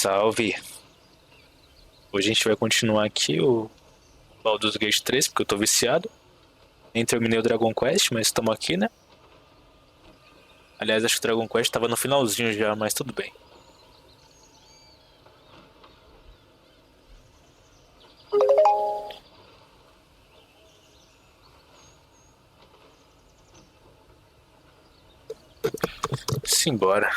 Salve! Hoje a gente vai continuar aqui o Baldur's Gate 3, porque eu tô viciado. Nem terminei o Dragon Quest, mas estamos aqui, né? Aliás, acho que o Dragon Quest tava no finalzinho já, mas tudo bem. Simbora.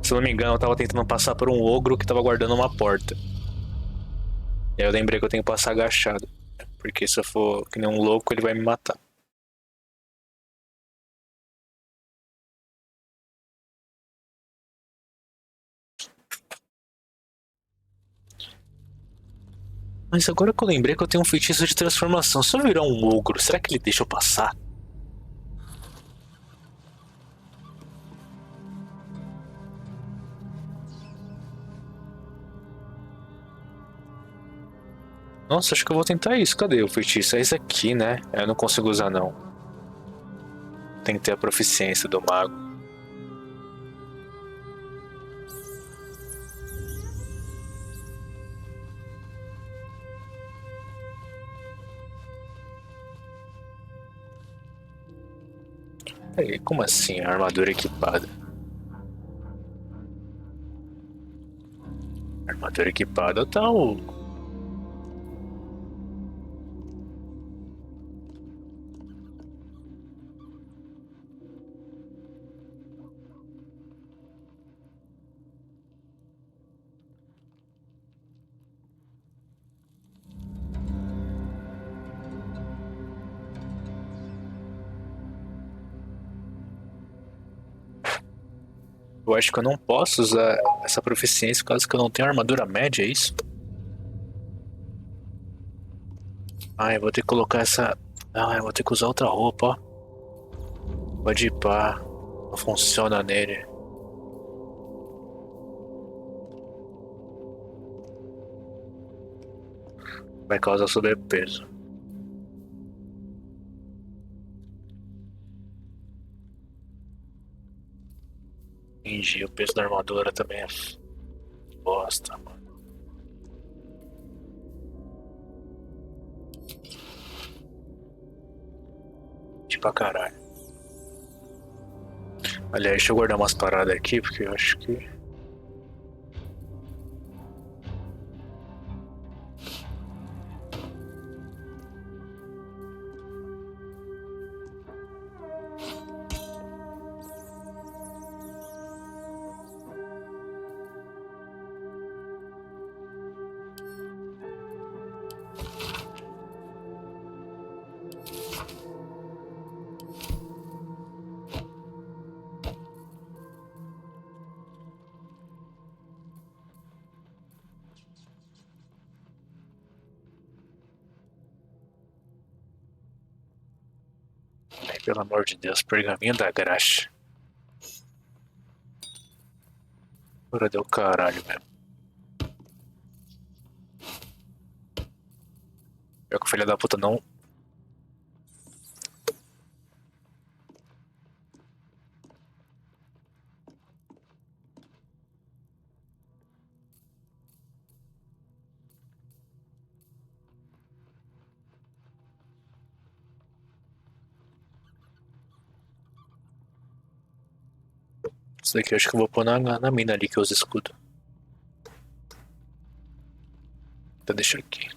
Se eu não me engano, eu tava tentando passar por um ogro que tava guardando uma porta. E aí eu lembrei que eu tenho que passar agachado. Porque se eu for que nem um louco, ele vai me matar. Mas agora que eu lembrei que eu tenho um feitiço de transformação. Se eu virar um ogro, será que ele deixa eu passar? Nossa, acho que eu vou tentar isso. Cadê o feitiço? É esse aqui, né? Eu não consigo usar, não. Tem que ter a proficiência do mago. Peraí, como assim? A armadura equipada? Armadura equipada tá o... Eu acho que eu não posso usar essa proficiência caso que eu não tenha armadura média, é isso? Ah, eu vou ter que colocar essa... Ah, eu vou ter que usar outra roupa, ó. Pode ir pá. Não funciona nele. Vai causar sobrepeso. Entendi, o peso da armadura também é bosta, mano. Tipo pra caralho. Aliás, deixa eu guardar umas paradas aqui, porque eu acho que... Ai, pelo amor de Deus, pergaminho da graxa. Agora deu caralho mesmo. Pior que o filho da puta não... Isso daqui eu acho que eu vou pôr na mina ali que usa escudo. Então deixa aqui.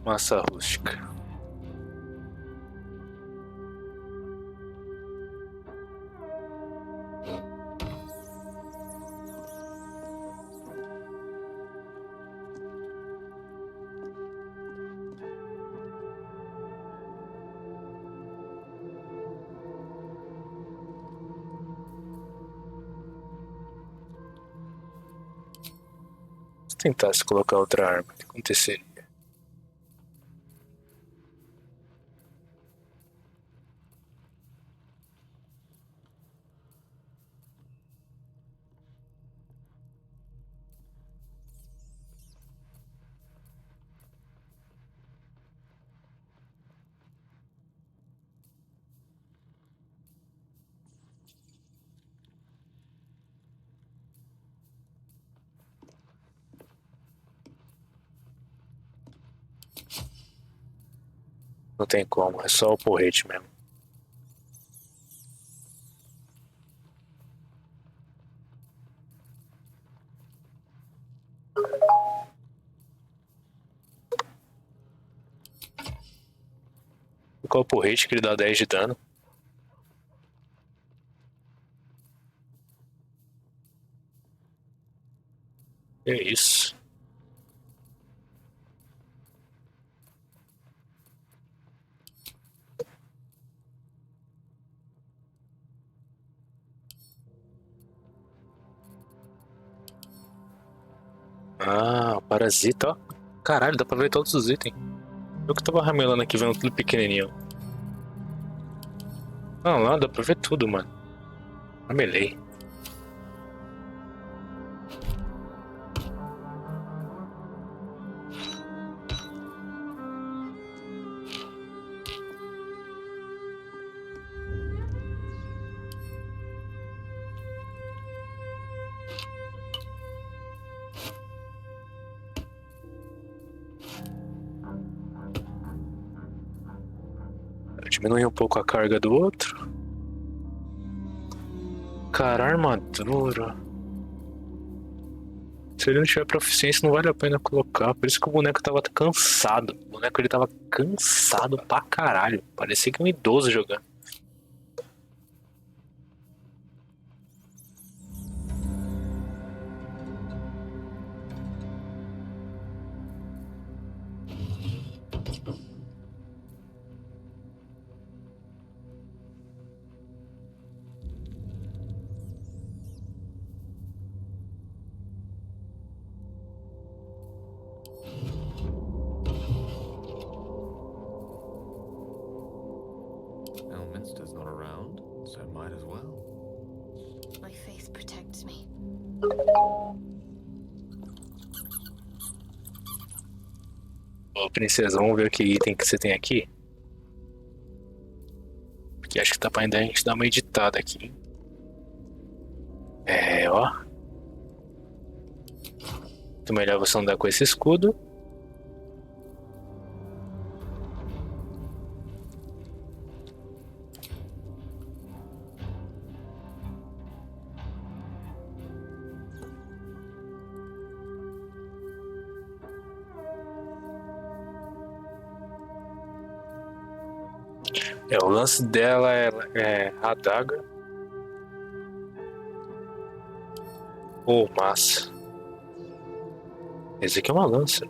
Massa rústica. Se tentasse colocar outra arma, o que aconteceria? Não tem como, é só o porrete mesmo. Qual é o porrete que ele dá 10 de dano? É isso. Ah, parasita, ó. Caralho, dá pra ver todos os itens. Eu que tava ramelando aqui vendo tudo pequenininho. Não, lá dá pra ver tudo, mano. Ramelei. Diminui um pouco a carga do outro. Cara, armadura. Se ele não tiver proficiência, não vale a pena colocar. Por isso que o boneco tava cansado. O boneco ele tava cansado pra caralho. Parecia que um idoso jogando. Elminster's not around, so might as well. My faith protects me. Ô, princesa, vamos ver que item que você tem aqui. Porque acho que tá pra ainda a gente dar uma editada aqui, hein? É, ó. Muito melhor você andar com esse escudo. É, o lance dela é a adaga. Oh, massa. Esse aqui é uma lança.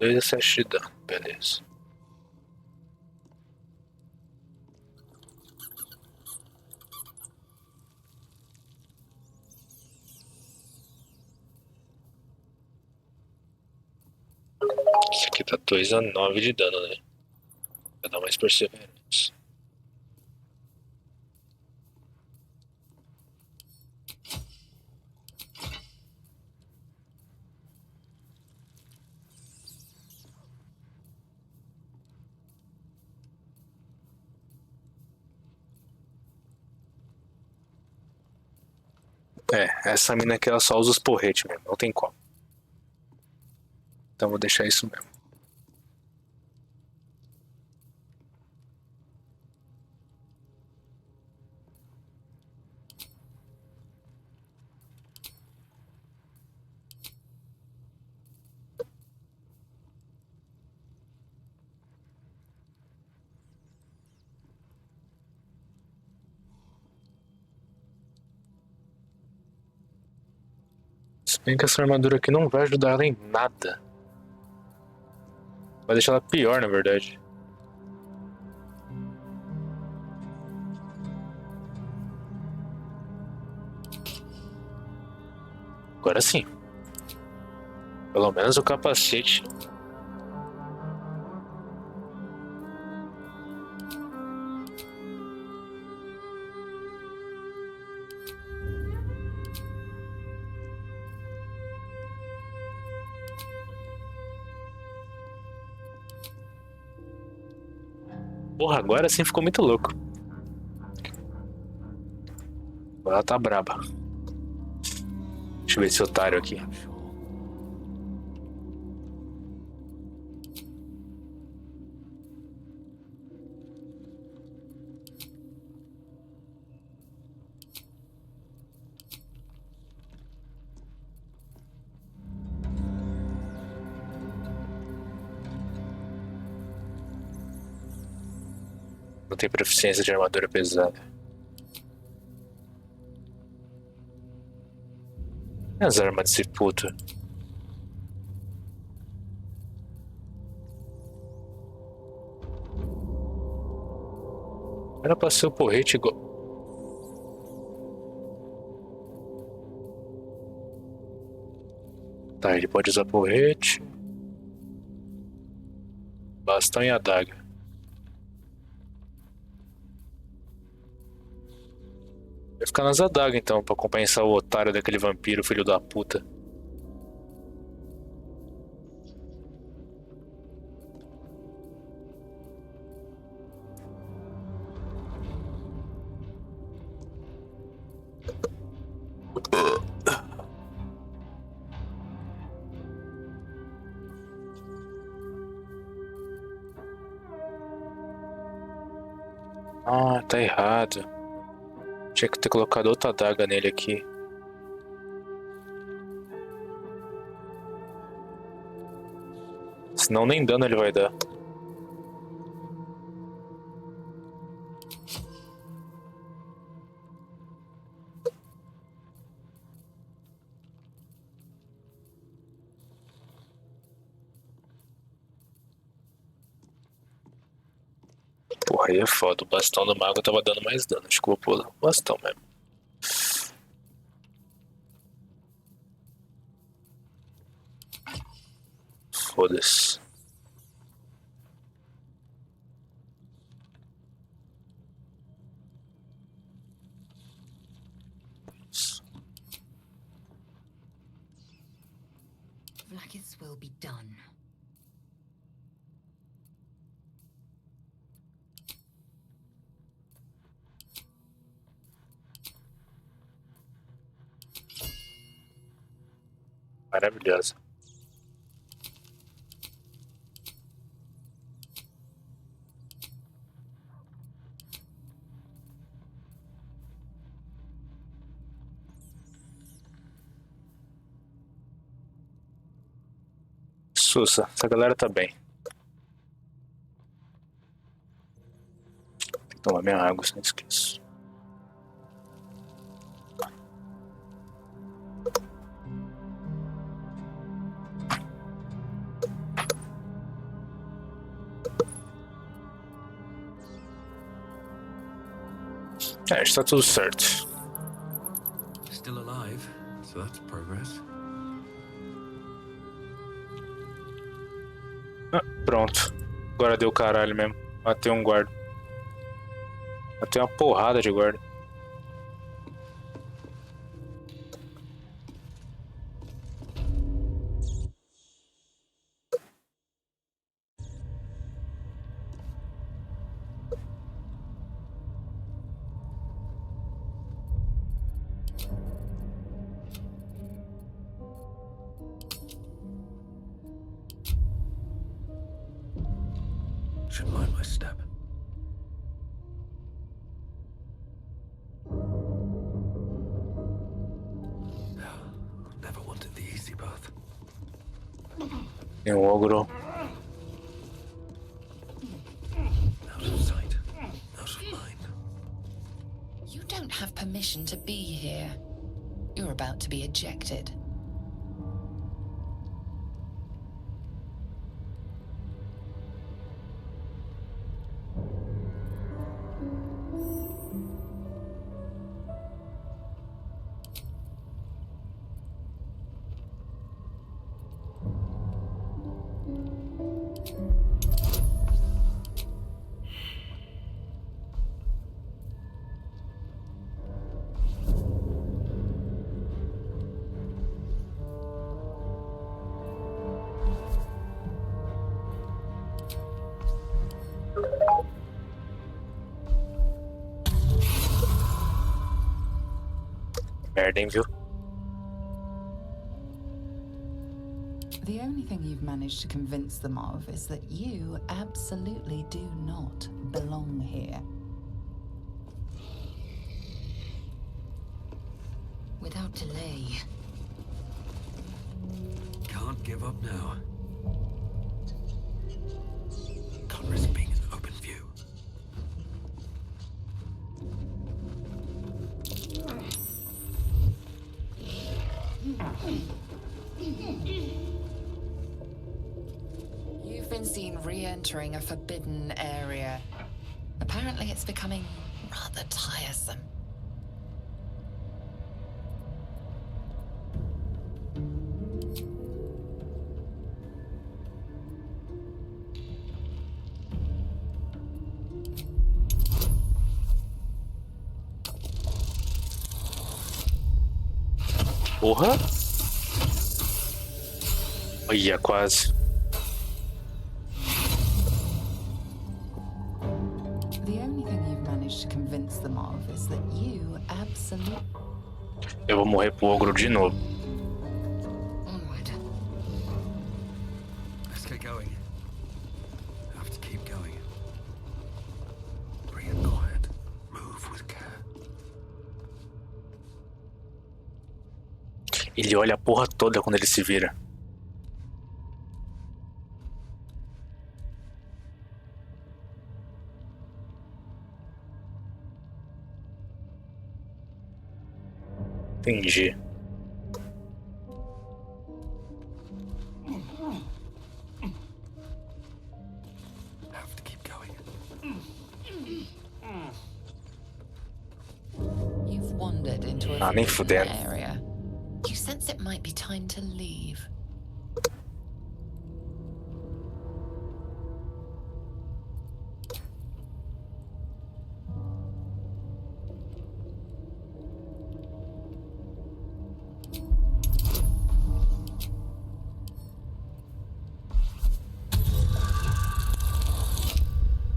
2 a 7 de dano, beleza. Esse aqui tá 2 a 9 de dano, né? Vai dar mais perseverança. É, essa mina aqui ela só usa os porretes mesmo, não tem como. Então vou deixar isso mesmo. Bem que essa armadura aqui não vai ajudar ela em nada. Vai deixar ela pior, na verdade. Agora sim. Pelo menos o capacete. Porra, agora sim ficou muito louco. Agora ela tá braba. Deixa eu ver esse otário aqui. I'm sure. Não tem proficiência de armadura pesada. As armas desse puto. Era pra ser o porrete igual. Tá, ele pode usar porrete, bastão e adaga. Vai ficar nas adagas então, pra compensar o otário daquele vampiro, filho da puta. Ah, tá errado. Tinha que ter colocado outra adaga nele aqui. Senão nem dano ele vai dar. Porra, aí é foda. O bastão do mago tava dando mais dano. Acho que eu vou pular o bastão mesmo. Foda-se. Vlaakith's will be done. Maravilhosa. Sussa, essa galera tá bem. Tem que tomar minha água, se não esqueço. Está tudo certo. Still alive, so that's progress. Ah, pronto. Agora deu caralho mesmo. Matei um guarda. Matei uma porrada de guarda. Should mind my step. Never wanted the easy path. Tem um ogro. Out of sight, out of mind. You don't have permission to be here. You're about to be ejected. Merda, hein, viu? The only thing you've managed to convince them of is that you absolutely do not belong here. Without delay. Can't give up now. Can't risk being in open view. You've been seen re-entering a forbidden area. Apparently it's becoming rather tiresome. Porra! Olha, quase. The only thing you've managed to convince them of is that you absolutely... Eu vou morrer pro ogro de novo. Onward. Let's get going. Have to keep going. Bring it quiet. Move with care. Ele olha a porra toda quando ele se vira. Entendi. Have to keep going. You've wandered into a Nem forbidden fudendo. area. You sense it might be time to leave.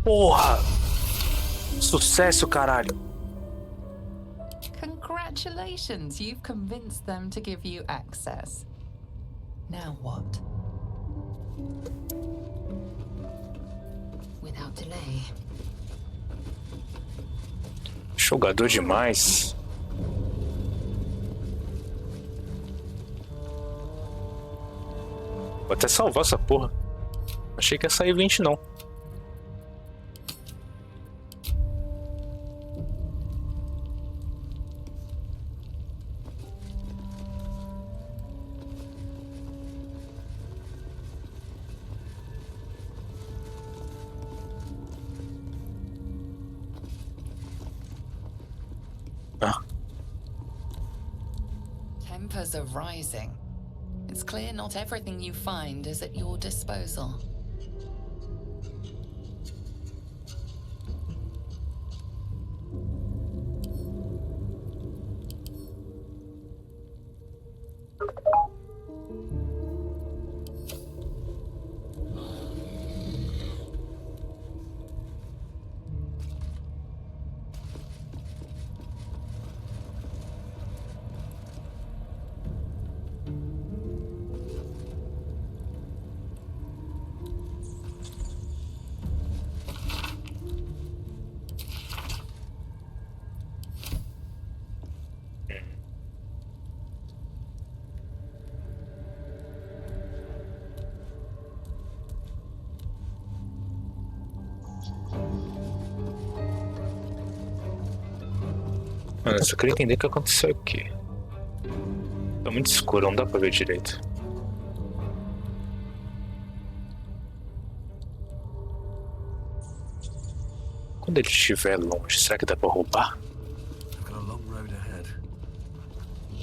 Porra! Sucesso, caralho! Congratulations, you've convinced them to give you access. Now what? Without delay. Jogador demais. Vou até salvar essa porra. Achei que ia sair 20 não. Ah, Tempers are rising. It's clear not everything you find is at your disposal. mano, eu só queria entender o que aconteceu aqui. Tá muito escuro, não dá pra ver direito. Quando ele estiver longe, será que dá pra roubar? I've got a long road ahead.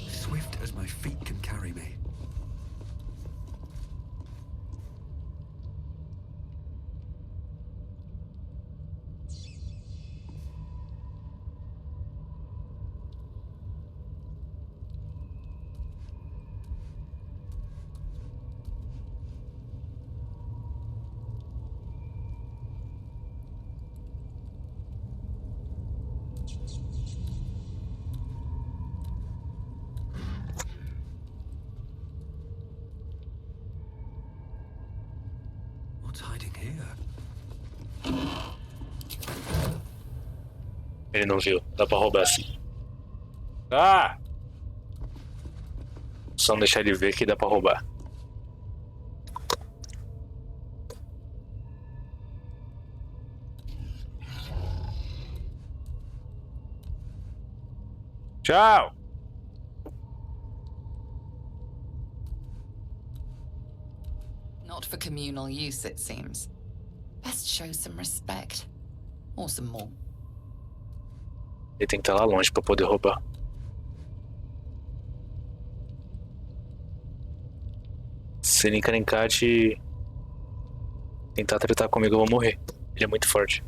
Swift as my feet can carry me. here. Ele não viu. Dá pra roubar assim. Ah! Só não deixar ele ver que dá pra roubar. Tchau! Not for communal use, it seems. Best show some respect. Or some more. Ele tem que estar lá longe pra poder roubar. Se ele encrencar de tentar tratar comigo, eu vou morrer. Ele é muito forte.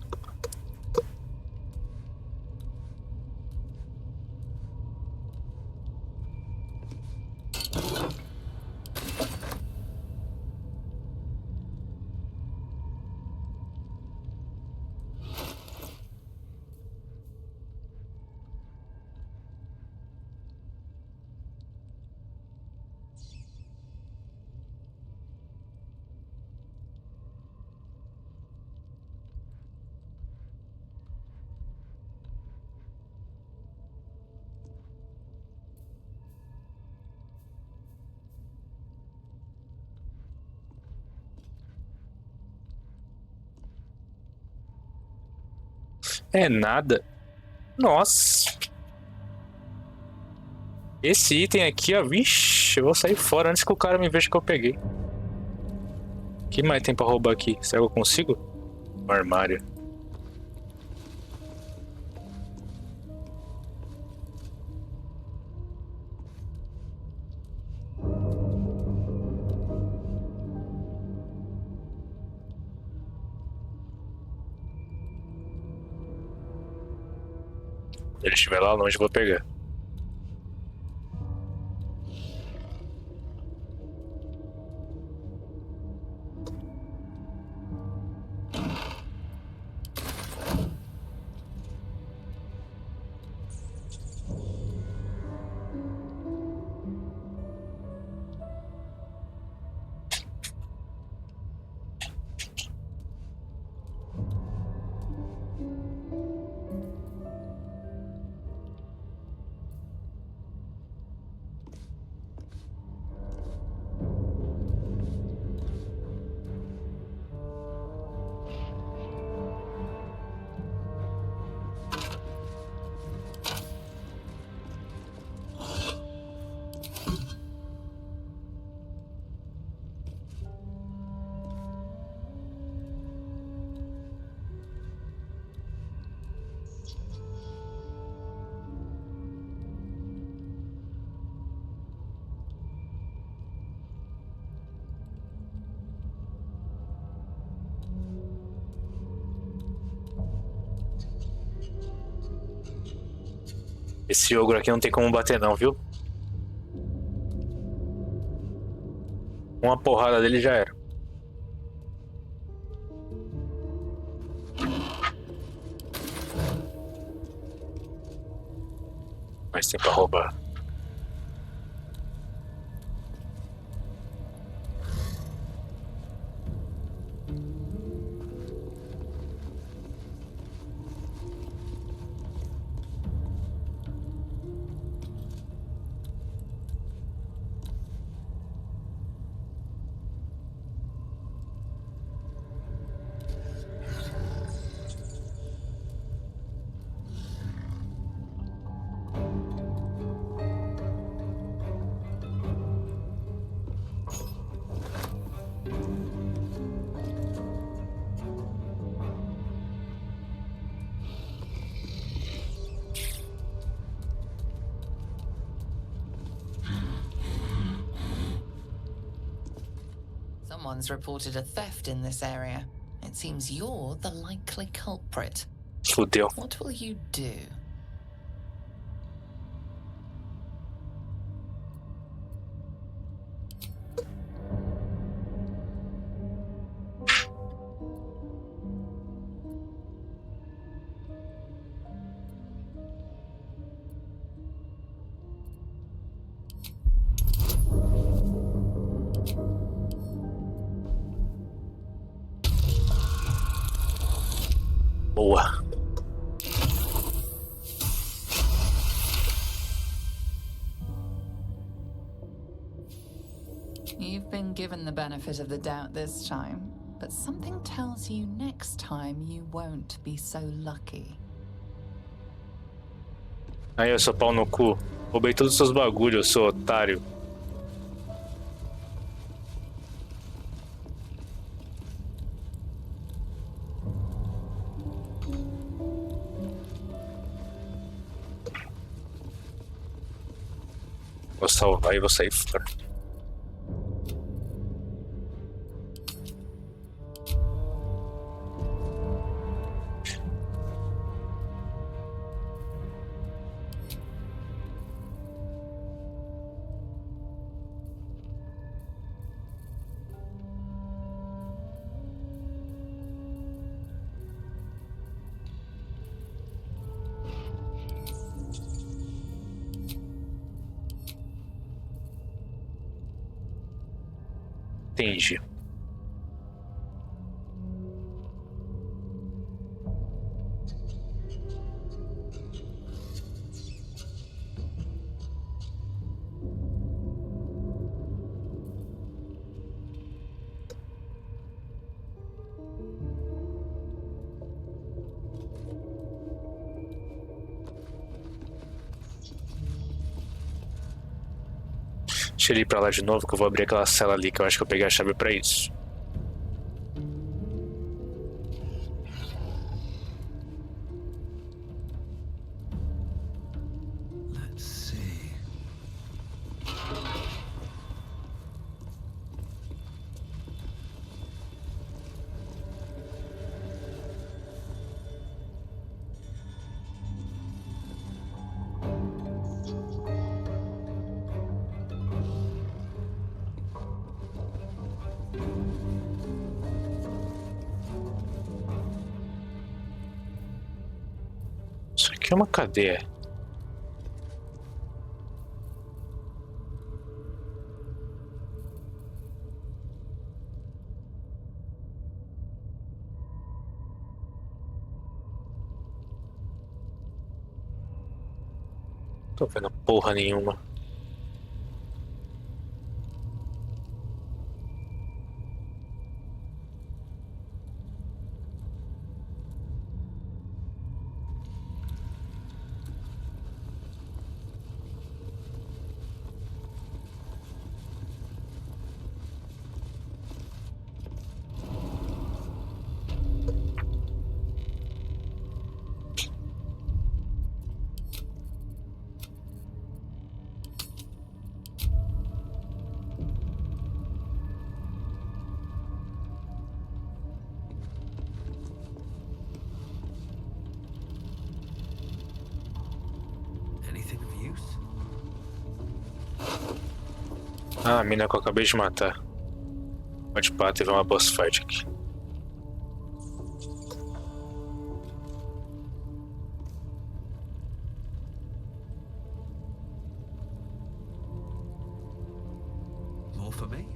É nada. Nossa. Esse item aqui, ó. Vixe, eu vou sair fora antes que o cara me veja que eu peguei. O que mais tem pra roubar aqui? Será que eu consigo? Um armário. Se ele estiver lá longe, eu vou pegar. Esse ogro aqui não tem como bater não, viu? Uma porrada dele já era. Mas tem pra roubar. Someone's reported a theft in this area. It seems you're the likely culprit. Fudeu. What will you do? Boa. You've been given the benefit of the doubt this time, but something tells you next time you won't be so lucky. Aí, eu sou pau no cu. Roubei todos os seus bagulhos, eu sou otário. Vou salvar e vou sair fora. Entendi. Deixa ele ir pra lá de novo, que eu vou abrir aquela cela ali, que eu acho que eu peguei a chave pra isso. Let's see. Isso aqui é uma cadeia. Tô vendo porra nenhuma. Anything of use? Ah, a mina que eu acabei de matar. Pode pá, teve uma boss fight aqui. More for me?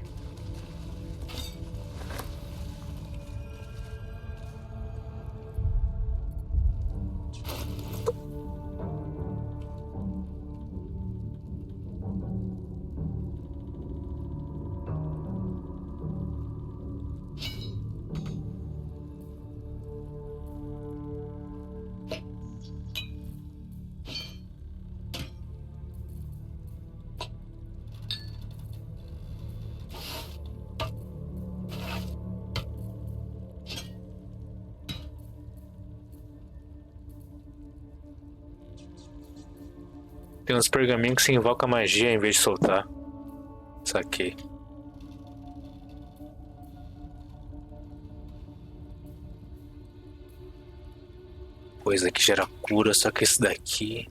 Tem uns pergaminhos que se invoca magia em vez de soltar. Saquei. Coisa que gera cura, só que esse daqui...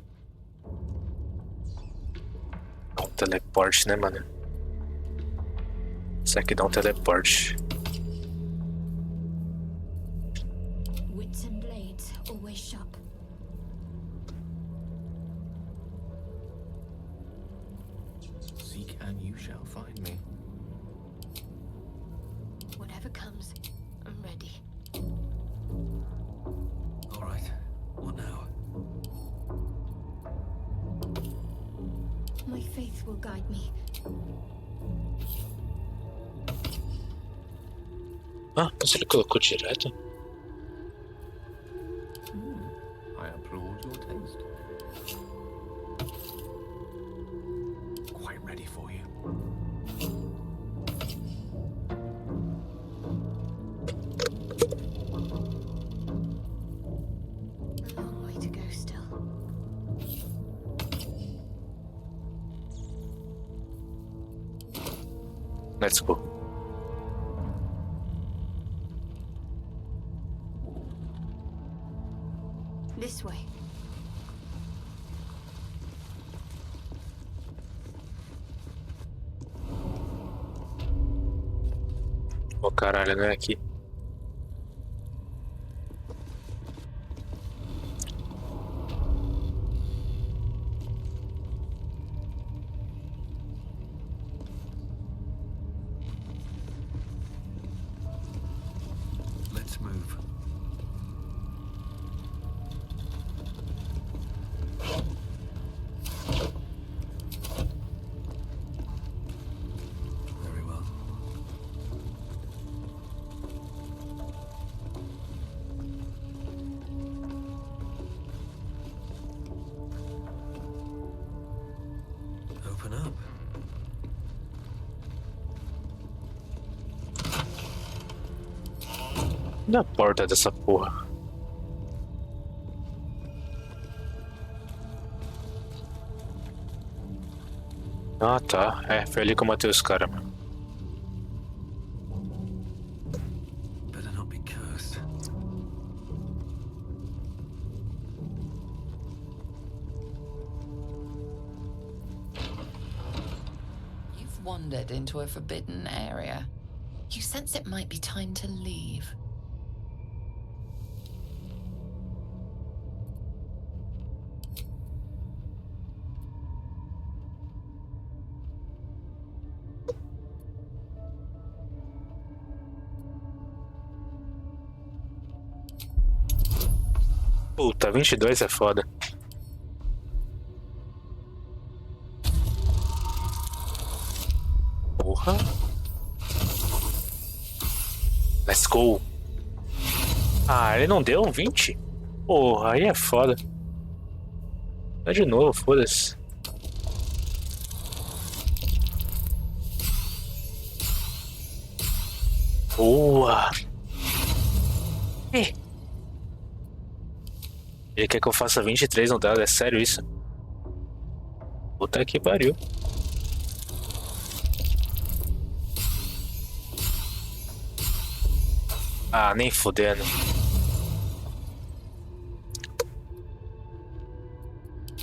dá um teleporte, né, mano? Isso aqui dá um teleporte. Wits and blades always sharp. Seek and you shall find me. Whatever comes, I'm ready. My faith will guide me. Ah, mas ele colocou direto? I applaud your taste. Quite ready for you. A long way to go still. Let's go. This way. Oh caralho, não é aqui. Let's move. Very well. Open up. Na porta dessa porra. Ah tá, é, foi ali que eu matei os caras, mano. Better not be cursed. You've wandered into a forbidden area. You sense it might be time to leave. Puta, 22 é foda. Porra. Let's go. Ah, ele não deu um 20? Porra, aí é foda. Dá de novo, foda-se. Boa. Ele quer que eu faça 23 no dado, é sério isso? Puta que pariu. Ah, nem fudendo.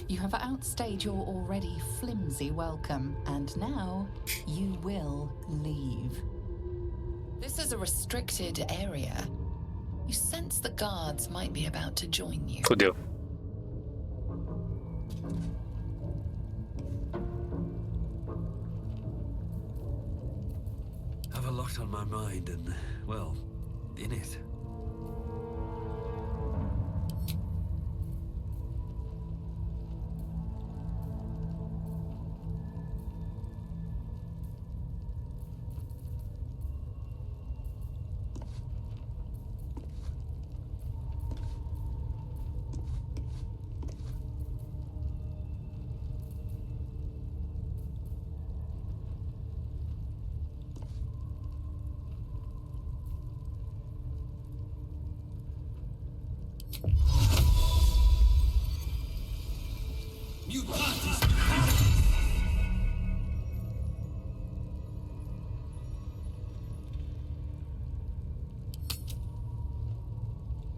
You have outstayed your already flimsy welcome, and now you will leave. This is a restricted area. You sense the guards might be about to join you. Fudeu. I have a lot on my mind and, well, in it.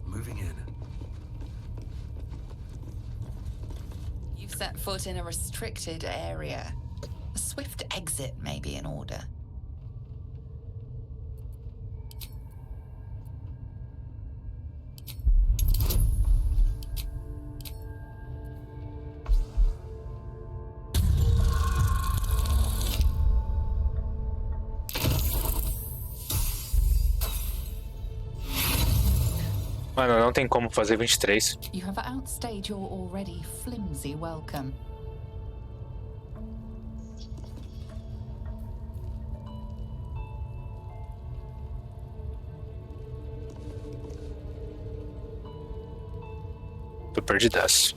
Moving in. You've set foot in a restricted area. A swift exit may be in order. Mano, não tem como fazer 23. You have outstayed your already flimsy welcome. Tô perdidaço.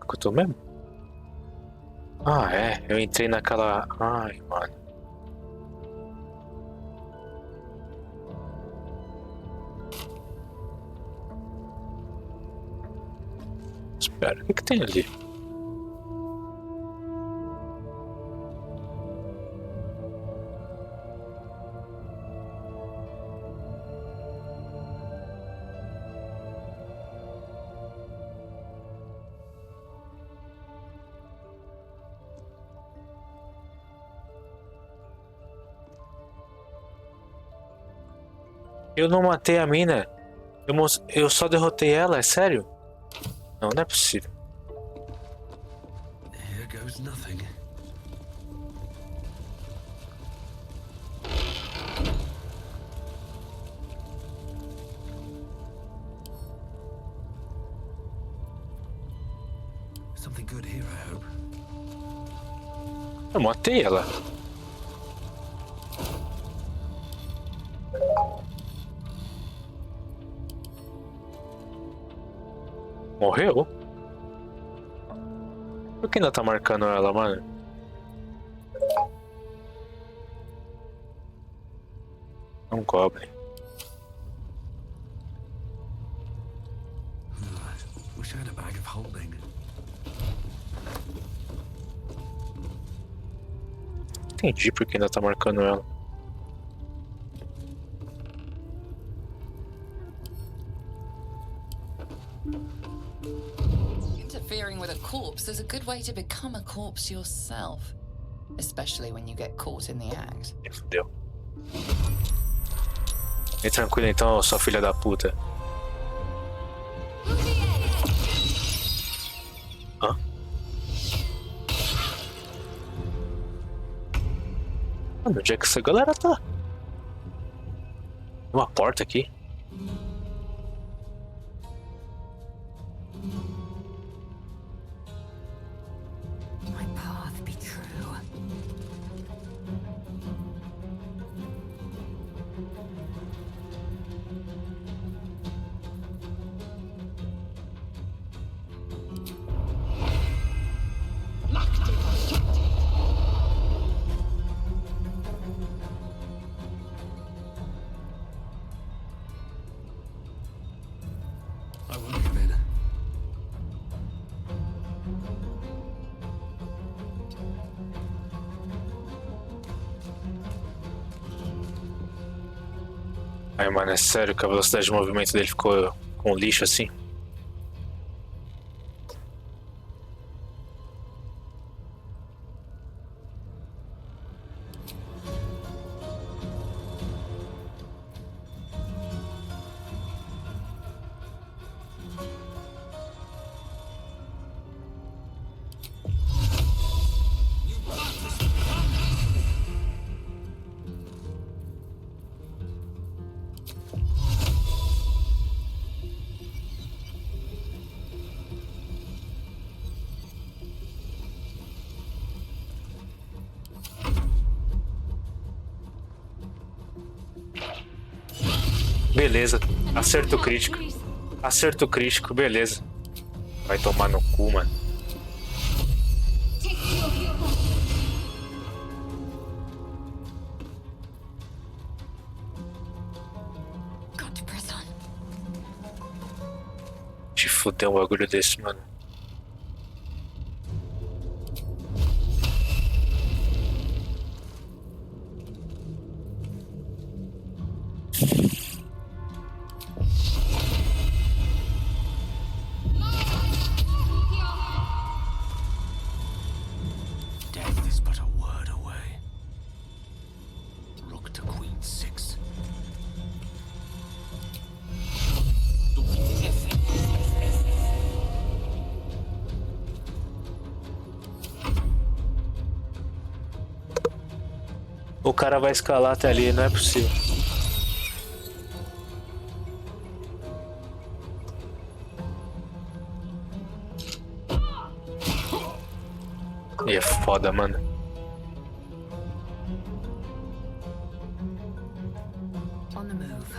O que eu tô mesmo? Ah, é. Eu entrei naquela... Ai, mano. Espera, o que que tem ali? Eu não matei a mina. Eu só derrotei ela, é sério? Não, não é possível. Here goes nothing. Something good here, I hope. Eu matei ela. Morreu? Por que ainda tá marcando ela, mano? Um goblin. Wish I had a bag of holding. Entendi por que ainda tá marcando ela. Interfering with a corpse is a good way to become a corpse yourself, especially when you get caught in the act. Me fudeu. Vem tranquilo então, sua filha da puta. Hã? Mano, onde é que essa galera tá? Tem uma porta aqui. My path be true. I won't give in. Ai, mano, é sério que a velocidade de movimento dele ficou com lixo assim? Beleza, acerto crítico. Acerto crítico, beleza. Vai tomar no cu, mano. Got to press on. Te fuder um bagulho desse, mano. Death is but a word away. Rook to Queen 6. O cara vai escalar até ali, não é possível. E é foda, mano. On the move.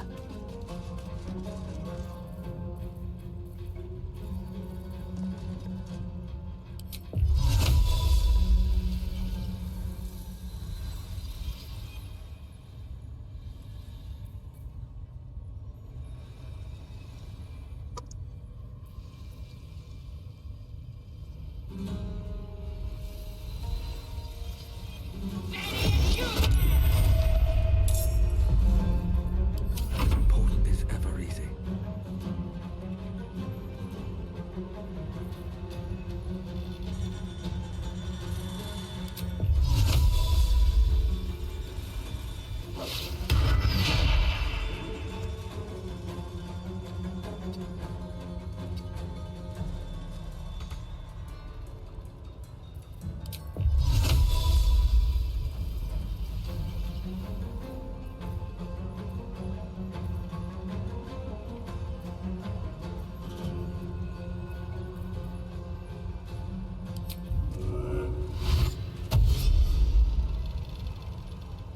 Important is ever easy.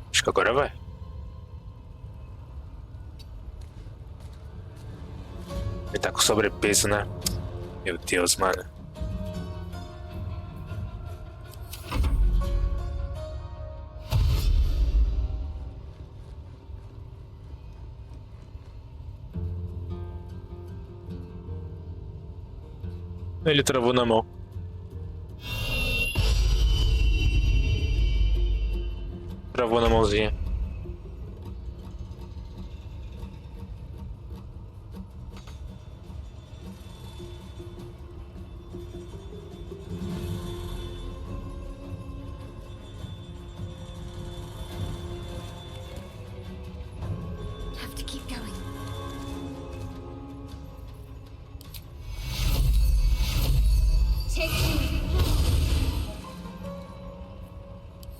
Acho que agora vai. Ele tá com sobrepeso, né? Meu Deus, mano. Ele travou na mão. Travou na mãozinha. Have to keep going. Take me.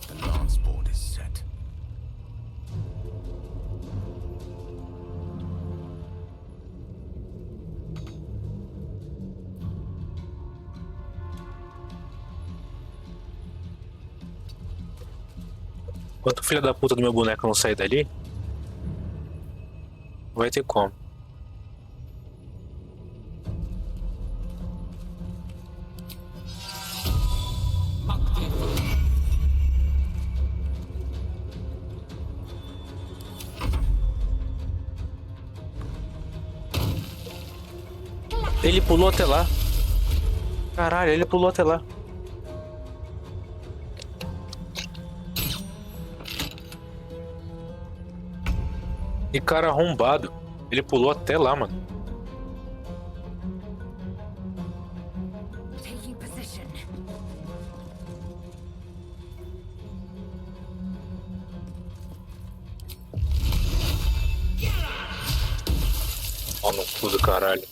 The lance board is set. Enquanto o filho da puta do meu boneco não sair dali, não vai ter como. Ele pulou até lá. Caralho, ele pulou até lá. Que cara arrombado. Ele pulou até lá, mano. Taking position. Ó no cu do caralho.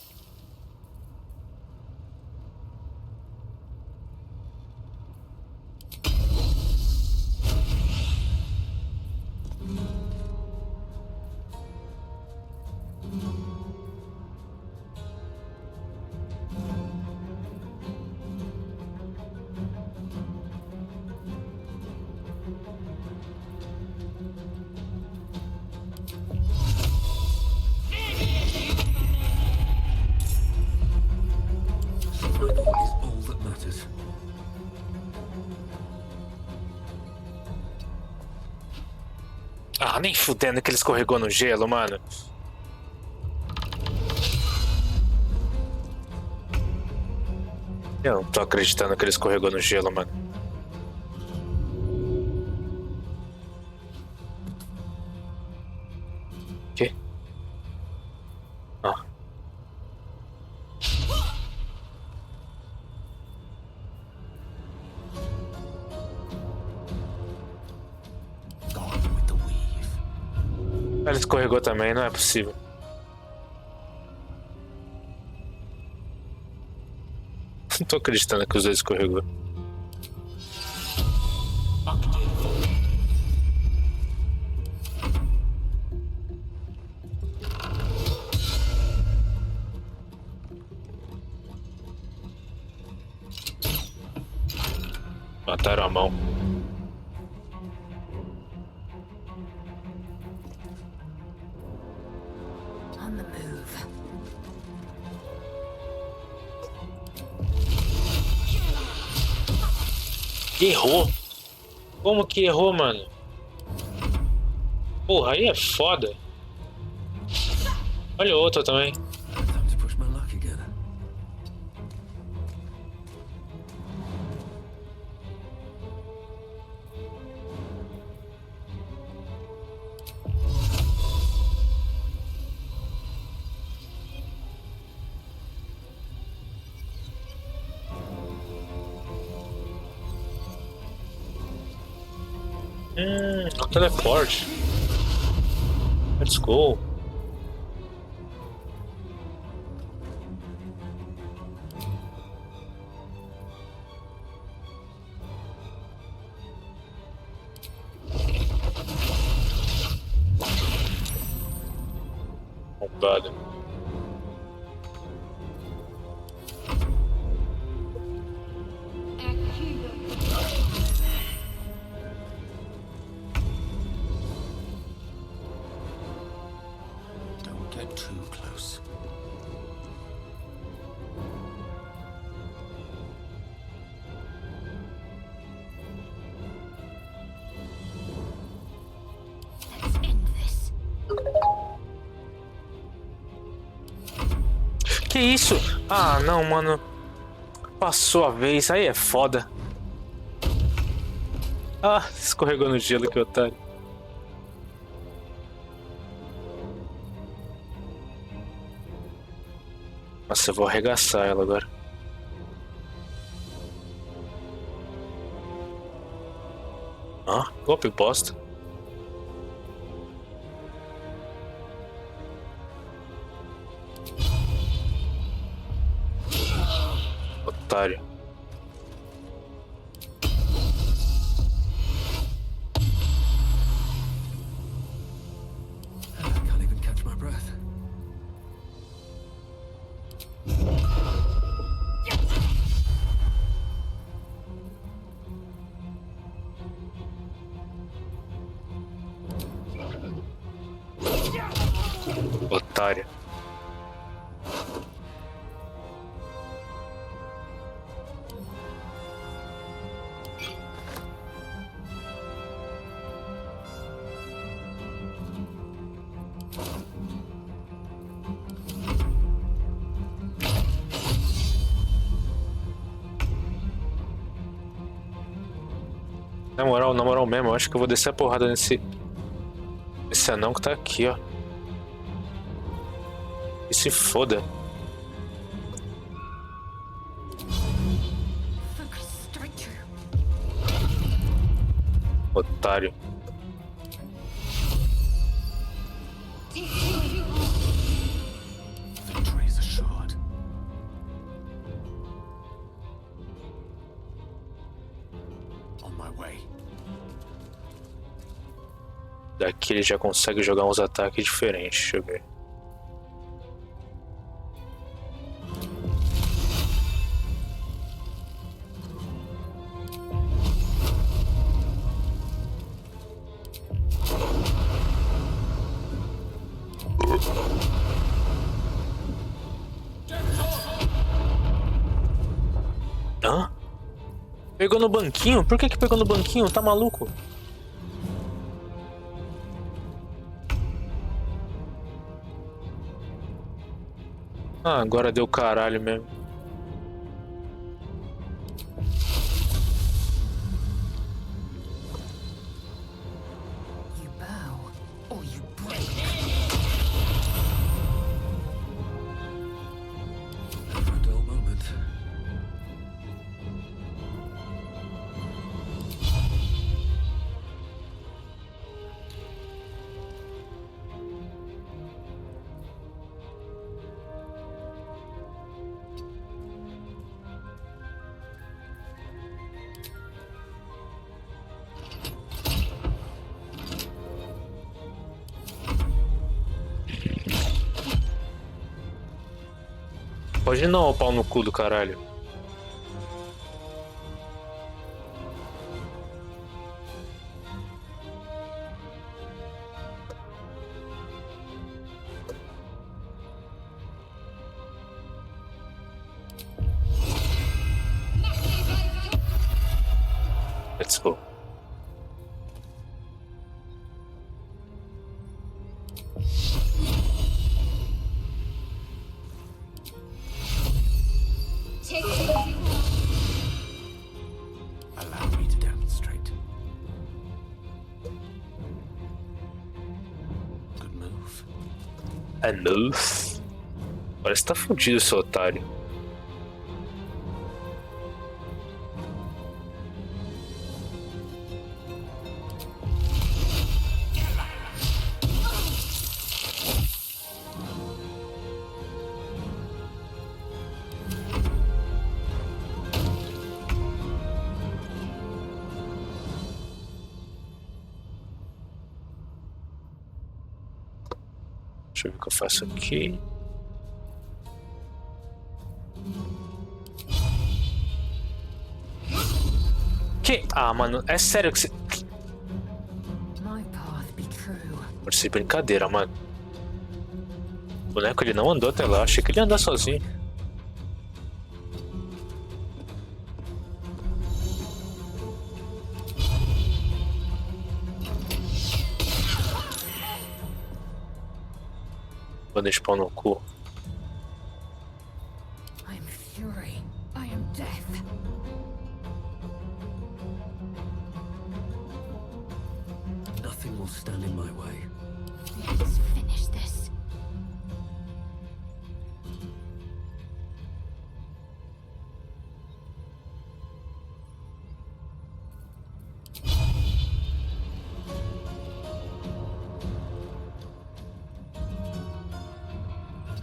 Survival is all that matters. Ah, nem fudendo que ele escorregou no gelo, mano. Eu não tô acreditando que ele escorregou no gelo, mano. Que? Ah. Gone with the weave. Ele escorregou também, não é possível. Não tô acreditando que os dois escorregou. Cortaram a mão. On the move. Errou. Como que errou, mano? Porra, aí é foda. Olha outra também. Time to push my luck again. O teleporte. Let's go. Roubado. Don't get too close. Let's end this. Que isso? Ah, não, mano. Passou a vez. Aí é foda. Ah, escorregou no gelo, que otário. Nossa, eu vou arregaçar ela agora. Ah, golpe bosta. Otário. I can't even catch my breath. Otário. Na moral mesmo, eu acho que eu vou descer a porrada nesse anão que tá aqui, ó. E se foda. Focus straight through. Otário. Victory is assured. On my way. Daqui ele já consegue jogar uns ataques diferentes, deixa eu ver. Hã? Pegou no banquinho? Por que pegou no banquinho? Tá maluco? Ah, agora deu caralho mesmo. You bow or you break. Never a dull moment. Pode não, o pau no cu do caralho. Let's go. Allow me to demonstrate. Good move. É move. Parece que tá fudido, seu otário. Deixa eu ver o que eu faço aqui. Que? Ah, mano, é sério que você... My path be true. Pode ser brincadeira, mano. O boneco ele não andou até lá, achei que ele ia andar sozinho. Banda de pau no cu. I am fury. I am death. Nothing will stand in my way. Let's finish this.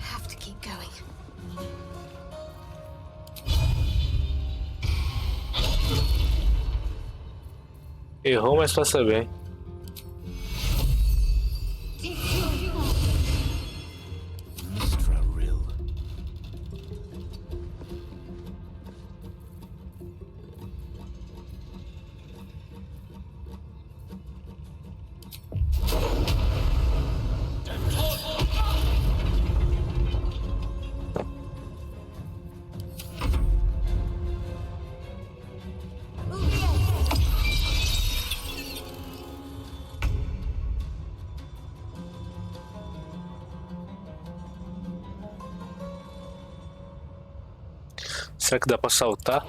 Have to keep going. Errou, mas passa bem. Mistra Rill. Será que dá pra saltar?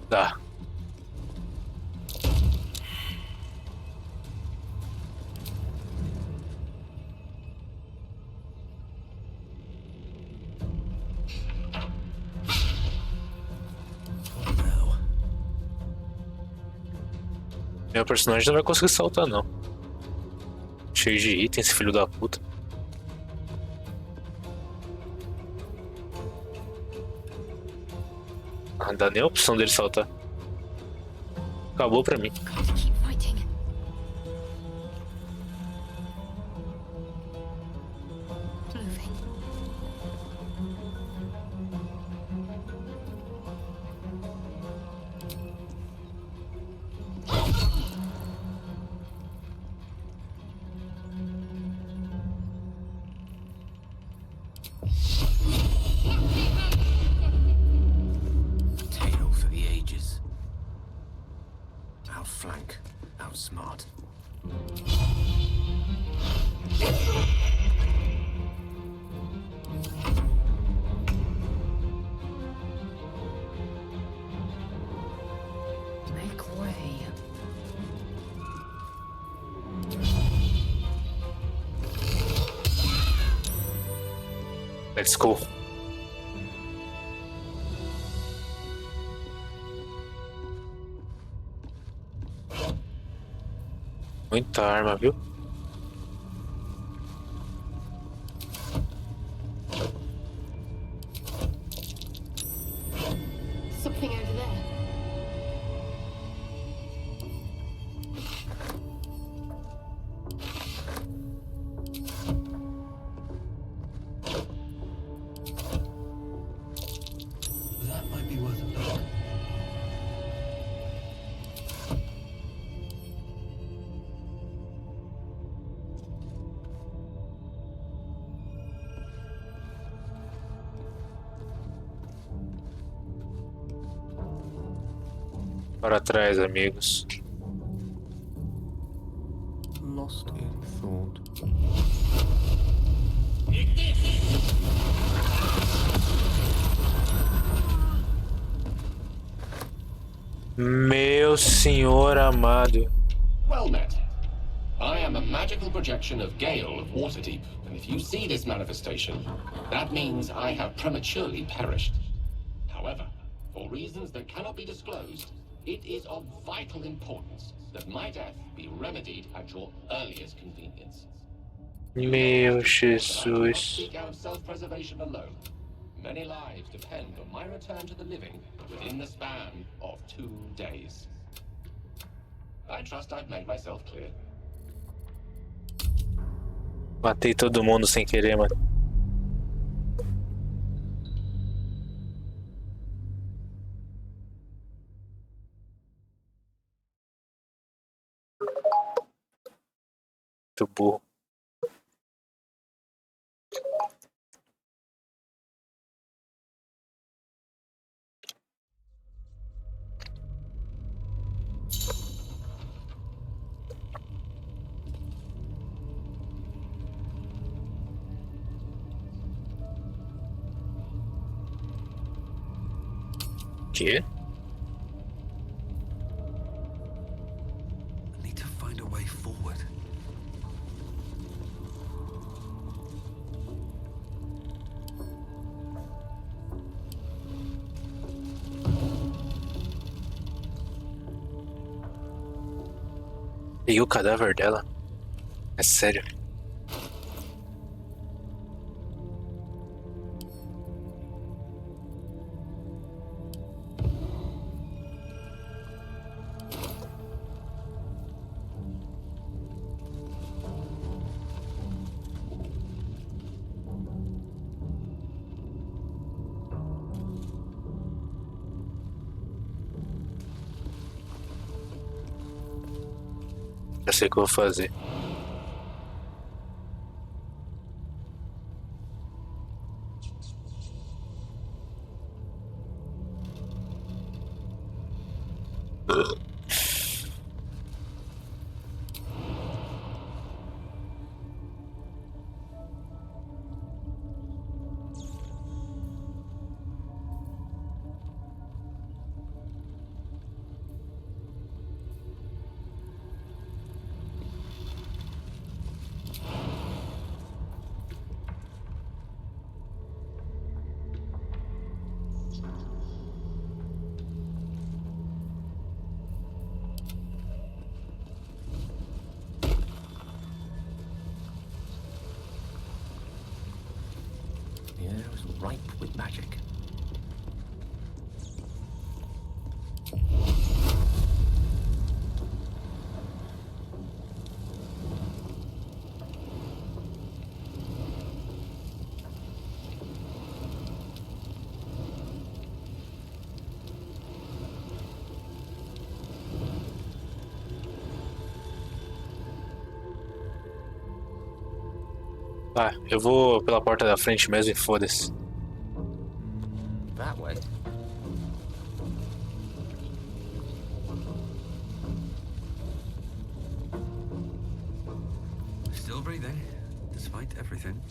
Dá. Now, Meu personagem não vai conseguir saltar, não. Cheio de item, esse filho da puta. Não dá nem a opção dele saltar. Acabou pra mim. Got to keep fighting. Moving. Tale for the ages. Outflank, outsmart. Make way. Let's go. Muita arma, viu? Something over there. that might be worth a look. Para trás, amigos. Lost in thought. Meu senhor amado. Well met. I am a magical projection of Gale of Waterdeep, and if you see this manifestation, that means I have prematurely perished. However, for reasons that cannot be disclosed, it is of vital importance that my death be remedied at your earliest convenience. Meu I Jesus. cannot seek out self-preservation alone. Many lives depend on my return to the living within the span of 2 days. I trust I've made myself clear. Matei todo mundo sem querer, mano. Muito burro. Quê? I need to find a way forward. E o cadáver dela? É sério. Já sei o que eu vou fazer. The air is ripe with magic. Ah, eu vou pela porta da frente mesmo e foda-se. That way. Still breathing, despite everything.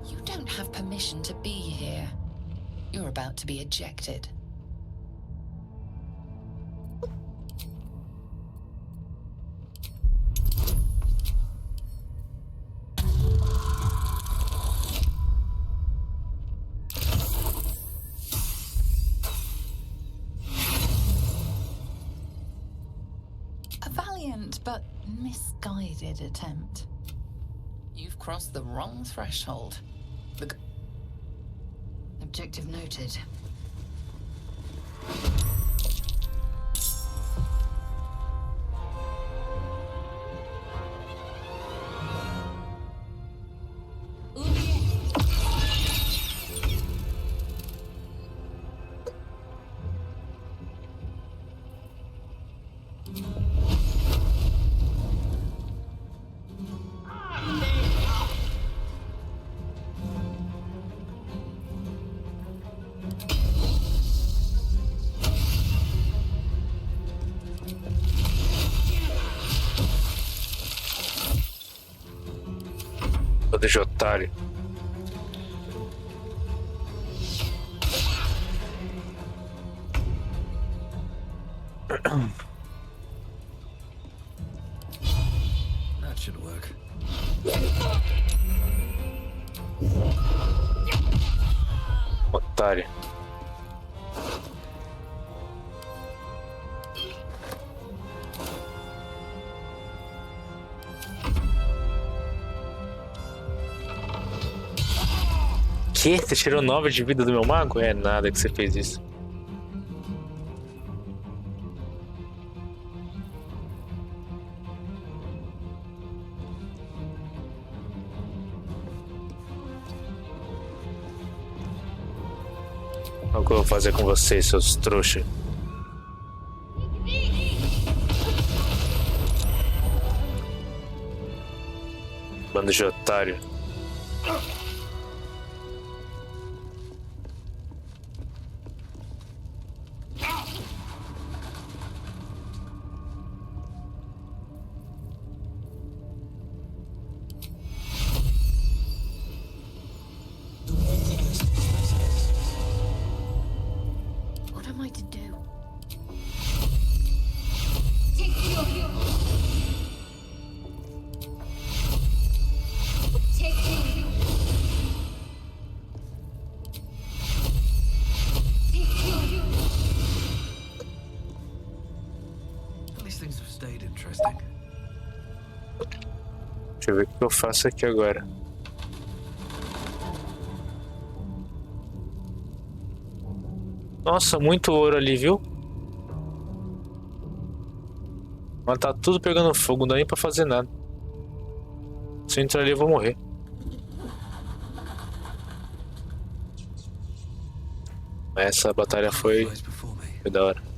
You don't have permission to be here. You're about to be ejected. A valiant but misguided attempt. You've crossed the wrong threshold. Objective noted. Bando de otário. That should work. Otário. Que? Você tirou 9 de vida do meu mago? É nada que você fez isso. Olha o que eu vou fazer com vocês, seus trouxas. Bando de otário. What am I to do? These things have stayed interesting. Deixa eu ver o que eu faço aqui agora. Nossa, muito ouro ali, viu? Mas tá tudo pegando fogo, não dá nem pra fazer nada. Se eu entrar ali eu vou morrer. Essa batalha foi Lies before me. da hora.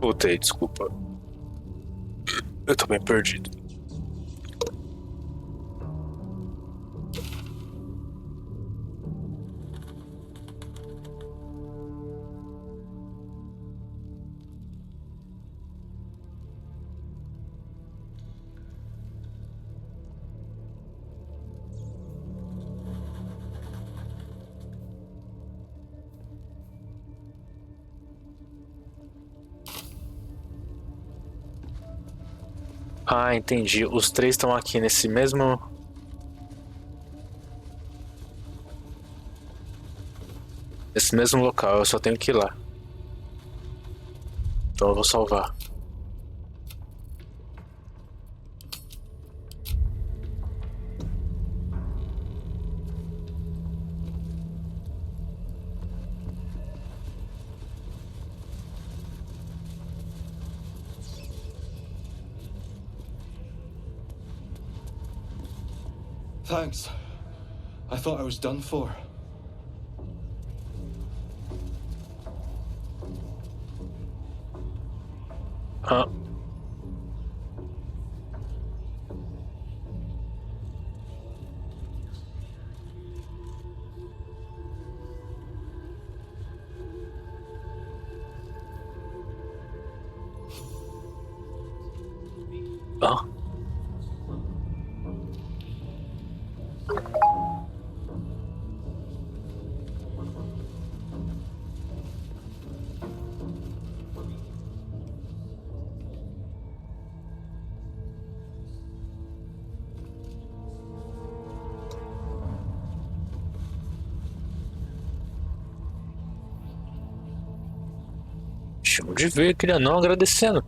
Voltei, desculpa. Eu tô bem perdido. Ah, entendi. Os três estão aqui nesse mesmo. Nesse mesmo local, eu só tenho que ir lá. Então eu vou salvar. Thanks. I thought I was done for. Ah. Ah. Chamo de ver aquele anão agradecendo.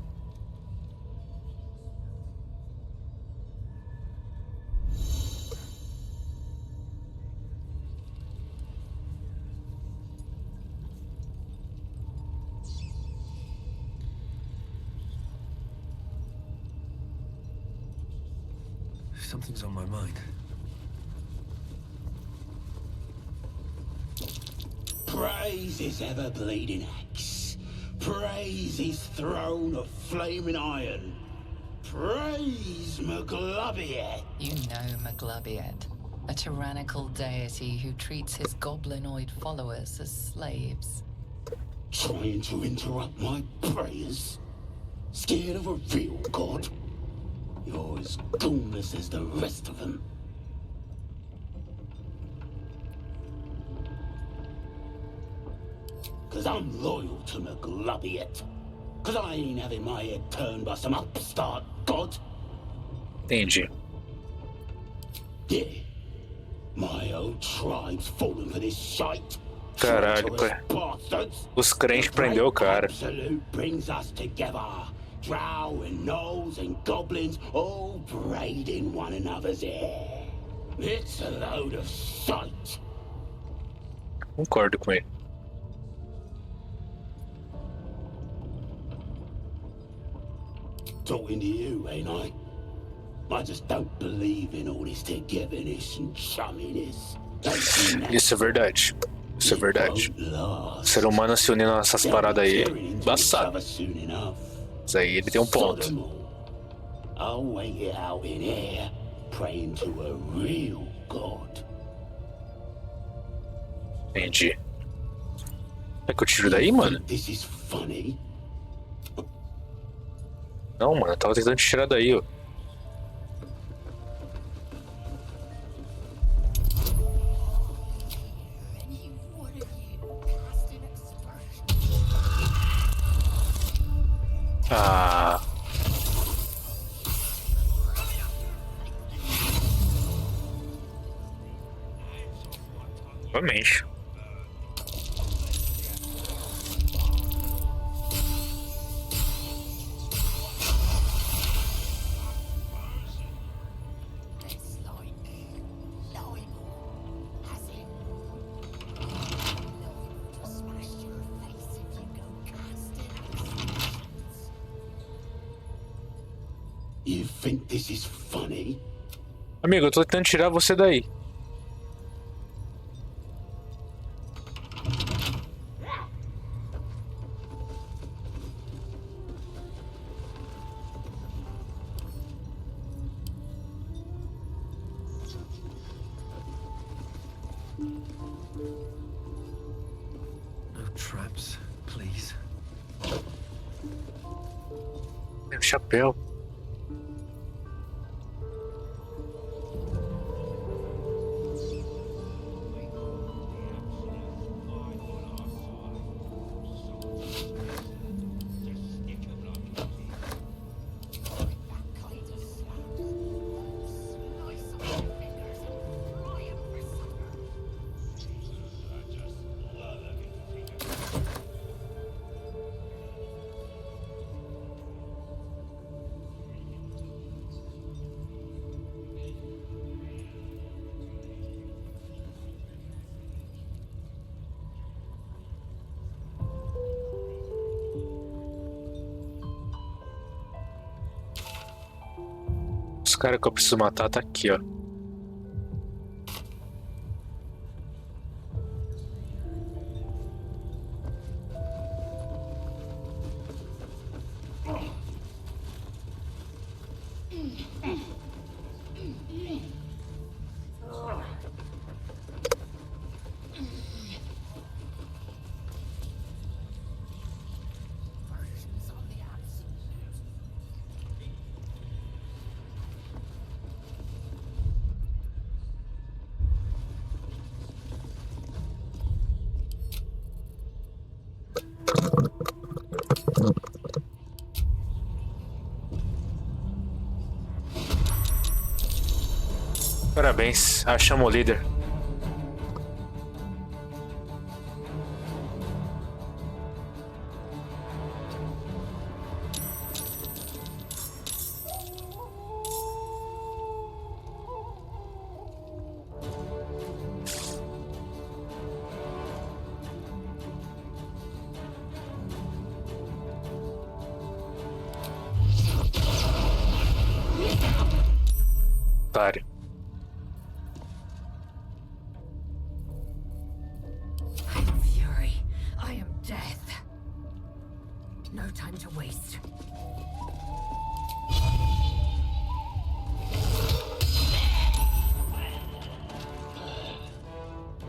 Something's on my mind. Praise his ever-bleeding axe. Praise his throne of flaming iron. Praise McGlubbiet. You know Maglubbiet, a tyrannical deity who treats his goblinoid followers as slaves. Trying to interrupt my prayers? Scared of a real god? You're as goonless as the rest of them. Cause I'm loyal to McGlubbiet. Cause I ain't having my head turned by some upstart god. Entendi. Yeah. My old tribe's fallen for this shite. Caralho, Treacherous bastards. os crentes prendeu o cara. Absolute brings us together. Drow and gnolls and goblins all braiding one another's hair. It's a load of shite. Concordo com ele. Talking to you, ain't I? I just don't believe in all this togetherness and chumminess. Isso é verdade. Isso é verdade. O ser humano se unindo nessas paradas aí, embaçado. Mas aí ele tem um ponto. I'll wait it out in here, praying to a real god. Entendi. É que eu tiro daí, mano? This is funny. Não, mano, eu tava tentando te tirar daí, ó. Ah. Realmente. You think this is funny? Amigo, eu tô tentando tirar você daí. No traps, please. Meu chapéu. cara que eu preciso matar tá aqui, ó. Parabéns, achamos o líder. Otário. I am fury. I am death. No time to waste.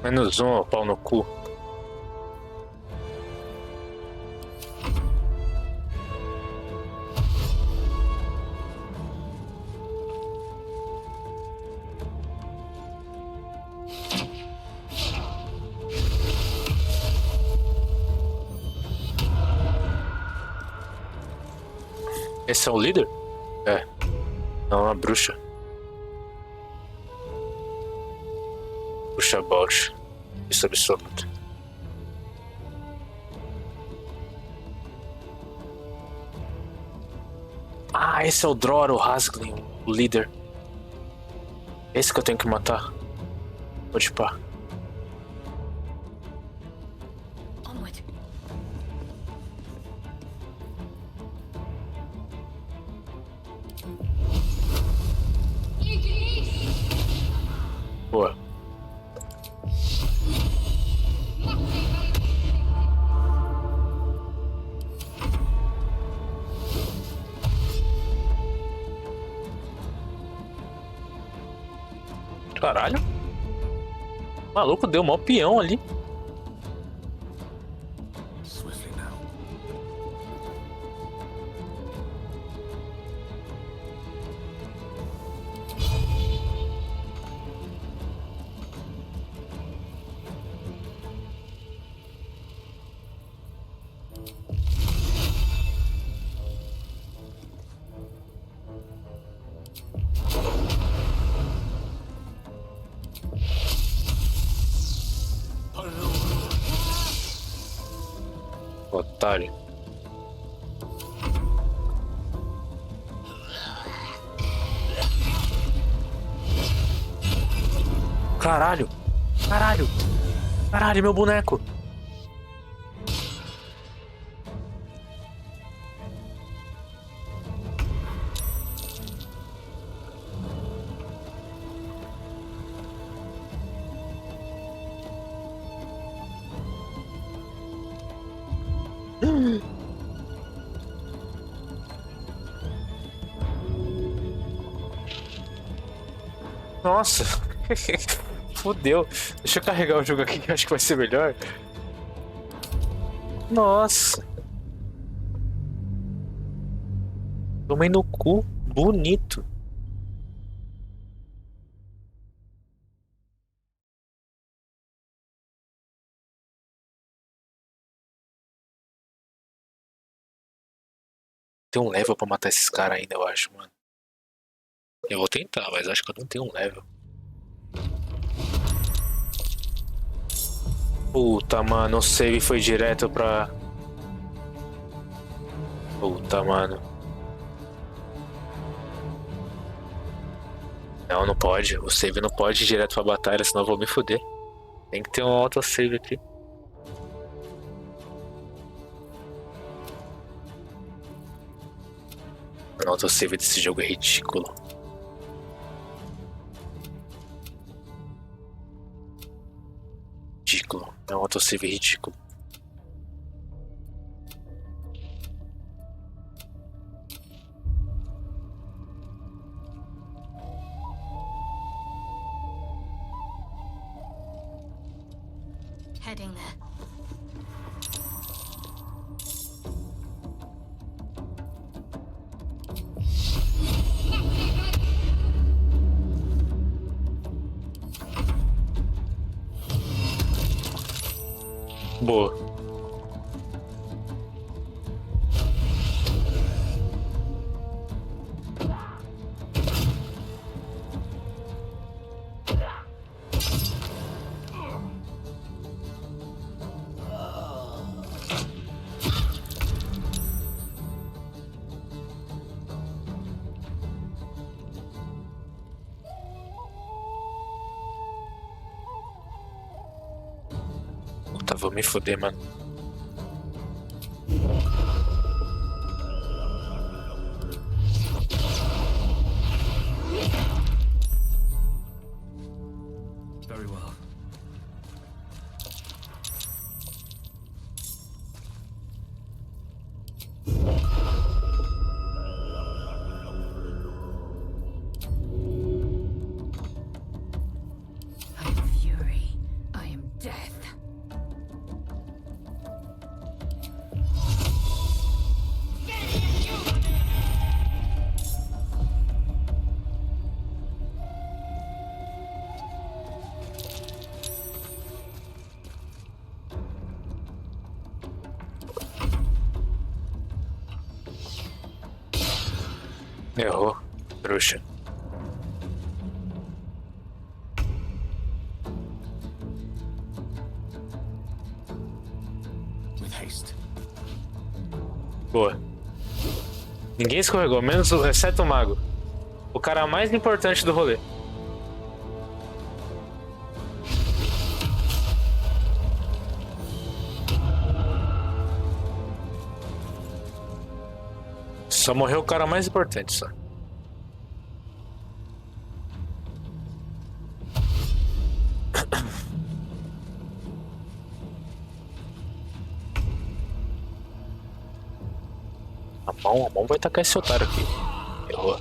Menos um, ó, pau no cu. Esse é o líder? É. Não, é uma bruxa. Bruxa Balt. Isso é absoluto. Ah, esse é o Dror, o Hasglin, o líder. Esse que eu tenho que matar. Pode pá. Onward. Boa. Caralho. O maluco deu mó peão ali. Swiftly now. Otário. Caralho. Caralho. Caralho, meu boneco. Nossa. Fudeu. Deixa eu carregar o jogo aqui que eu acho que vai ser melhor. Nossa. Tomei no cu. Bonito. Tem um level pra matar esses caras ainda, eu acho, mano. Eu vou tentar, mas acho que eu não tenho um level. Puta, mano, o save foi direto pra... Puta, mano. Não, não pode. O save não pode ir direto pra batalha, senão eu vou me fuder. Tem que ter um autosave aqui. O autosave desse jogo é ridículo. É um autosave ridículo. Heading there. Boa. Puta, vou me foder, mano. Very well. I am fury. I am death. Errou, trouxa. With haste. Boa. Ninguém escorregou, menos exceto o mago. O cara mais importante do rolê. Só morreu o cara mais importante, só. A mão vai tacar esse otário aqui. Errou.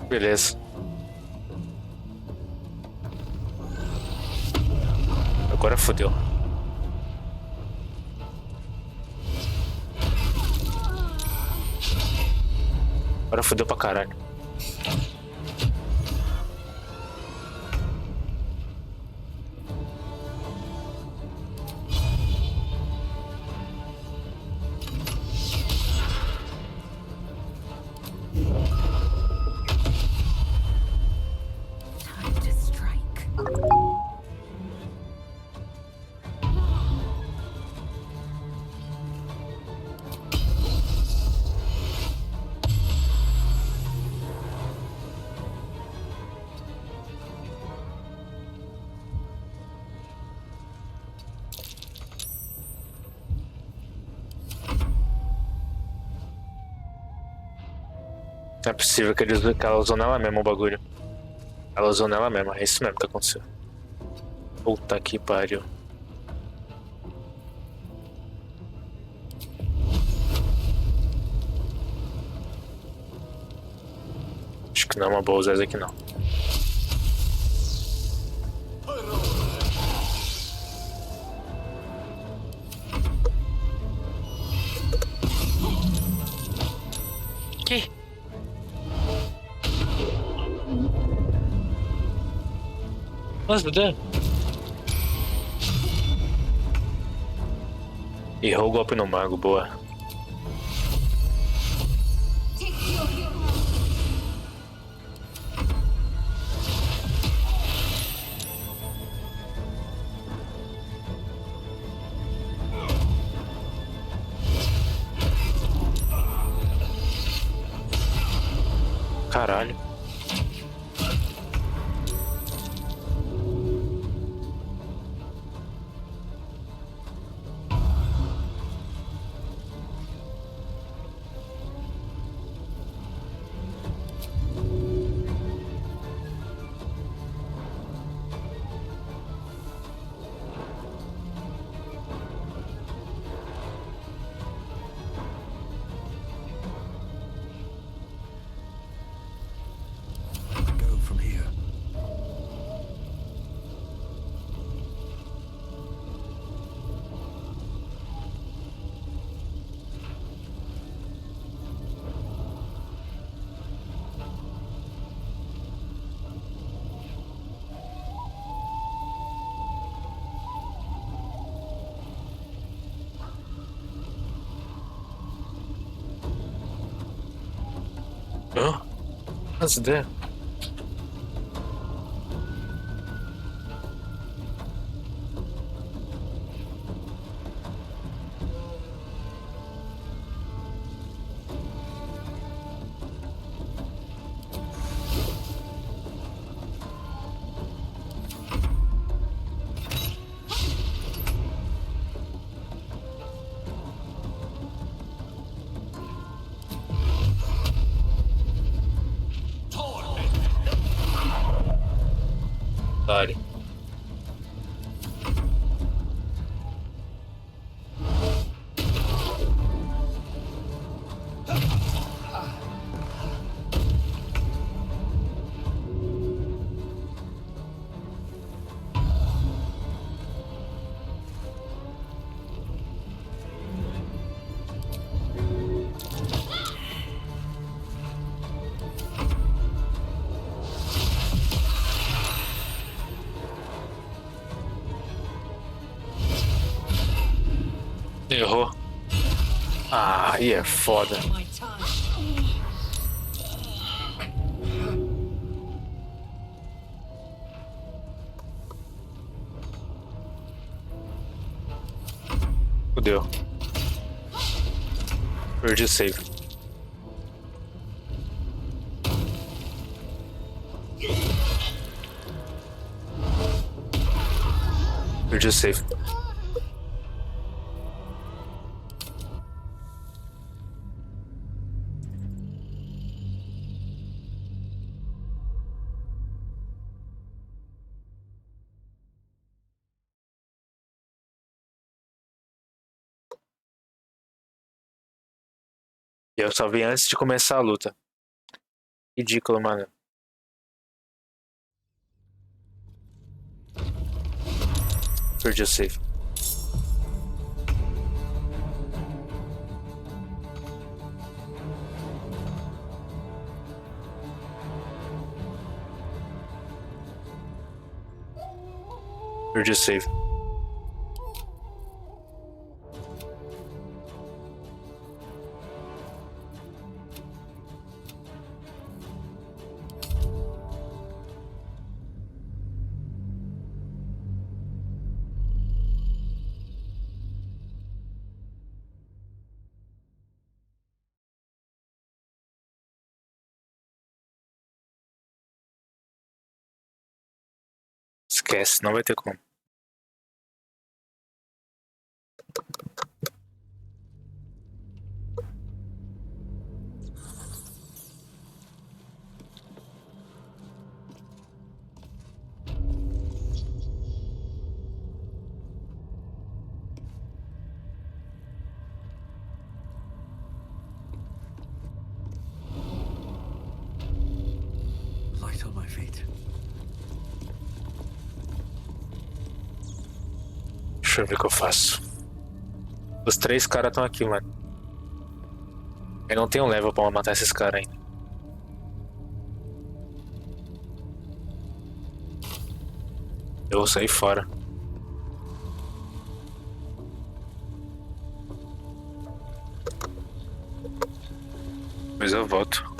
Beleza. Agora fodeu. Agora fodeu pra caralho. Time to strike. Não é possível que ela usou nela mesma o bagulho. Ela usou nela mesma, é isso mesmo que aconteceu. Puta que pariu. Acho que não é uma boa usar essa aqui não. Que? Nossa, Deus. Errou o golpe no mago, boa. Hã? As ideias. Vale. Errou. Ah, aí é foda. Fudeu. Perdi o save. Perdi o save. E eu só vi antes de começar a luta. Ridículo, mano. Perdi o save. Perdi o save. Esquece, não vai ter como. Light on my feet. Deixa eu ver o que eu faço. Os 3 caras estão aqui, mano. Eu não tenho level pra matar esses caras ainda. Eu vou sair fora. Mas eu volto.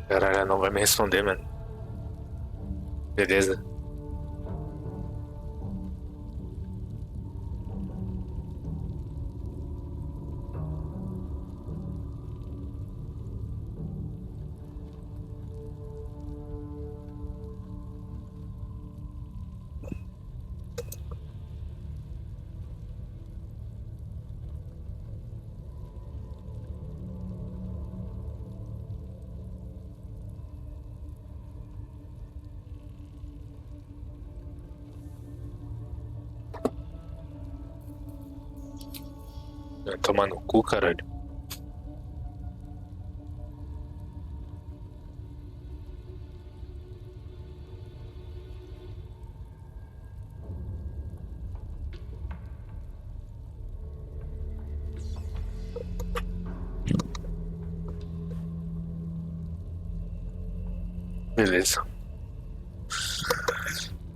Caralho, ela não vai me responder, mano. Beleza. Vai tomar no cu, caralho. Beleza.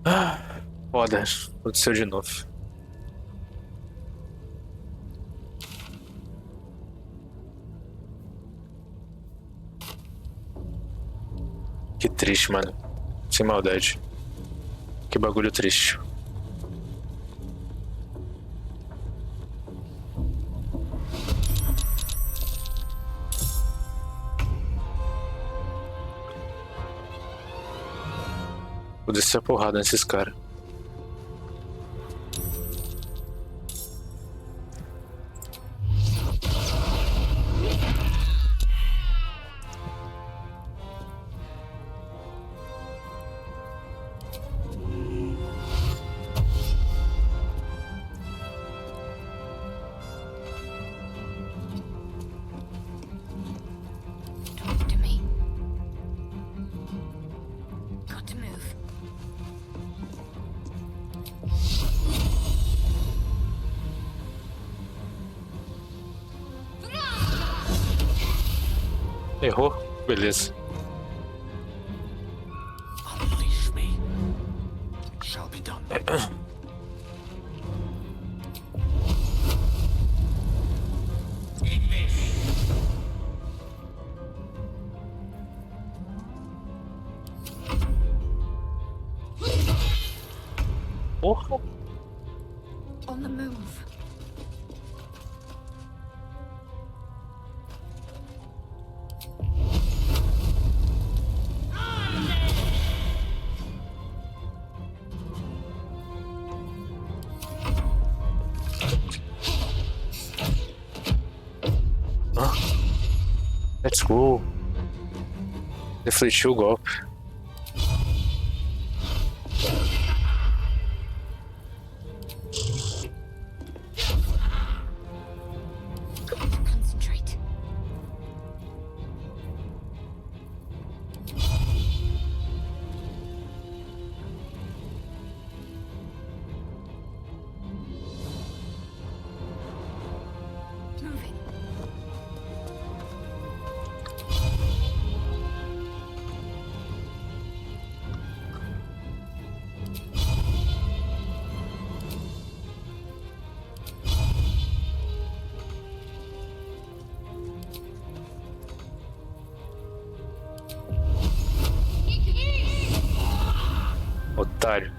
Ah, foda, aconteceu de novo. Que triste, mano. Sem maldade. Que bagulho triste. Vou descer a porrada nesses caras. Talk to me. Got to move. Errou? Beleza. Unleash me. It shall be done. Porra. On the move. Let's go. Refletiu o golpe. Concentrate. Moving. Otário.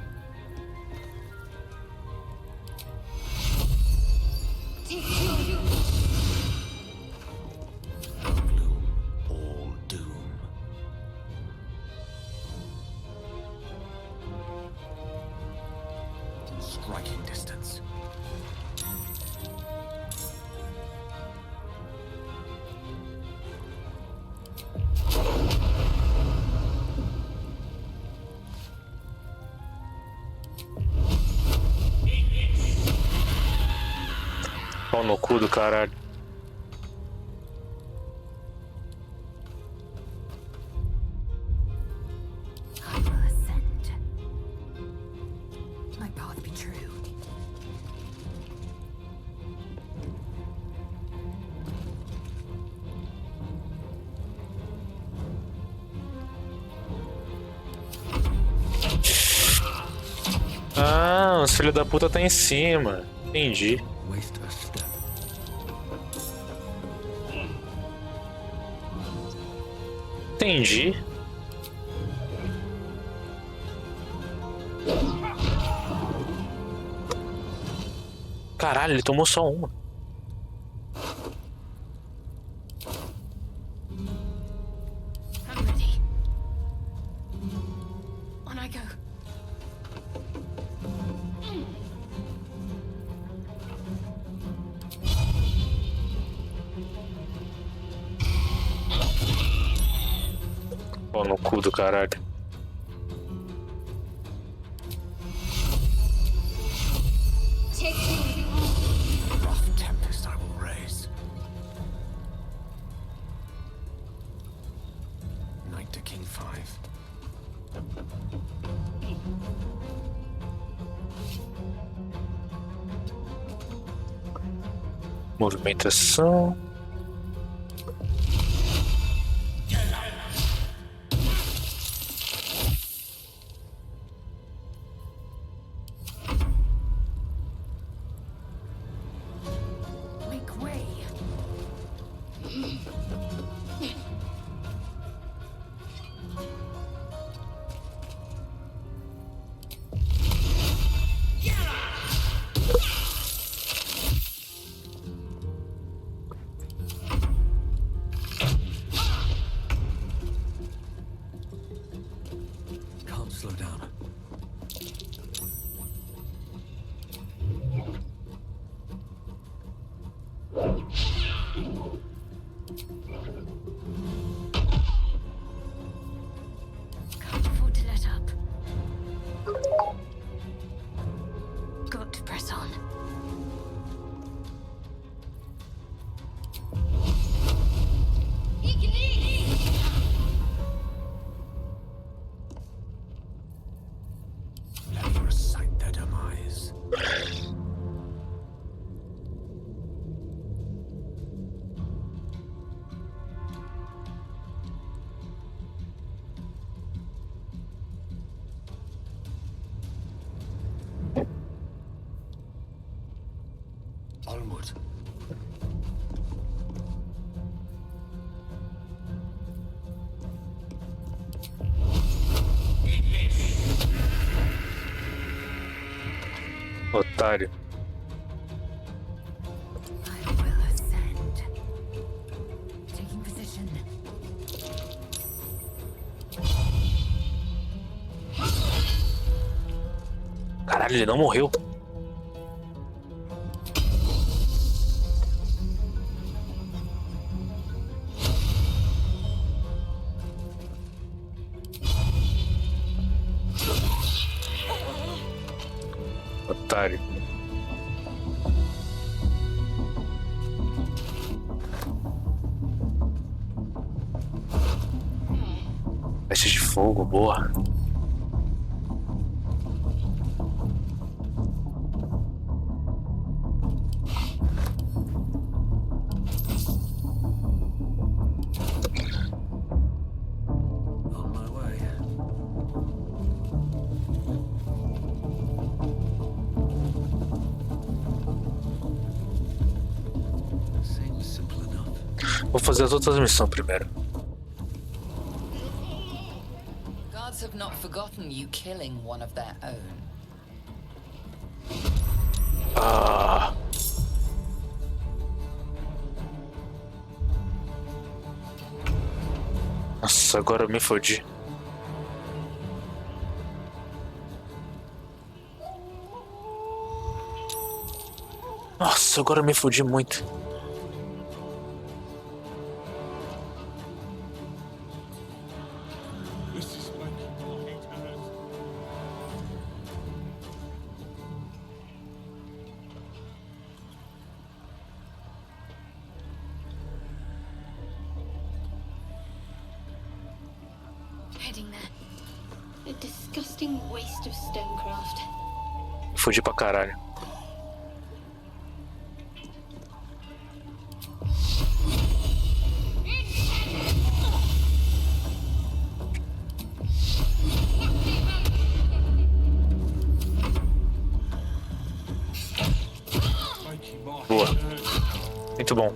No gloom, all doom. Striking distance. Pau no cu do caralho. I will ascend. My path be true. Ah, os filhos da puta tá em cima. Entendi. Waste a step. Entendi. Caralho, ele tomou só uma. I'm ready. On I go. Pau no cu do caralho. Rough tempest I will raise. Knight to King 5. Movimentação. slow down. Can't afford to let up. Got to press on. Never sight their demise. Onward. Otário. I will ascend. Taking position. Caralho, ele não morreu. Otário. Flecha de fogo, boa. On my way. Seems simple enough. Vou fazer as outras missões primeiro. Guards have not forgotten you killing one of their own. Ah. Nossa, agora eu me fodi. Nossa, agora eu me fodi muito. This is making my head hurt. Heading there. A disgusting waste of stonecraft. Fudi pra caralho. Making my Boa. head hurt. Muito bom.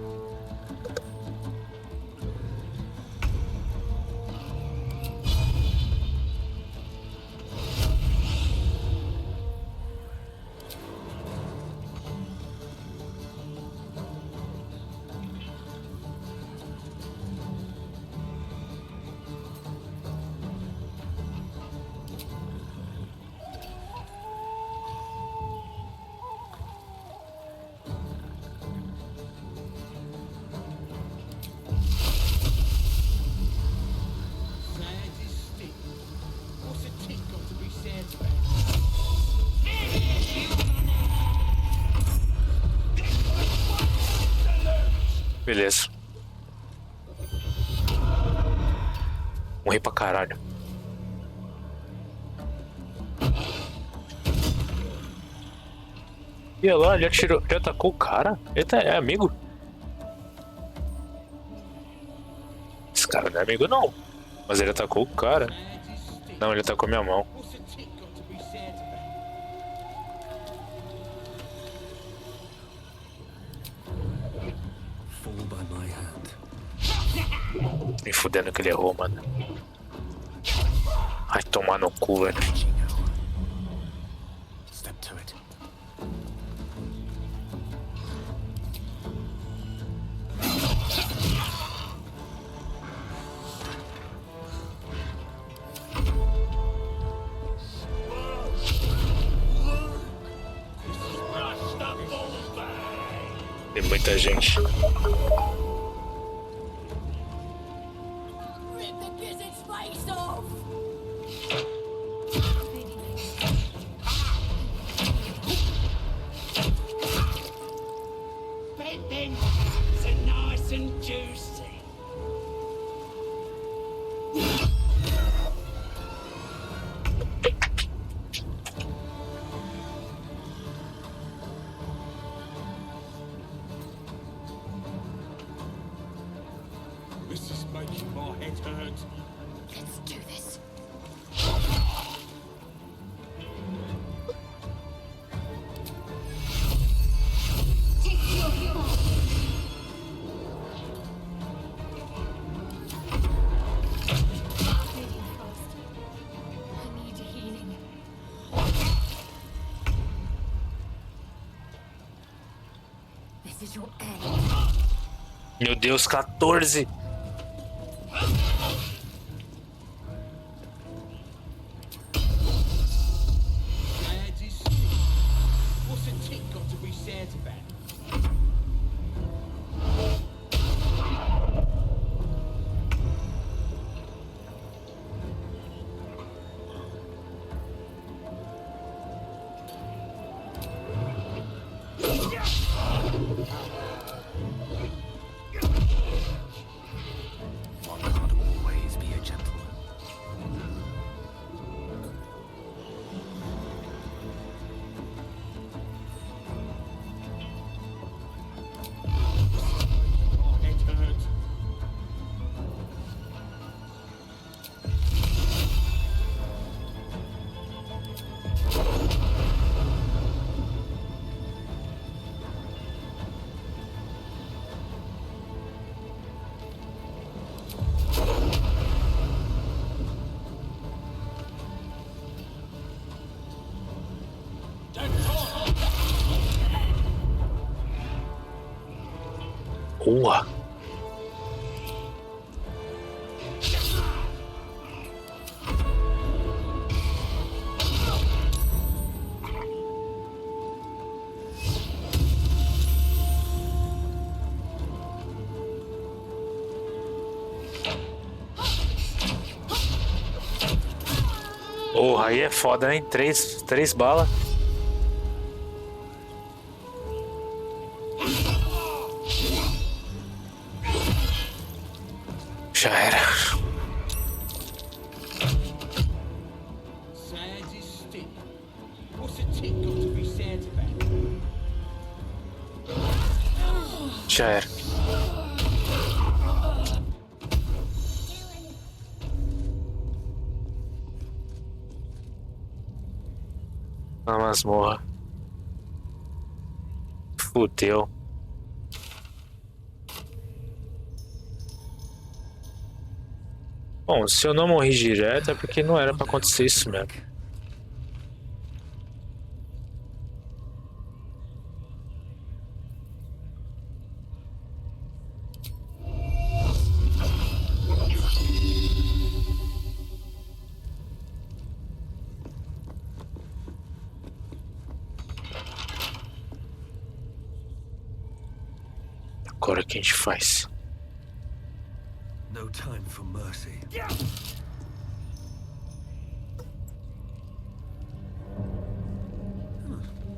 Sad as stick. What's a tick got to be sad about? Beleza. Morri pra caralho. E olha lá, ele atirou, ele atacou o cara? É amigo? Esse cara não é amigo não. Mas ele atacou o cara. Sad as stick. Não, ele atacou minha mão. What's a tick got to be sad about? Fall by my hand. Me fudendo que ele errou, mano. Ai, tomar no cu, velho. Step to it. Muita gente. Rip the gizzard's face off! Bet them so nice and juicy. This is making my head hurt. Let's do this. I need healing. This is your end. Meu Deus, 14! Lads is sick. What's a tick got to be sad about? One can't always be a gentleman. My head hurt. Boa! Porra, aí é foda, hein? Três balas. Já era. Sad is stick. What's a tick got to be sad about? Já era. Na masmorra. Fudeu. Bom, se eu não morri direto é porque não era pra acontecer isso mesmo. Agora o que a gente faz? No time for mercy.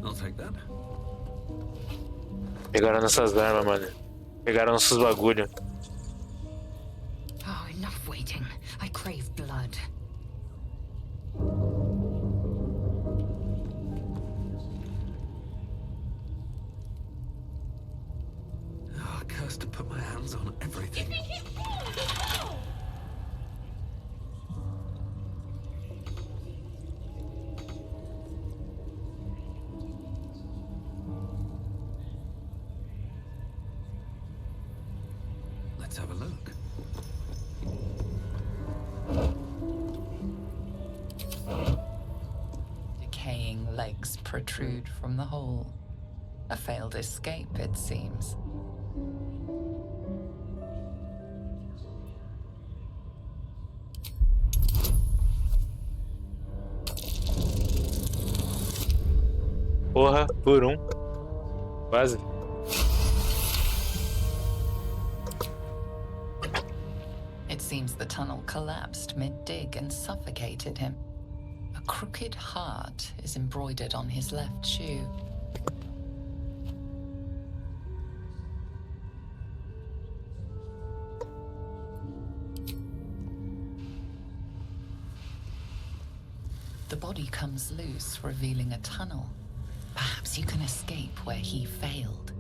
I'll take that. Pegaram nossas armas, mano. Pegaram nossos bagulho. Oh, enough waiting. I crave blood. Oh, cursed to put my hands on everything. Let's have a look. Decaying legs protrude from the hole. A failed escape, it seems. Porra, por um. Quase. seems the tunnel collapsed mid-dig and suffocated him. A crooked heart is embroidered on his left shoe. The body comes loose, revealing a tunnel. Perhaps you can escape where he failed.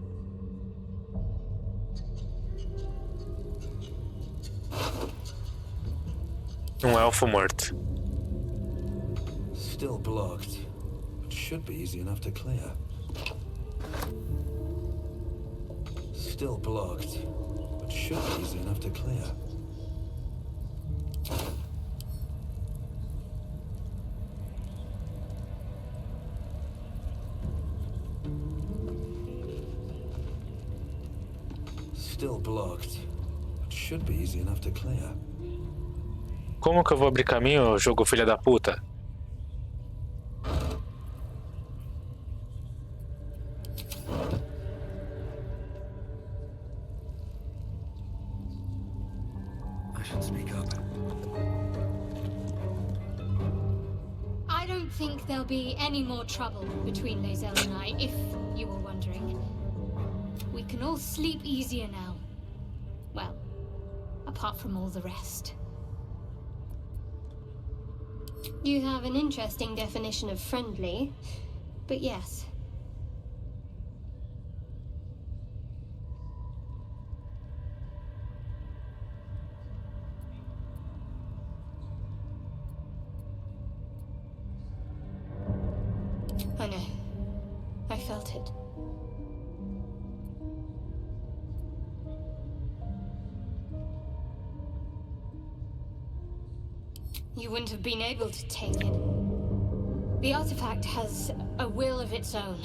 Elfo morto. Still blocked. It should be easy enough to clear. Still blocked. It should be easy enough to clear. Still blocked. It should be easy enough to clear. Como que eu vou abrir caminho, jogo filha da puta? I should speak up. I don't think there'll be any more trouble between Lae'zel and I, if you were wondering. We can all sleep easier now. Well, apart from all the rest. You have an interesting definition of friendly, but yes. I know. I felt it. You wouldn't have been able to take it. The artifact has a will of its own.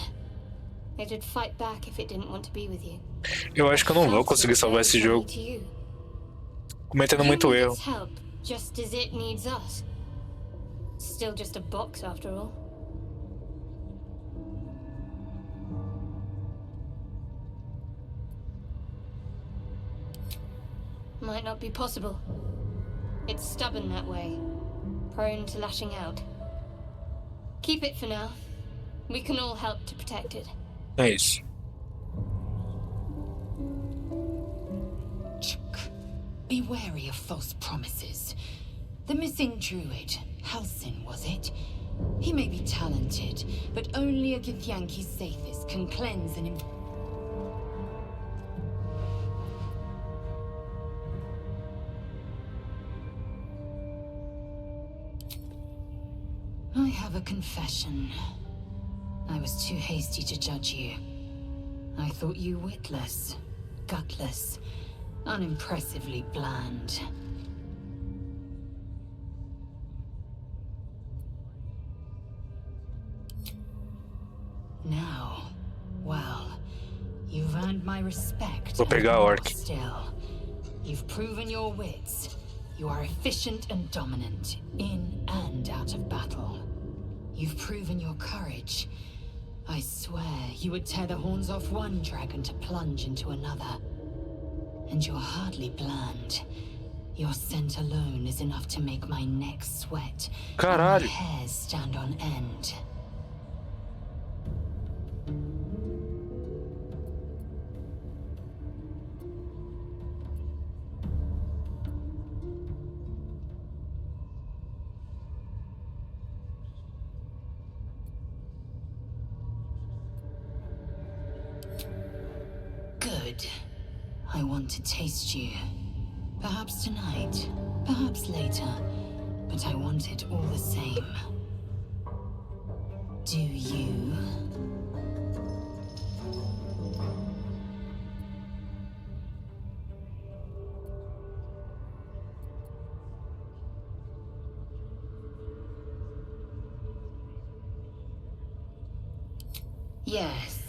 It'd fight back if it didn't want to be with you. Eu acho que eu não vou conseguir salvar esse jogo. Cometendo muito erro. Help, just as it needs us. Still just a box after all. Might not be possible. It's stubborn that way, prone to lashing out. Keep it for now. We can all help to protect it. É isso. Be wary of false promises. The missing druid, Halsin, was it? He may be talented, but only a Githyanki Sathis can cleanse and I have a confession. I was too hasty to judge you. I thought you witless, gutless, unimpressively bland. Now, well, you've earned my respect. Vou pegar a orc. Still, you've proven your wits. You are efficient and dominant, in and out of battle. You've proven your courage. I swear you would tear the horns off one dragon to plunge into another. And you're hardly bland. Your scent alone is enough to make my neck sweat. Caralho. And my hairs stand on end. Good. I want to taste you. Perhaps tonight, perhaps later, but I want it all the same. Do you? Yes.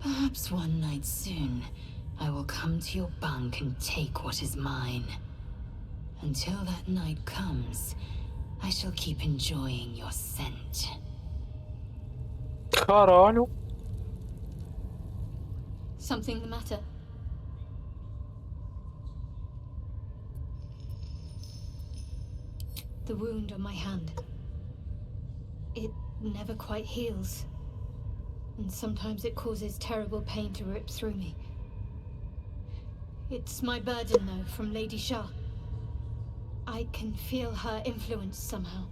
Perhaps one night soon, I will come to your bunk and take what is mine. Until that night comes, I shall keep enjoying your scent. Caralho. Something the matter? the wound on my hand. It never quite heals, and sometimes it causes terrible pain to rip through me. It's my burden, though, from Lady Shah. I can feel her influence somehow.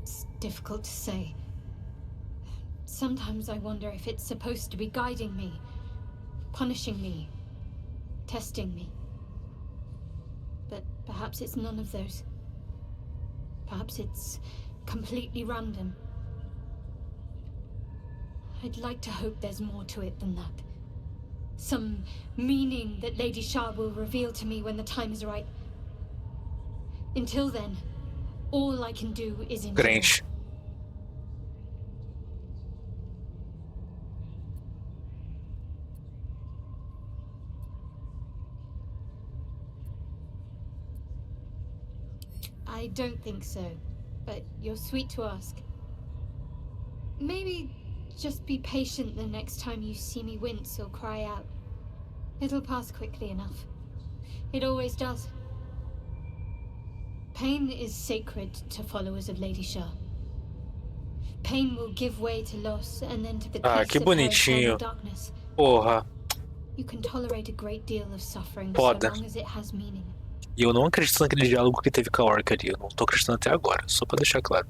It's difficult to say. Sometimes I wonder if it's supposed to be guiding me, punishing me, testing me. But perhaps it's none of those. Perhaps it's completely random. I'd like to hope there's more to it than that. Some meaning that Lady Shah will reveal to me when the time is right. Until then, all I can do is enjoy. Crente. I don't think so, but you're sweet to ask. Maybe just be patient the next time you see me wince or cry out. It'll pass quickly enough. It always does. Pain is sacred to followers of Lady Shah. Pain will give way to loss and then to the peace que of her bonitinho. eternal darkness. Porra. You can tolerate a great deal of suffering Foda. so long as it has meaning. E eu não acredito naquele diálogo que teve com a orca ali. Eu não tô acreditando até agora, só pra deixar claro.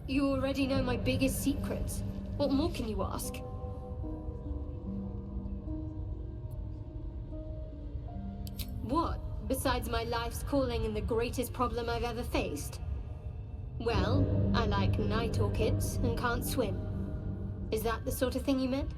You already know my biggest secrets. What more can you ask? What, besides my life's calling and the greatest problem I've ever faced? Well, I like night orchids and can't swim. Is that the sort of thing you meant?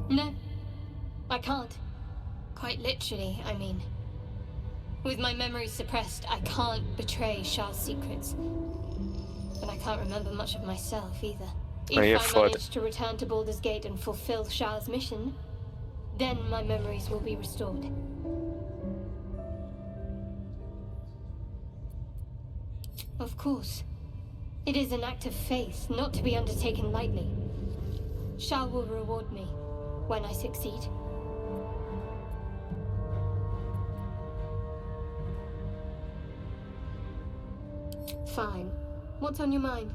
No, I can't. Quite literally, I mean. With my memory suppressed, I can't betray Shah's secrets. But I can't remember much of myself either. If I manage to return to Baldur's Gate and fulfill Shah's mission, then my memories will be restored. Of course. It is an act of faith, not to be undertaken lightly. Shah will reward me when I succeed. Fine. What's on your mind?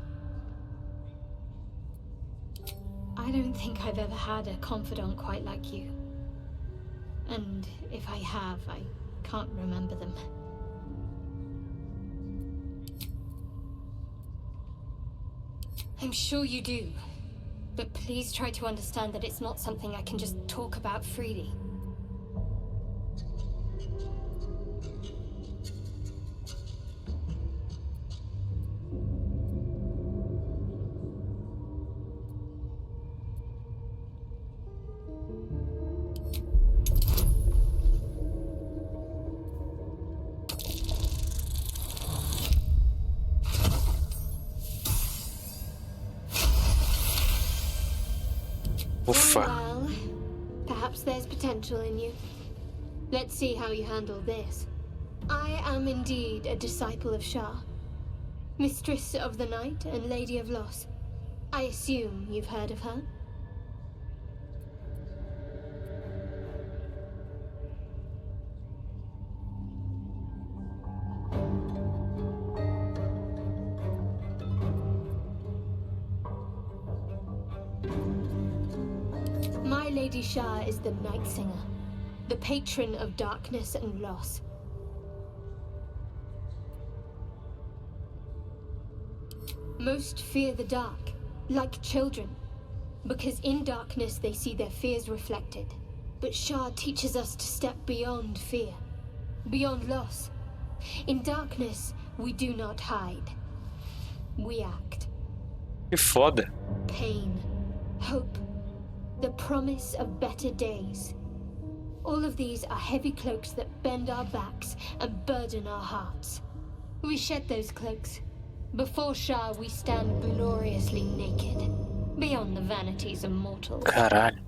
I don't think I've ever had a confidant quite like you. And if I have, I can't remember them. I'm sure you do. But please try to understand that it's not something I can just talk about freely. Ufa. Well, perhaps there's potential in you. Let's see how you handle this. I am indeed a disciple of Shah, Mistress of the Night and Lady of Loss. I assume you've heard of her? My Lady Shah is the Night Singer, the patron of darkness and loss. Most fear the dark, like children, because in darkness they see their fears reflected. But Shah teaches us to step beyond fear, beyond loss. In darkness, we do not hide. We act. Que foda. Pain, hope, the promise of better days. All of these are heavy cloaks that bend our backs and burden our hearts. We shed those cloaks. Before Shah, we stand gloriously naked, beyond the vanities of mortals. Caralho.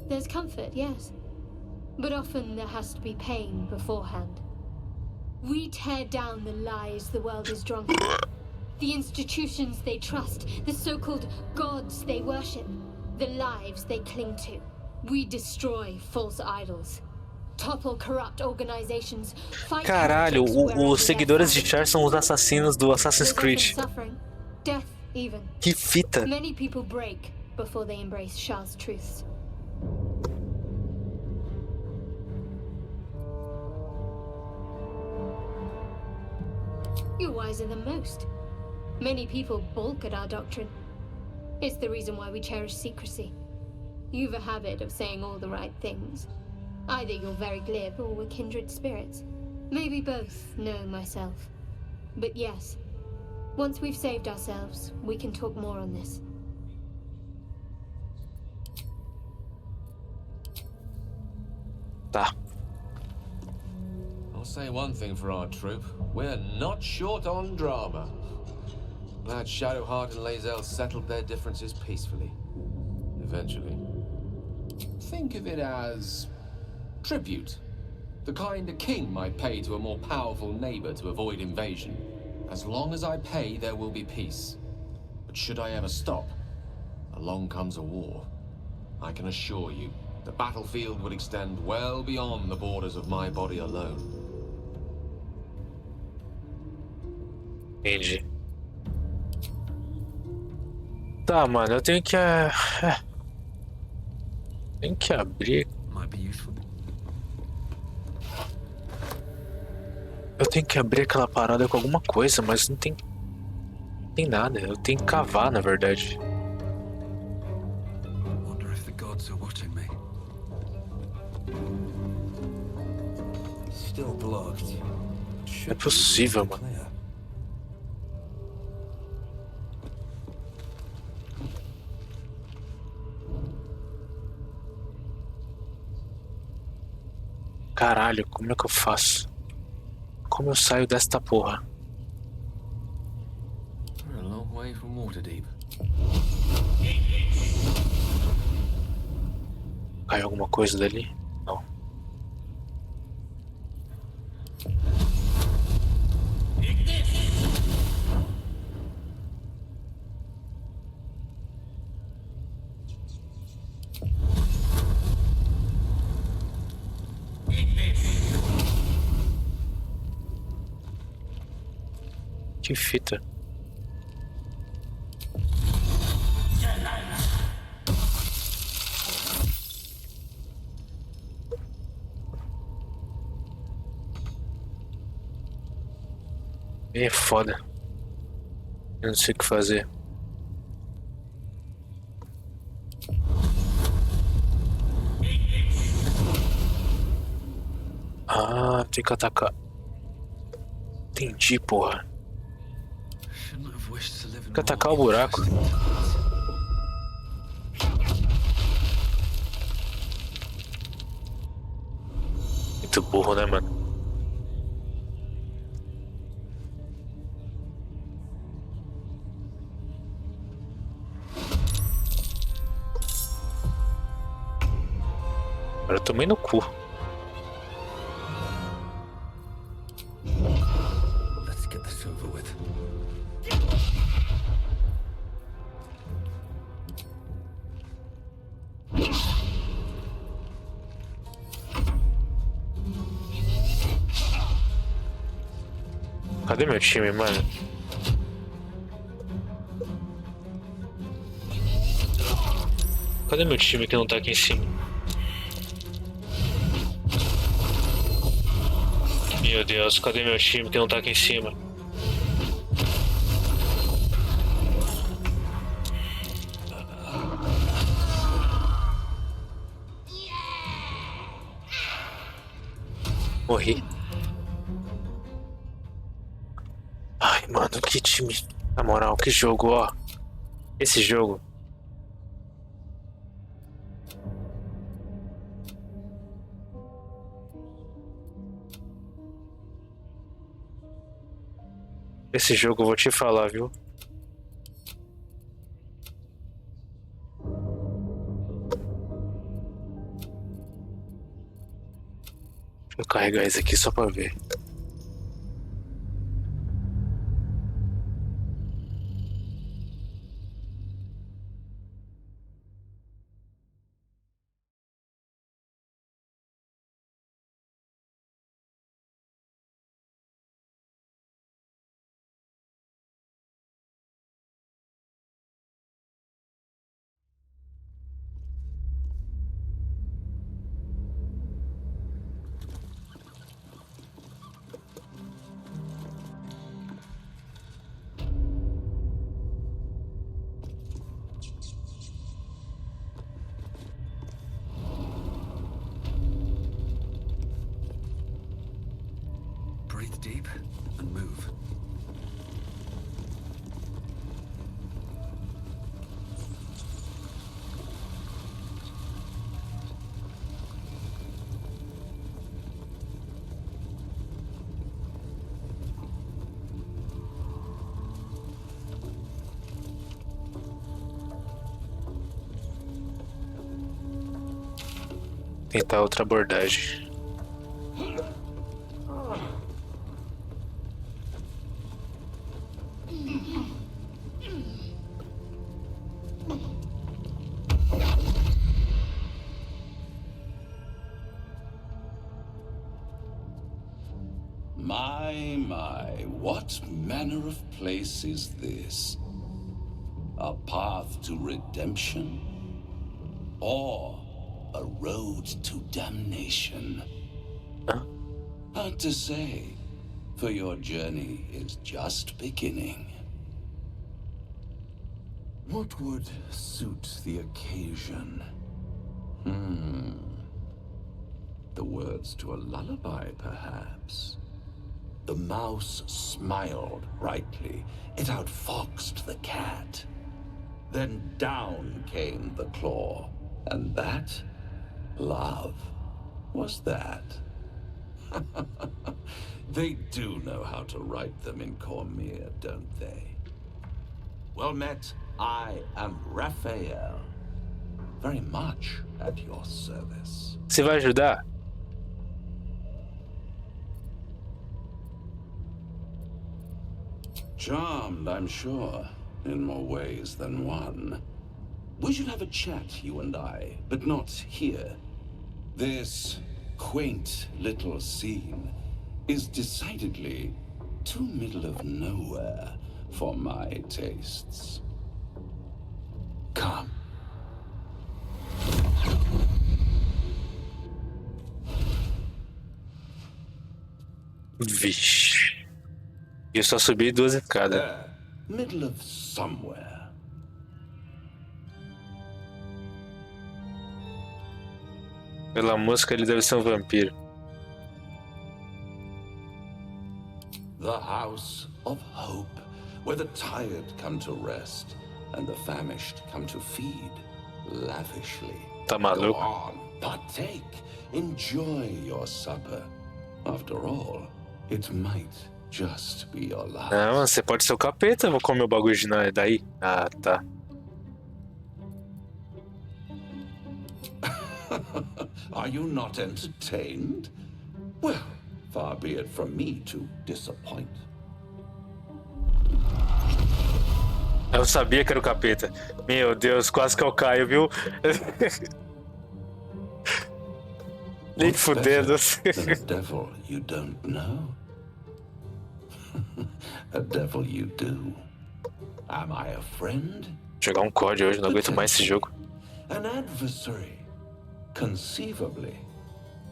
There's comfort, yes. But often there has to be pain beforehand. We tear down the lies the world is drunk on. The institutions they trust, the so-called gods they worship, the lives they cling to. We destroy false idols. Topple corrupt organizations. Fight Caralho, heretics wherever os seguidores de they're Char são os assassinos do Assassin's found. There's Creed. often suffering, death even. Que fita. Many people break before they embrace Shah's truths. You're wiser than most. Many people balk at our doctrine. It's the reason why we cherish secrecy. You've a habit of saying all the right things. Either you're very glib or we're kindred spirits. Maybe both, know myself. But yes, once we've saved ourselves, we can talk more on this. Tá. I'll say one thing for our troop. We're not short on drama. Glad Shadowheart and Lae'zel settled their differences peacefully. Eventually. Think of it as tribute. The kind a king might pay to a more powerful neighbor to avoid invasion. As long as I pay, there will be peace. But should I ever stop, along comes a war. I can assure you, the battlefield would extend well beyond the borders of my body alone. Entendi. Tá, mano, eu tenho que... Tem que abrir... Might be useful. Eu tenho que abrir aquela parada com alguma coisa, mas não tem... Não tem nada, eu tenho que cavar, na verdade. Wonder if the gods are watching me. Still blocked. Não é possível, mano. Caralho, como é que eu faço? Como eu saio desta porra? We're a long way from Waterdeep. Caiu alguma coisa dali? Não. Que fita. É foda. Eu não sei o que fazer. Ah, tem que atacar. Entendi, porra. Tem que atacar o buraco. Muito burro, né, mano? Agora eu tomei no cu. Let's get this over with. Cadê meu time, mano? Cadê meu time que não tá aqui em cima? Meu Deus, cadê meu time que não tá aqui em cima? Morri. que time. Na moral, que jogo, ó. Esse jogo. Esse jogo eu vou te falar, viu? Deixa eu carregar isso aqui só pra ver. Breathe deep and move. Tentar outra abordagem. My, what manner of place is this? A path to redemption? Or a road to damnation? Huh? Hard to say, for your journey is just beginning. What would suit the occasion? The words to a lullaby, perhaps. The mouse smiled brightly. It outfoxed the cat. Then down came the claw. And that, love, was that. They do know how to write them in Cormier, don't they? Well met, I am Raphael. Very much at your service. Você vai ajudar? Charmed, I'm sure, in more ways than one. We should have a chat, you and I, but not here. This quaint little scene is decidedly too middle of nowhere for my tastes. Come. Vixe. Eu só subi 2 escadas. There, middle of somewhere. Pela música ele deve ser um vampiro. The house of hope, where the tired come to rest and the famished come to feed lavishly. Tá Go maluco? on, partake, enjoy your supper. After all, it might just be your last. Não, você pode ser o capeta. Eu vou comer o bagulho de daí. Ah, tá. Are you not entertained? Well, far be it from me to disappoint. Eu sabia que era o capeta. Meu Deus, quase que eu caio, viu? Nem What's fudendo. better than a devil you don't know? A devil you do. Am I a friend? Jogar um COD hoje, não aguento mais esse jogo. An adversary? Conceivably.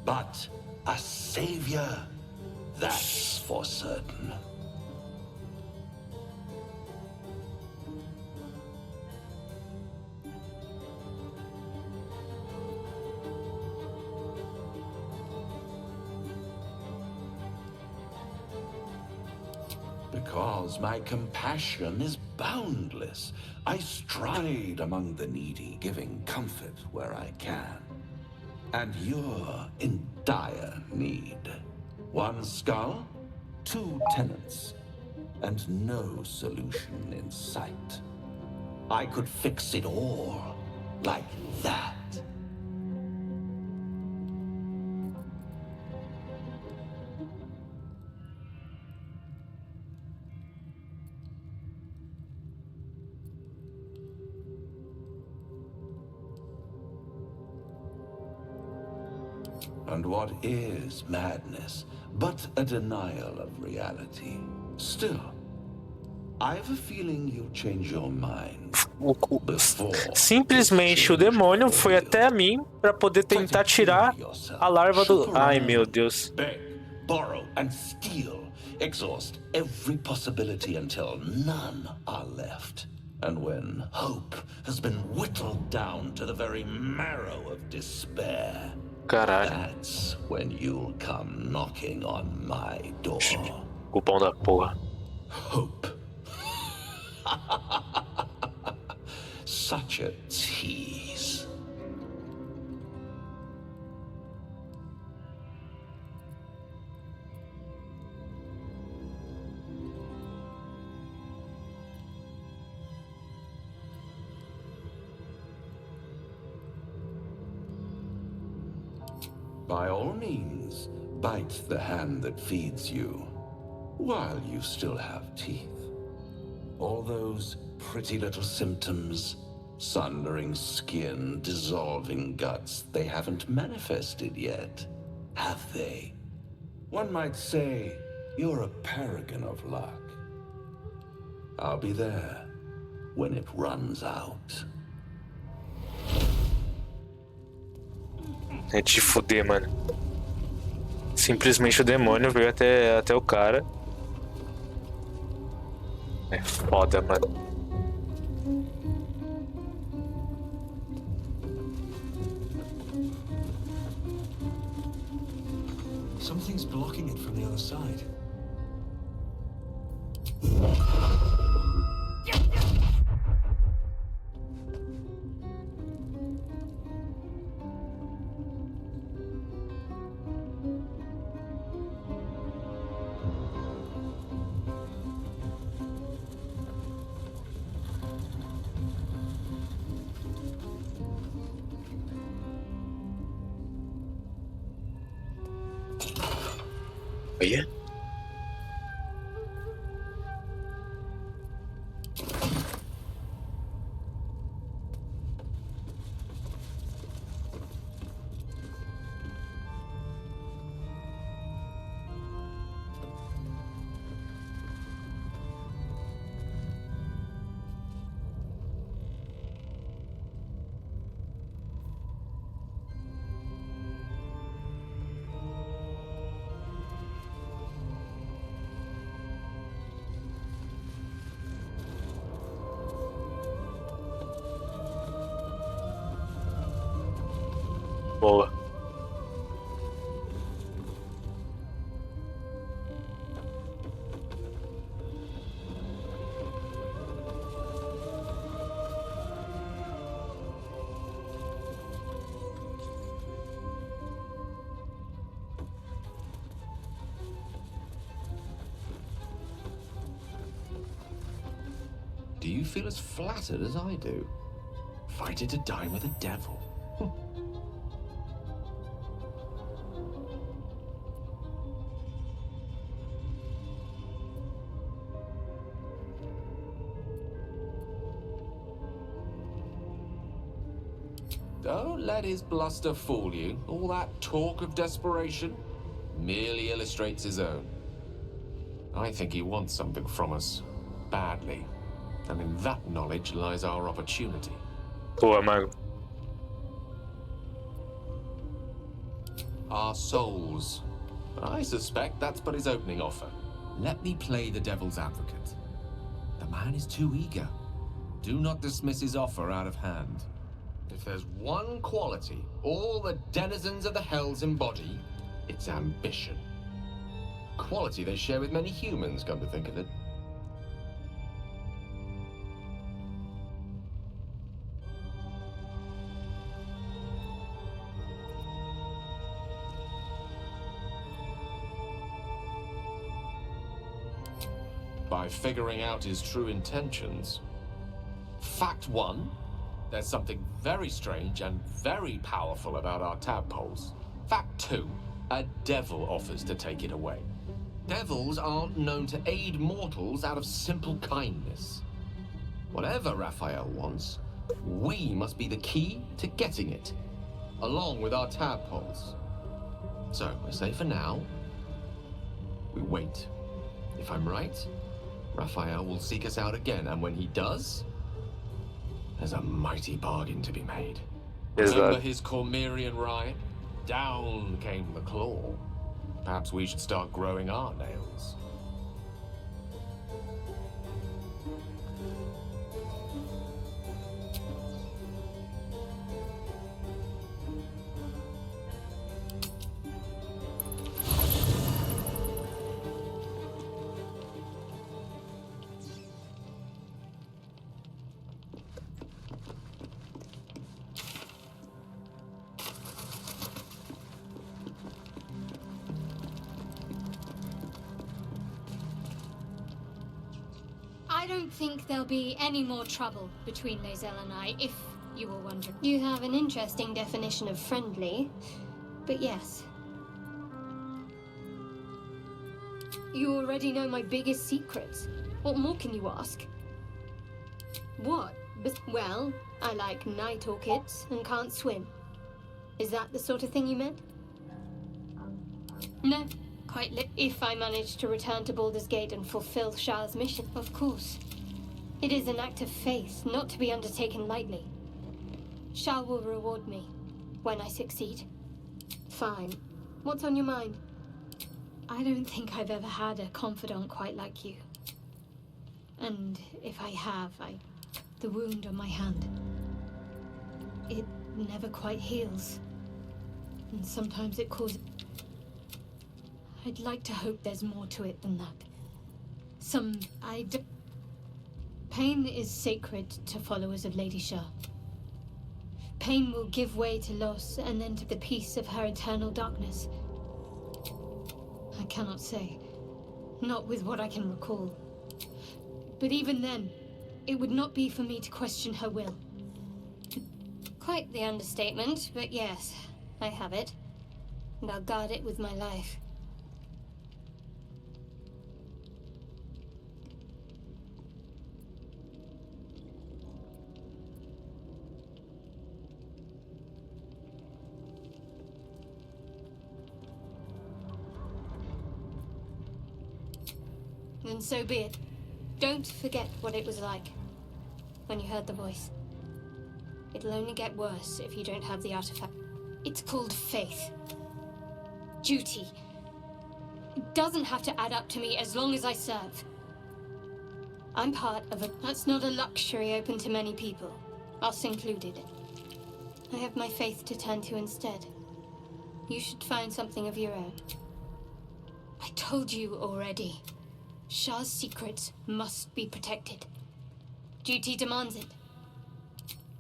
But a savior? That's for certain. because my compassion is boundless. I stride among the needy, giving comfort where I can. And you're in dire need. One skull, 2 tenants, and no solution in sight. I could fix it all like that. And what is madness but a denial of reality? Still, I've a feeling you'll change your mind. Simplesmente o demônio foi até mim para poder tentar tirar a larva do... Ai, meu Deus. Beg, borrow, and steal. Exhaust every possibility until none are left. And when hope has been whittled down to the very marrow of despair, caralho, that's when you'll come knocking on my door. Cupom da porra. Hope. Such a tease. By all means, bite the hand that feeds you, while you still have teeth. All those pretty little symptoms, sundering skin, dissolving guts, they haven't manifested yet, have they? One might say you're a paragon of luck. I'll be there when it runs out. É de fuder, mano. Simplesmente o demônio veio até o cara. É foda, mano. Something's blocking it from the other side. Olha. Boa. Do you feel as flattered as I do? Fighting to dine with a devil. Don't let his bluster fool you. All that talk of desperation merely illustrates his own. I think he wants something from us, badly. And in that knowledge lies our opportunity. Boa, mago. Our souls. I suspect that's but his opening offer. Let me play the devil's advocate. The man is too eager. Do not dismiss his offer out of hand. If there's one quality all the denizens of the hells embody, it's ambition. Quality they share with many humans, come to think of it. by figuring out his true intentions. Fact 1, there's something very strange and very powerful about our tadpoles. Fact 2, a devil offers to take it away. Devils aren't known to aid mortals out of simple kindness. Whatever Raphael wants, we must be the key to getting it, along with our tadpoles. So, we say for now, we wait. If I'm right, Raphael will seek us out again, and when he does, there's a mighty bargain to be made. Remember his Cormyrean rhyme? Down came the claw. Perhaps we should start growing our nails. I don't think there'll be any more trouble between Lae'zel and I, if you were wondering. You have an interesting definition of friendly, but yes. You already know my biggest secrets. What more can you ask? What? Well, I like night orchids and can't swim. Is that the sort of thing you meant? No. If I manage to return to Baldur's Gate and fulfill Shah's mission, of course. It is an act of faith, not to be undertaken lightly. Shah will reward me when I succeed. Fine. What's on your mind? I don't think I've ever had a confidant quite like you. And if I have, the wound on my hand, it never quite heals. And sometimes it causes... I'd like to hope there's more to it than that. Pain is sacred to followers of Lady Shah. Pain will give way to loss and then to the peace of her eternal darkness. I cannot say. Not with what I can recall. But even then, it would not be for me to question her will. Quite the understatement, but yes, I have it. And I'll guard it with my life. Then so be it. Don't forget what it was like when you heard the voice. It'll only get worse if you don't have the artifact. It's called faith. Duty. It doesn't have to add up to me as long as I serve. I'm part of a... That's not a luxury open to many people, us included. I have my faith to turn to instead. You should find something of your own. I told you already. Shah's secrets must be protected. Duty demands it.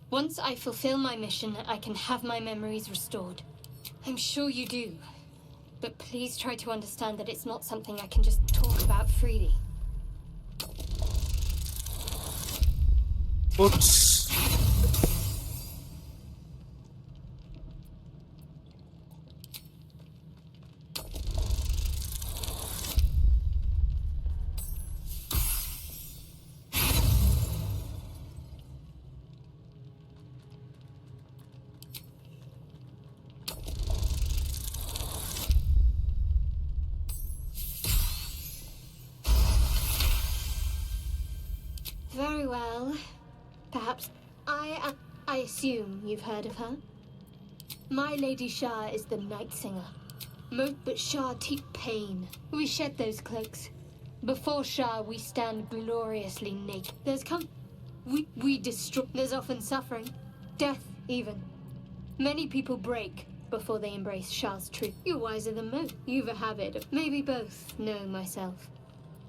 Once I fulfill my mission, I can have my memories restored. I'm sure you do. But please try to understand that it's not something I can just talk about freely. Oops. Very well. Perhaps I assume you've heard of her. My Lady Shah is the Night Singer. But Shah teach pain. We shed those cloaks. Before Shah, we stand gloriously naked. We destroy. There's often suffering. Death, even. Many people break before they embrace Shah's truth. You're wiser than most. You've a habit of maybe both knowing myself.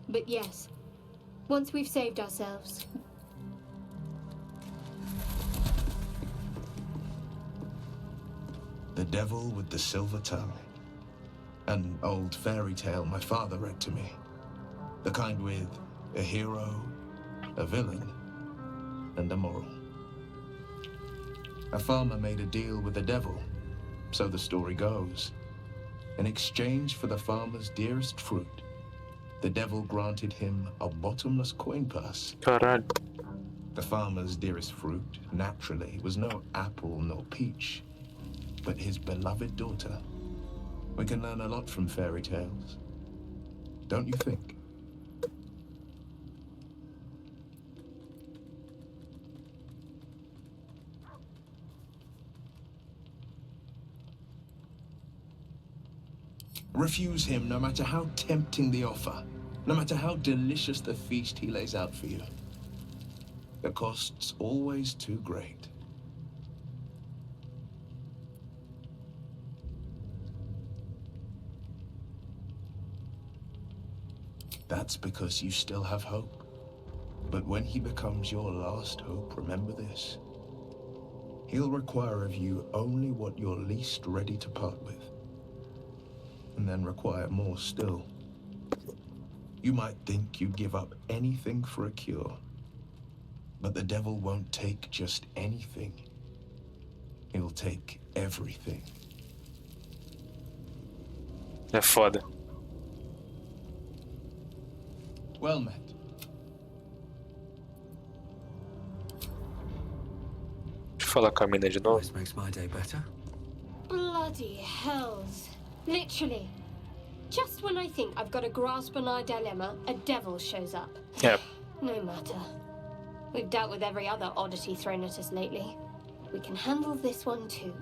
But yes, once we've saved ourselves... The Devil with the Silver Tongue. An old fairy tale my father read to me. The kind with A hero, a villain, and a moral. A farmer made a deal with the devil, so the story goes. In exchange for the farmer's dearest fruit, the devil granted him a bottomless coin purse. Caralho. The farmer's dearest fruit, naturally, was no apple nor peach, but his beloved daughter. We can learn a lot from fairy tales, don't you think? Refuse him no matter how tempting the offer, no matter how delicious the feast he lays out for you. The cost's always too great. That's because you still have hope. But when he becomes your last hope, remember this. He'll require of you only what you're least ready to part with. And then require more still. You might think you'd give up anything for a cure. But the devil won't take just anything. He'll take everything. É foda. Well met. Deixa eu falar com a mina de novo. Always makes my day better. Bloody hells. Literally. Just when I think I've got a grasp on our dilemma, a devil shows up. É, No matter. We've dealt with every other oddity thrown at us lately. We can handle this one too.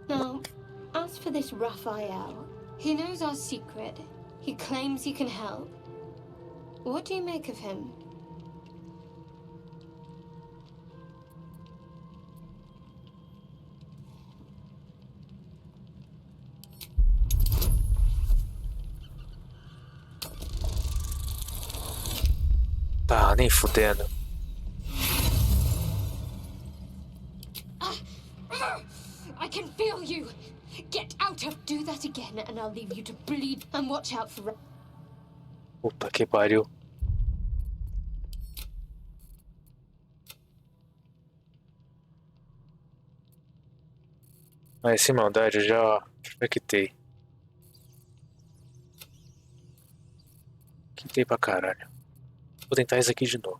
Now, as for this Raphael, he knows our secret. He claims he can help. What do you make of him? tá, nem fudendo. I can feel you! Get out of... Do that again and I'll leave you to bleed. And watch out for... Puta que pariu. Mas sem maldade eu já quitei. Quitei pra caralho. Vou tentar isso aqui de novo.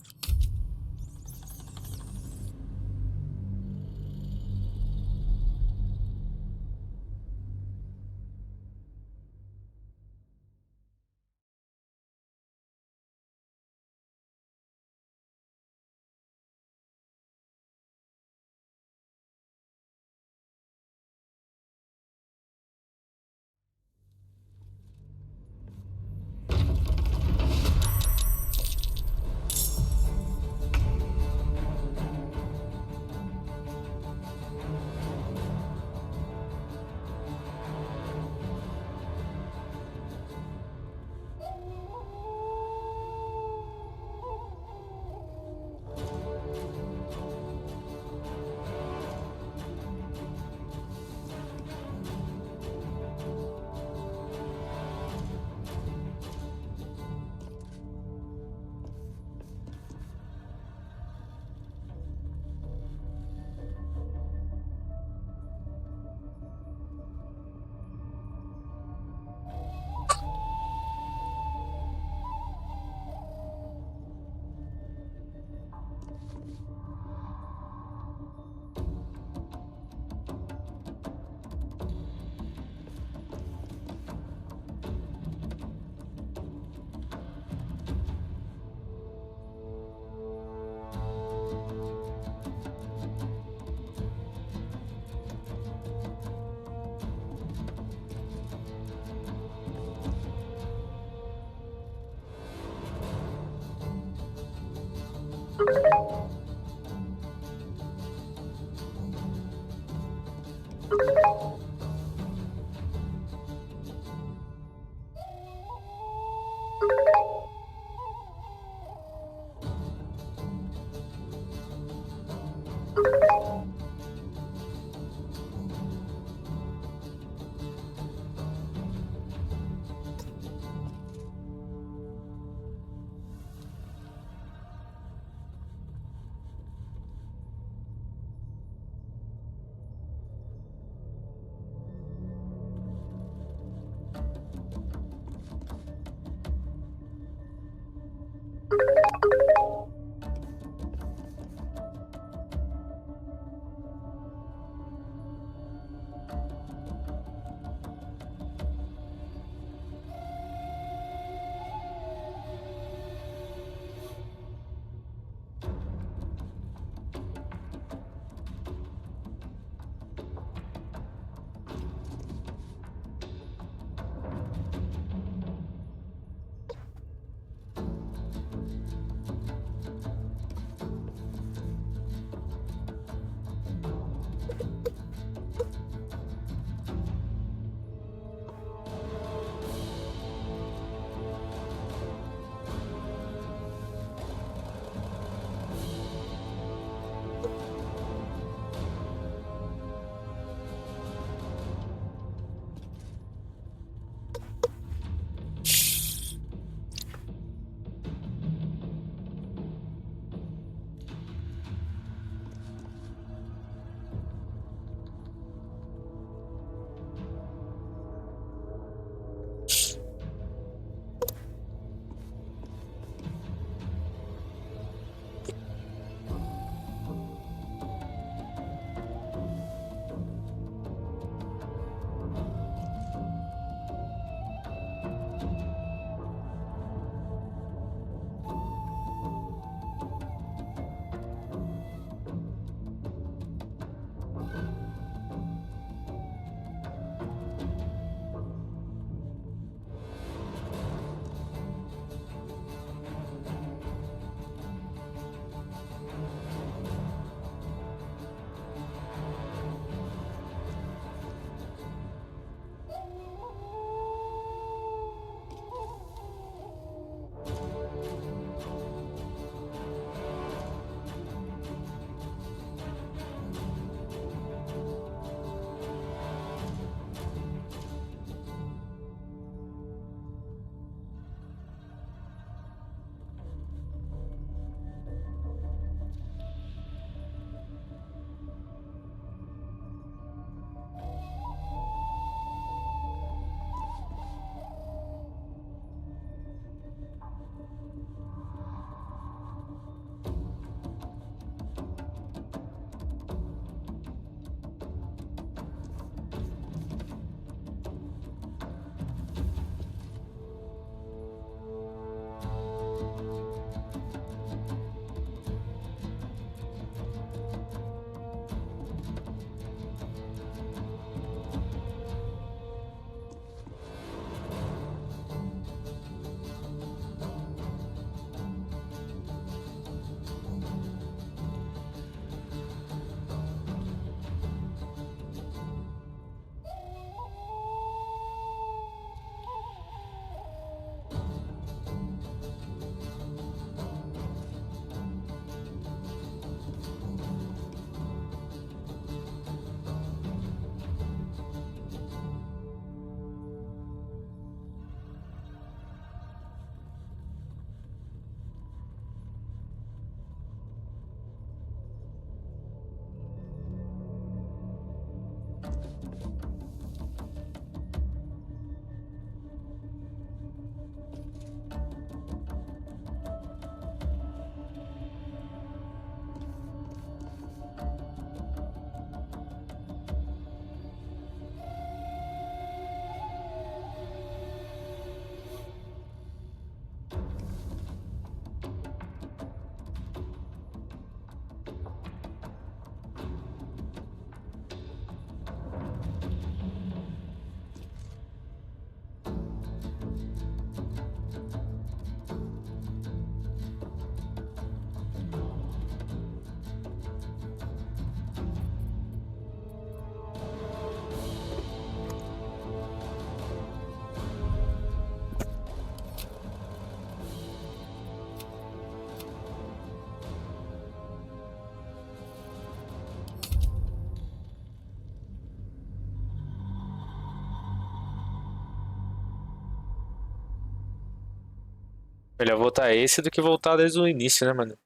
Melhor voltar esse do que voltar desde o início, né, mano?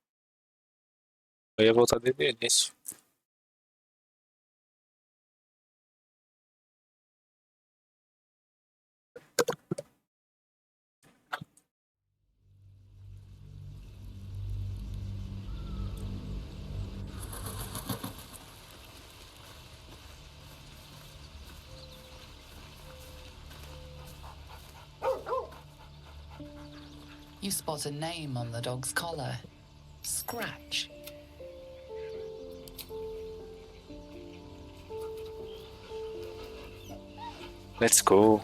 Eu ia voltar desde o início. You spot a name on the dog's collar. Scratch. Let's go.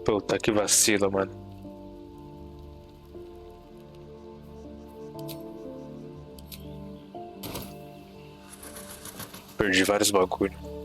Puta, que vacilo, mano. Perdi vários bagulho.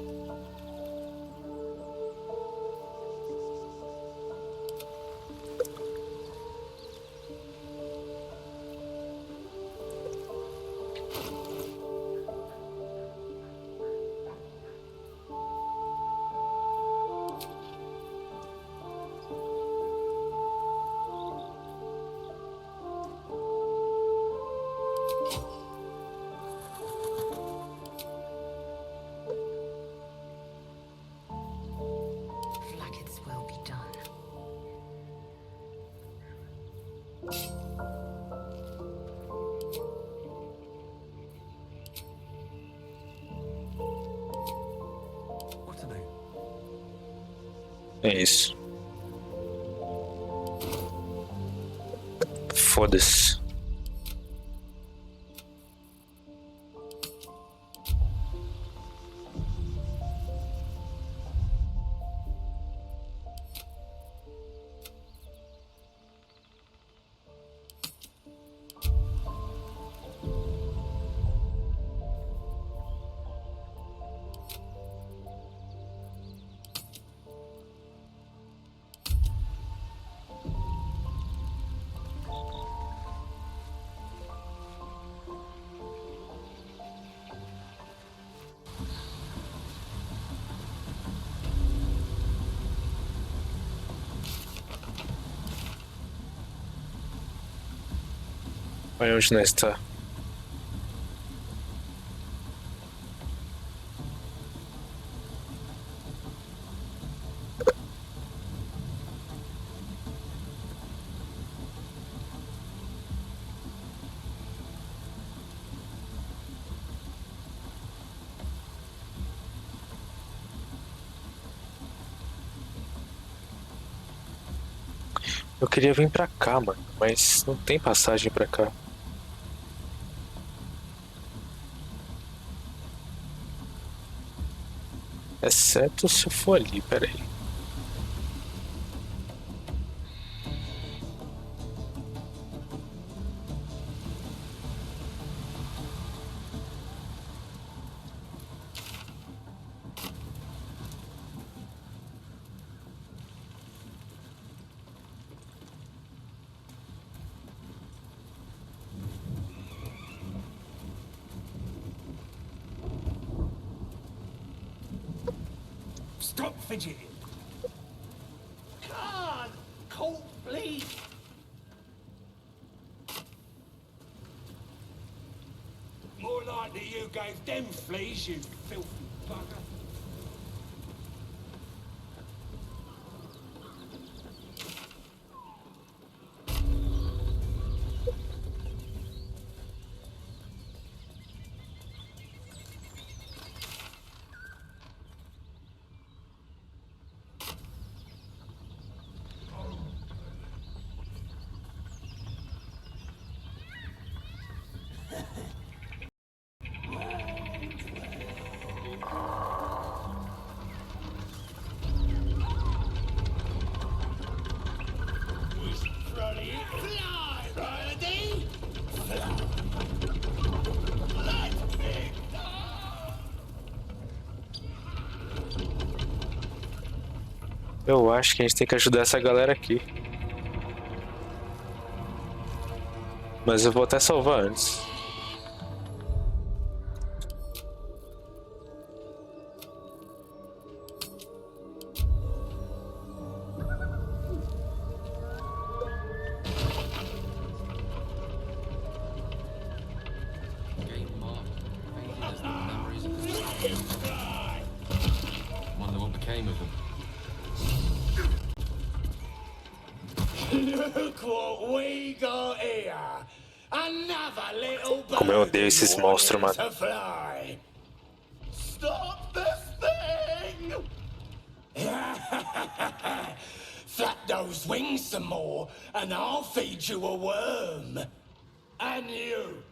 Like it's well be done. What's the name? É isso. Foda-se. Olha onde nós está. Eu queria vir pra cá, mano, mas não tem passagem pra cá. Exceto se eu for ali, peraí. Stop fidgeting. Can't. Cold bleed. More likely you gave them fleas, you filthy bugger. Eu acho que a gente tem que ajudar essa galera aqui. Mas eu vou até salvar antes. Wonder what became of them. Look what we got here. Another little bird. Como eu odeio esses monstros, mano. to fly. Stop this thing! Flap those wings some more, and I'll feed you a worm. And you.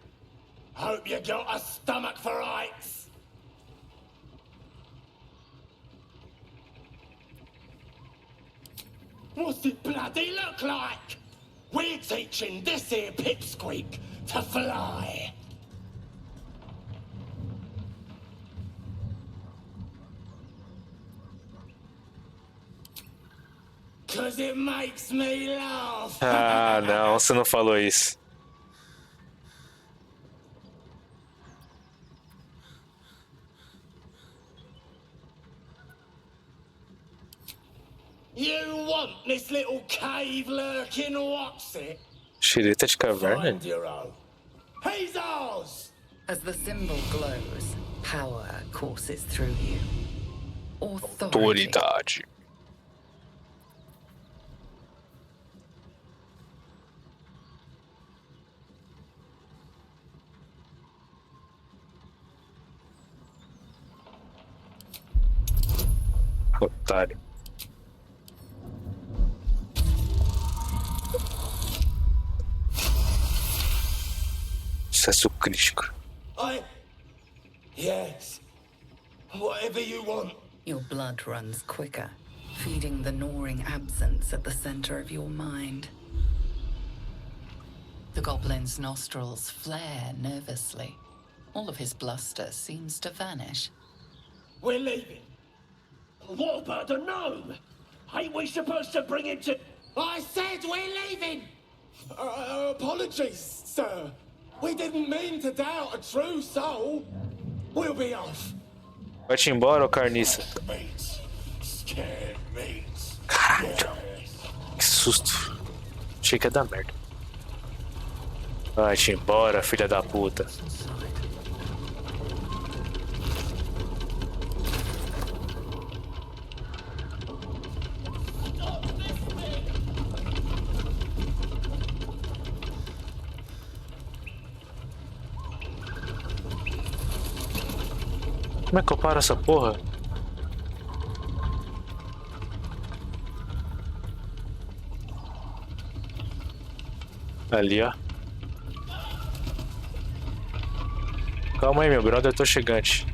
Hope you got a stomach for heights. What's it bloody look like? We're teaching this here pipsqueak to fly. Cause it makes me laugh. Ah, não, você não falou isso. You want this little cave lurking what's it? Xereta de caverna? Find your own. He's ours! As the symbol glows, power courses through you. Authority. Autoridade. Otário. Sucesso crítico. Yes. Whatever you want. Your blood runs quicker, feeding the gnawing absence at the center of your mind. The goblin's nostrils flare nervously. All of his bluster seems to vanish. We're leaving. What about the gnome? Ain't we supposed to bring him to... I said we're leaving! Apologies, sir. We didn't mean to doubt a true soul. We'll be off. Vai-te embora, ô carniça. Caralho. Que susto. Achei que ia dar merda. Vai-te embora, filha da puta. Como é que eu paro essa porra? Ali, ó. Calma aí, meu brother, eu tô chegante.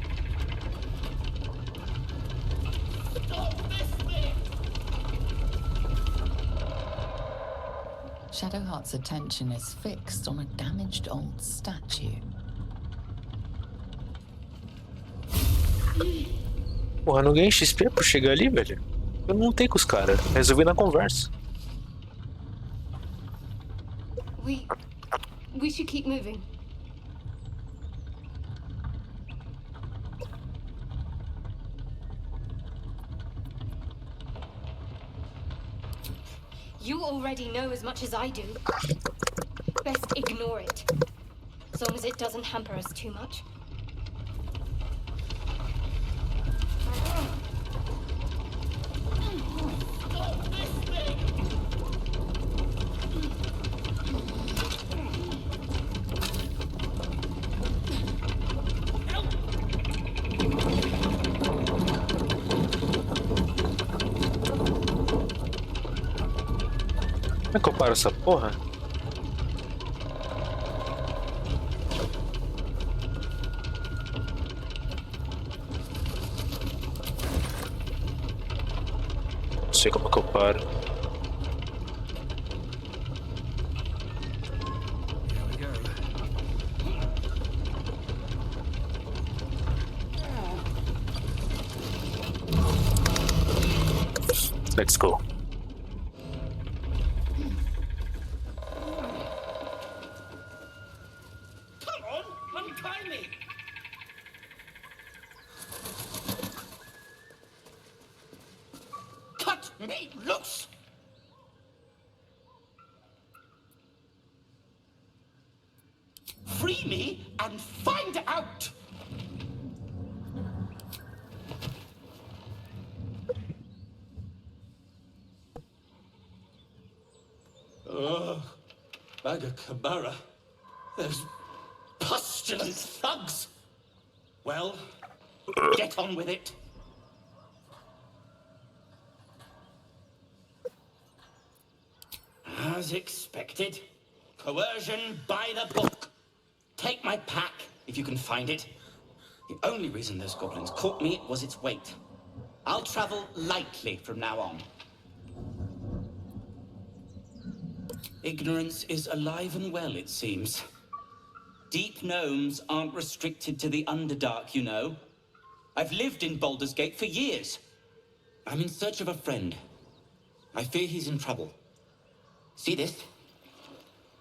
Shadowheart's attention is fixed on a damaged old statue. Porra, não ganhei XP por chegar ali, velho. Eu não tenho com os caras. Resolvi na conversa. We should keep moving. You already know as much as I do. Best ignore it. As long as it doesn't hamper us too much. Como é que eu paro essa porra? Não sei como é que eu paro. Here we go. Let's go. Come on, untie me. Cut me loose. Free me and find out. Ugh, Bagakabara. Those pustulant thugs. Well, get on with it. As expected, coercion by the book. Take my pack, if you can find it. The only reason those goblins caught me was its weight. I'll travel lightly from now on. Ignorance is alive and well, it seems. Deep gnomes aren't restricted to the Underdark, you know. I've lived in Baldur's Gate for years. I'm in search of a friend. I fear he's in trouble. See this?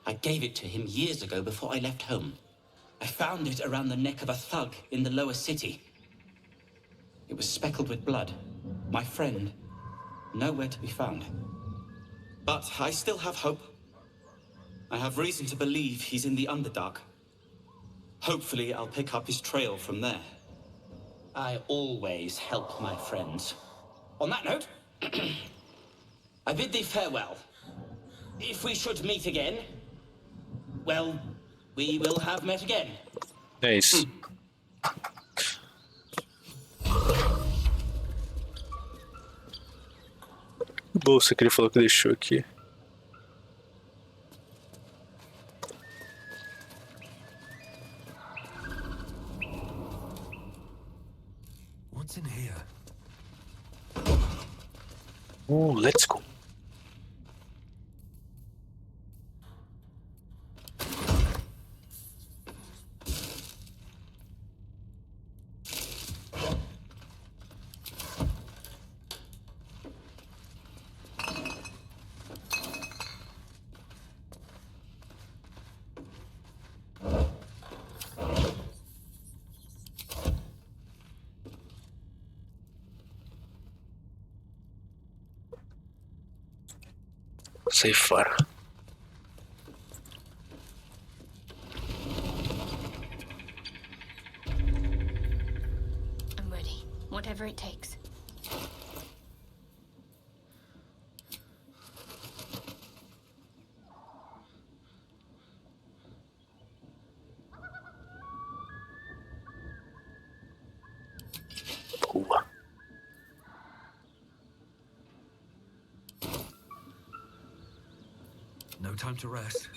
I gave it to him years ago before I left home. I found it around the neck of a thug in the lower city. It was speckled with blood. My friend, nowhere to be found. But I still have hope. I have reason to believe he's in the Underdark. Hopefully, I'll pick up his trail from there. I always help my friends. On that note, I bid thee farewell. If we should meet again, well, we will have met again. É isso. Bolsa que ele falou que deixou aqui. What's in here? Let's go. Sai fora. I'm ready. Whatever it takes. Boa. No time to rest.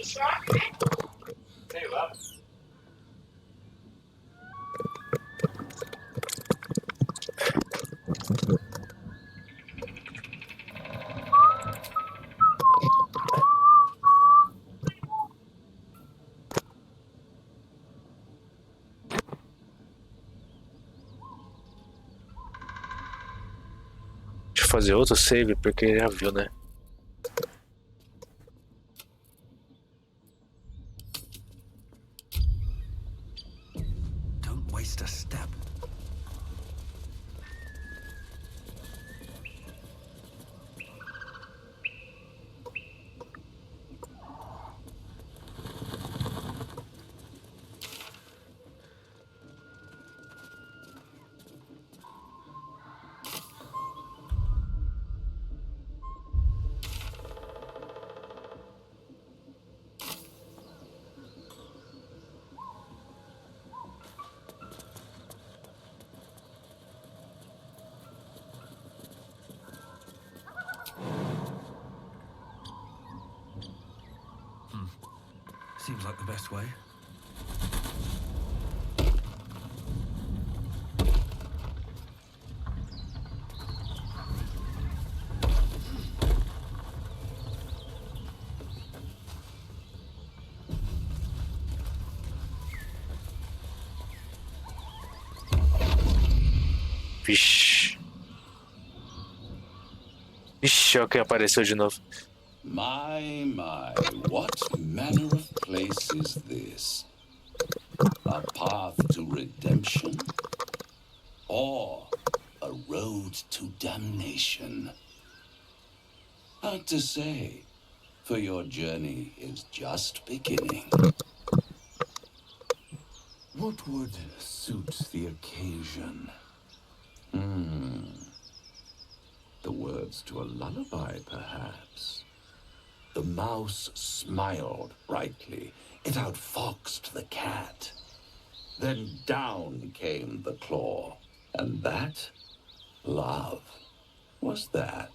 Sei lá. Deixa eu fazer outro save, porque já viu, né? Don't waste a step. Seems like the best way. Vixe. Vixe, olha quem apareceu de novo. My, what manner of place is this? A path to redemption? Or a road to damnation? Hard to say, for your journey is just beginning. What would suit the occasion? The words to a lullaby, perhaps. The mouse smiled brightly. It outfoxed the cat. Then down came the claw. And that, love, was that.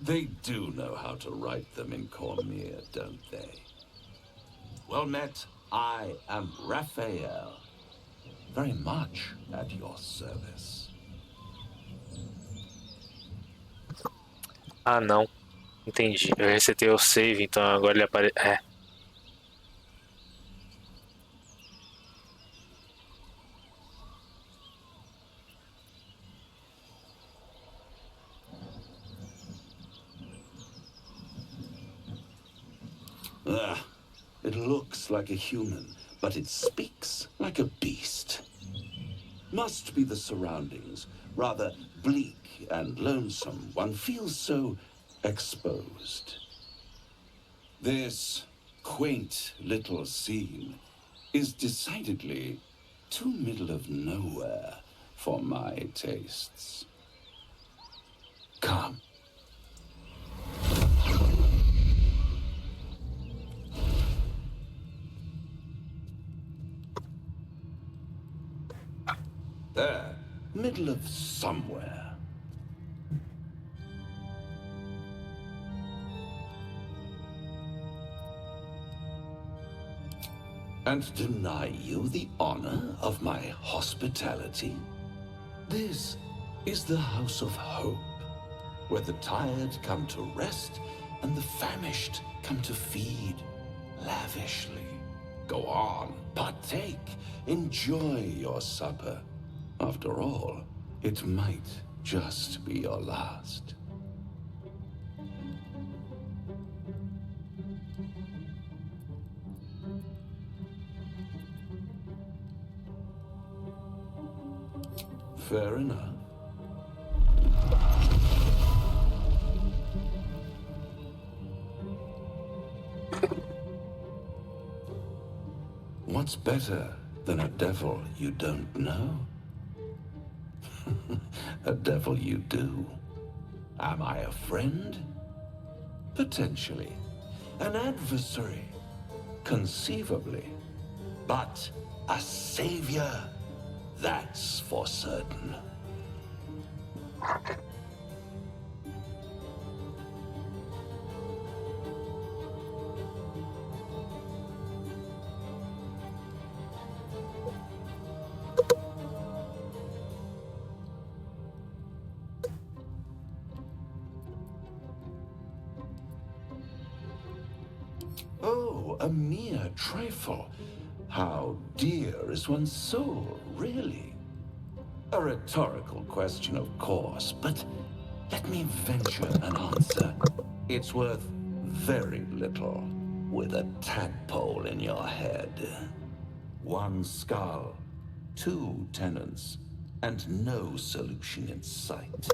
They do know how to write them in Cormier, don't they? Well met, I am Raphael. Very much at your service. Ah, não. Entendi. Eu resetei o save, então agora ele aparece. É. It looks like a human, but it speaks like a beast. Must be the surroundings, rather bleak and lonesome. One feels so exposed. This quaint little scene is decidedly too middle of nowhere for my tastes. Come. There, middle of somewhere. And deny you the honor of my hospitality? This is the house of hope, where the tired come to rest and the famished come to feed lavishly. Go on, partake, enjoy your supper. After all, it might just be your last. Fair enough. What's better than a devil you don't know? A devil you do. Am I a friend? Potentially. An adversary? Conceivably. But a savior? That's for certain. Oh, a mere trifle. How dear is one's soul, really? A rhetorical question, of course, but let me venture an answer. It's worth very little with a tadpole in your head. One skull, two tenants, and no solution in sight.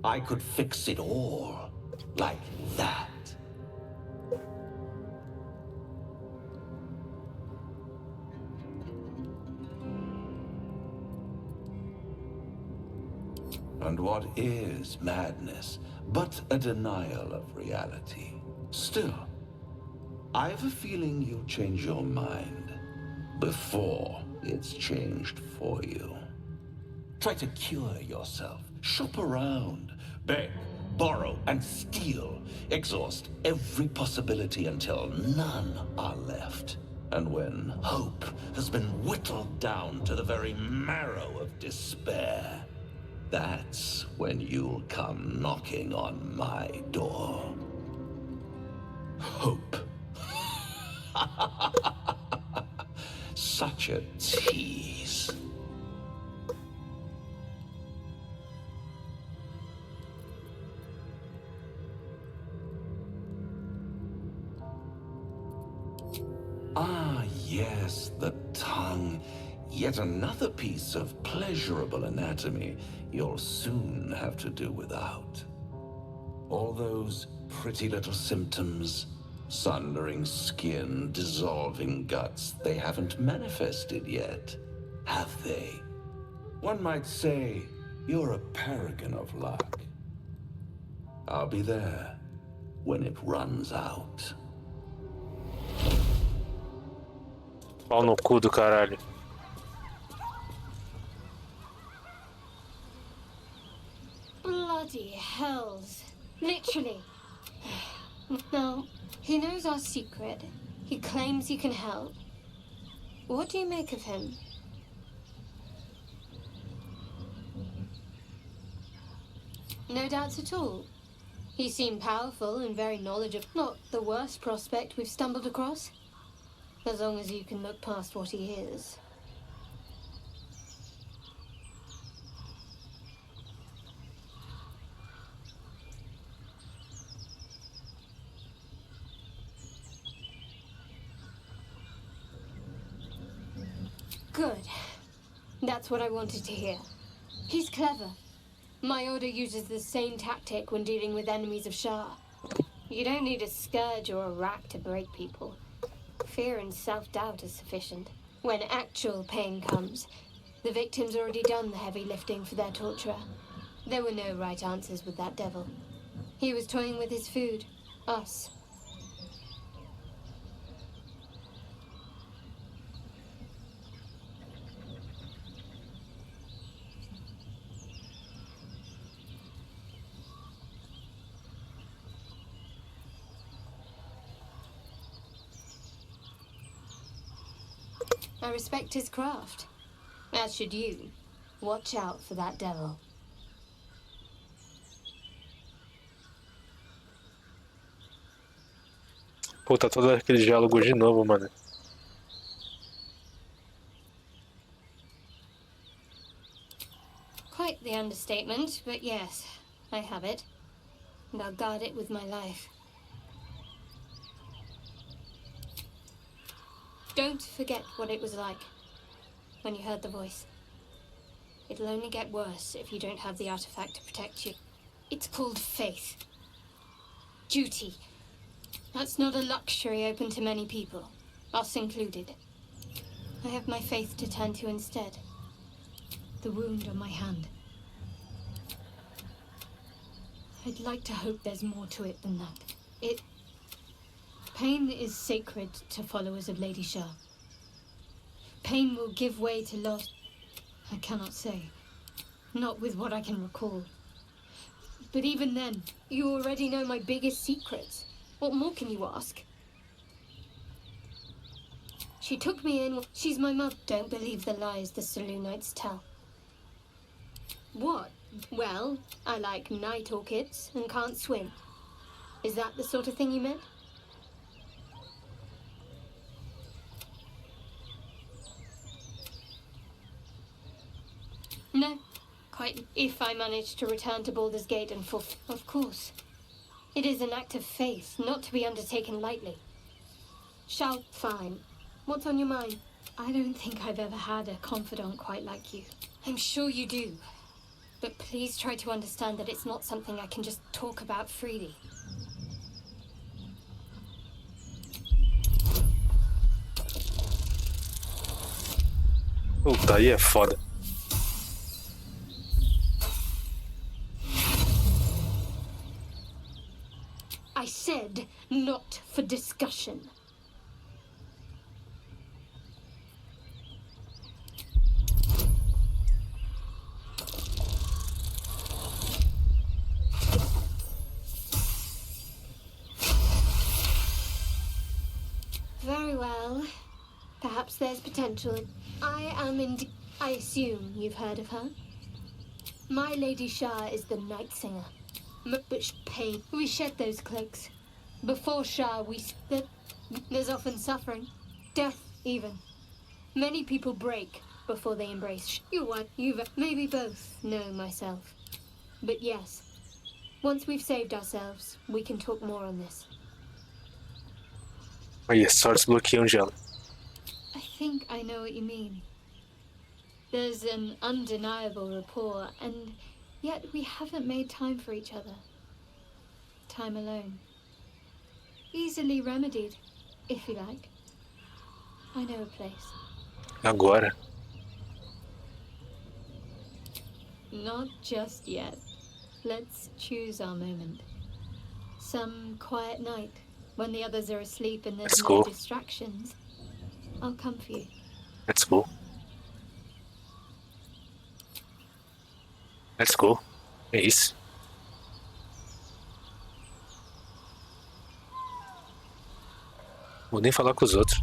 I could fix it all like that. And what is madness but a denial of reality? Still, I have a feeling you'll change your mind before it's changed for you. Try to cure yourself, shop around, beg, borrow, and steal. Exhaust every possibility until none are left. And when hope has been whittled down to the very marrow of despair, that's when you'll come knocking on my door. Hope. Such a tease. Ah, yes, the tongue. Yet another piece of pleasurable anatomy you'll soon have to do without. All those pretty little symptoms, sundering skin, dissolving guts, they haven't manifested yet, have they? One might say you're a paragon of luck. I'll be there when it runs out. Pau no cu do caralho. Bloody hells. Literally. Now, he knows our secret. He claims he can help. What do you make of him? No doubts at all. He seemed powerful and very knowledgeable. Not the worst prospect we've stumbled across. As long as you can look past what he is. Good. That's what I wanted to hear. He's clever. My order uses the same tactic when dealing with enemies of Shah. You don't need a scourge or a rack to break people. Fear and self-doubt is sufficient. When actual pain comes, the victim's already done the heavy lifting for their torturer. There were no right answers with that devil. He was toying with his food. Us. I respect his craft. As should you. Watch out for that devil. Pô, tá todo aquele diálogo de novo, mano. Quite the understatement, but yes, I have it. And I'll guard it with my life. Don't forget what it was like when you heard the voice. It'll only get worse if you don't have the artifact to protect you. It's called faith. Duty. That's not a luxury open to many people, us included. I have my faith to turn to instead. The wound on my hand. I'd like to hope there's more to it than that. Pain is sacred to followers of Lady Shah. Pain will give way to loss. I cannot say. Not with what I can recall. But even then, you already know my biggest secrets. What more can you ask? She took me in. She's my mother. Don't believe the lies the Selûnites tell. What? Well, I like night orchids and can't swim. Is that the sort of thing you meant? No, quite. If I manage to return to Baldur's Gate and of course. It is an act of faith, not to be undertaken lightly. Fine. What's on your mind? I don't think I've ever had a confidant quite like you. I'm sure you do. But please try to understand that it's not something I can just talk about freely. Puta, aí é foda. I said not for discussion. Very well. Perhaps there's potential. I assume you've heard of her. My Lady Shah is the Night Singer. But pain. We shed those cloaks. Before Shah, there's often suffering. Death, even. Many people break before they embrace. You've maybe both know myself. But yes, once we've saved ourselves, we can talk more on this. Aí, só desbloqueei um gelo. I think I know what you mean. There's an undeniable rapport, and yet we haven't made time for each other. Time alone. Easily remedied, if you like. I know a place. Agora. Not just yet. Let's choose our moment. Some quiet night, when the others are asleep and there's no distractions. I'll come for you. Let's go. Let's go. É isso. Vou nem falar com os outros.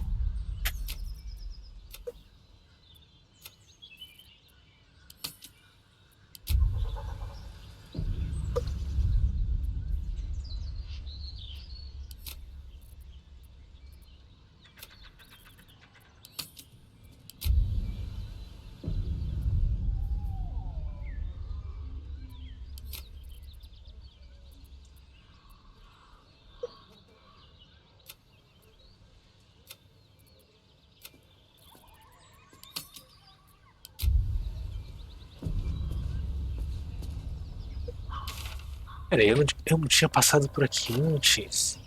Peraí, eu não tinha passado por aqui antes.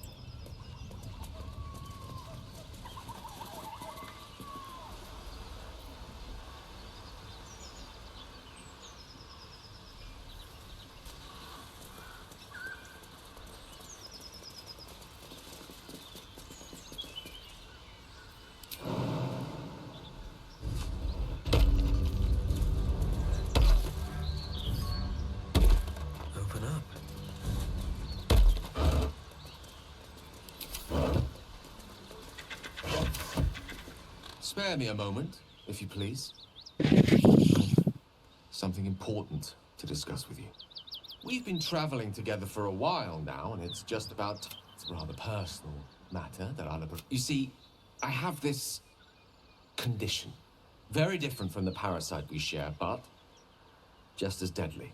Spare me a moment, if you please. Something important to discuss with you. We've been traveling together for a while now, and it's just about... It's a rather personal matter that I'll... You see, I have this condition. Very different from the parasite we share, but just as deadly.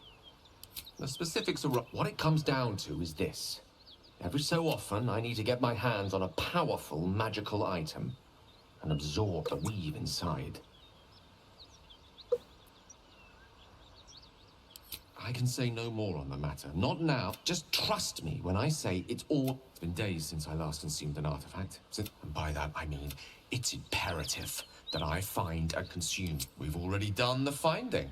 The specifics are... What it comes down to is this. Every so often, I need to get my hands on a powerful magical item and absorb the weave inside. I can say no more on the matter. Not now. Just trust me when I say it's all... It's been days since I last consumed an artifact. And by that, I mean it's imperative that I find and consume. We've already done the finding.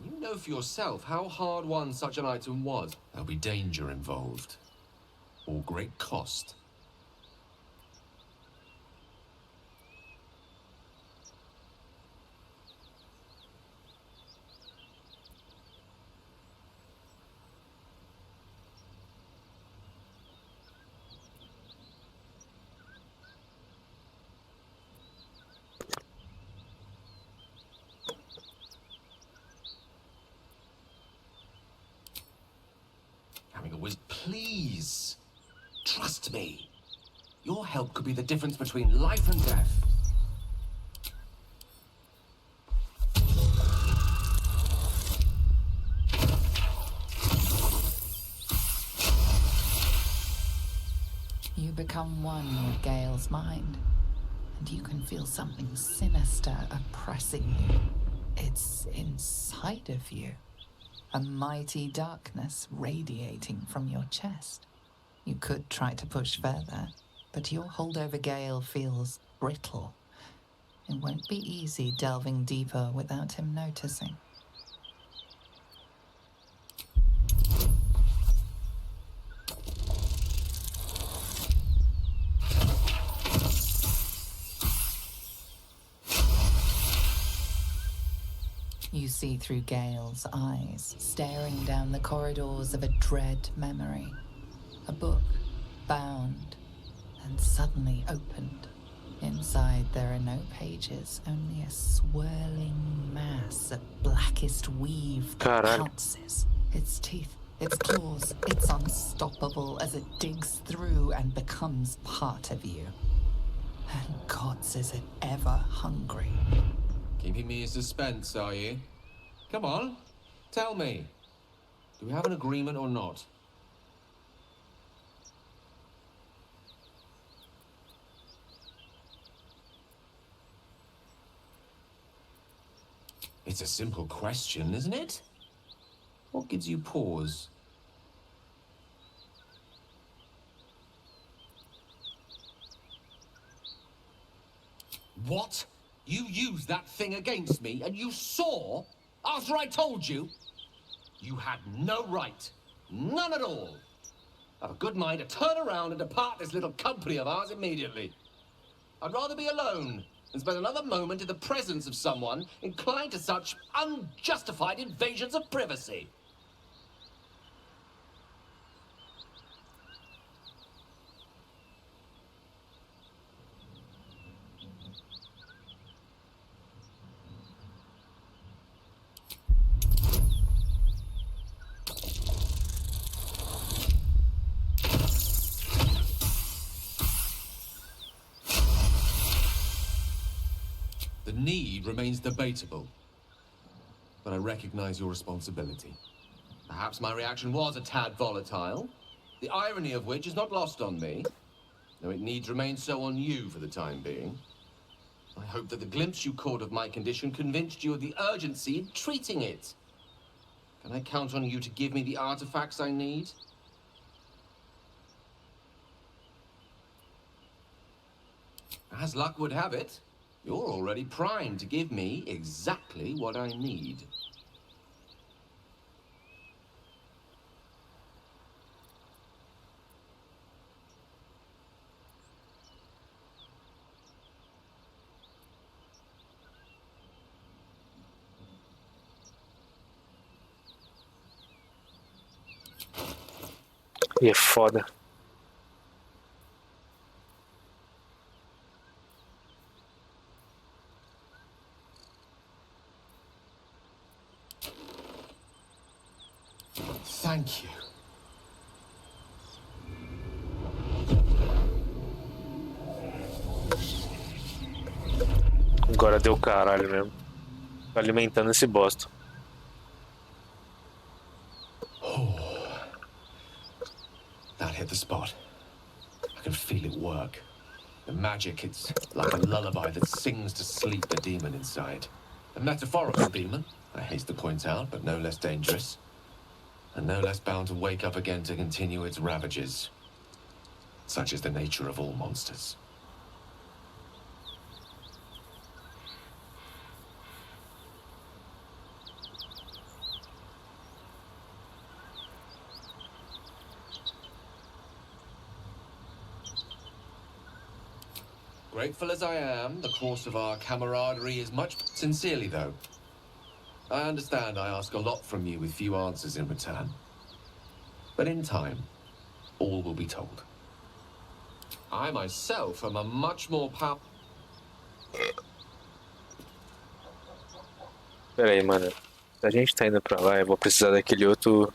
You know for yourself how hard won such an item was. There'll be danger involved. Or great cost. Please, trust me. Your help could be the difference between life and death. become one with Gale's mind, and you can feel something sinister oppressing you. It's inside of you, a mighty darkness radiating from your chest. You could try to push further, but your hold over Gale feels brittle. It won't be easy delving deeper without him noticing. You see through Gale's eyes, staring down the corridors of a dread memory. A book, bound, and suddenly opened. Inside there are no pages, only a swirling mass of blackest weave that pounces. Its teeth, its claws, it's unstoppable as it digs through and becomes part of you. And gods, is it ever hungry. Keeping me in suspense, are you? Come on, tell me. Do we have an agreement or not? It's a simple question, isn't it? What gives you pause? What? You used that thing against me, and you saw, after I told you? You had no right. None at all. I've a good mind to turn around and depart this little company of ours immediately. I'd rather be alone than spend another moment in the presence of someone inclined to such unjustified invasions of privacy. The need remains debatable, but I recognize your responsibility. Perhaps my reaction was a tad volatile, the irony of which is not lost on me, though it needs remain so on you for the time being. I hope that the glimpse you caught of my condition convinced you of the urgency in treating it. Can I count on you to give me the artifacts I need? As luck would have it, you're already primed to give me exactly what I need. E é foda. Thank you. Agora deu caralho mesmo. Tô alimentando esse bosta. That hit the spot. I can feel it work. The magic, it's like a lullaby that sings to sleep the demon inside. A metaphorical demon, I haste to point out, but no less dangerous. And no less bound to wake up again to continue its ravages. Such is the nature of all monsters. Grateful as I am, the course of our camaraderie is much... Sincerely, though. I understand I ask a lot from you with few answers in return. But in time, all will be told. I myself am a much more powerful... Pera aí, mano. A gente tá indo pra lá, eu vou precisar daquele outro...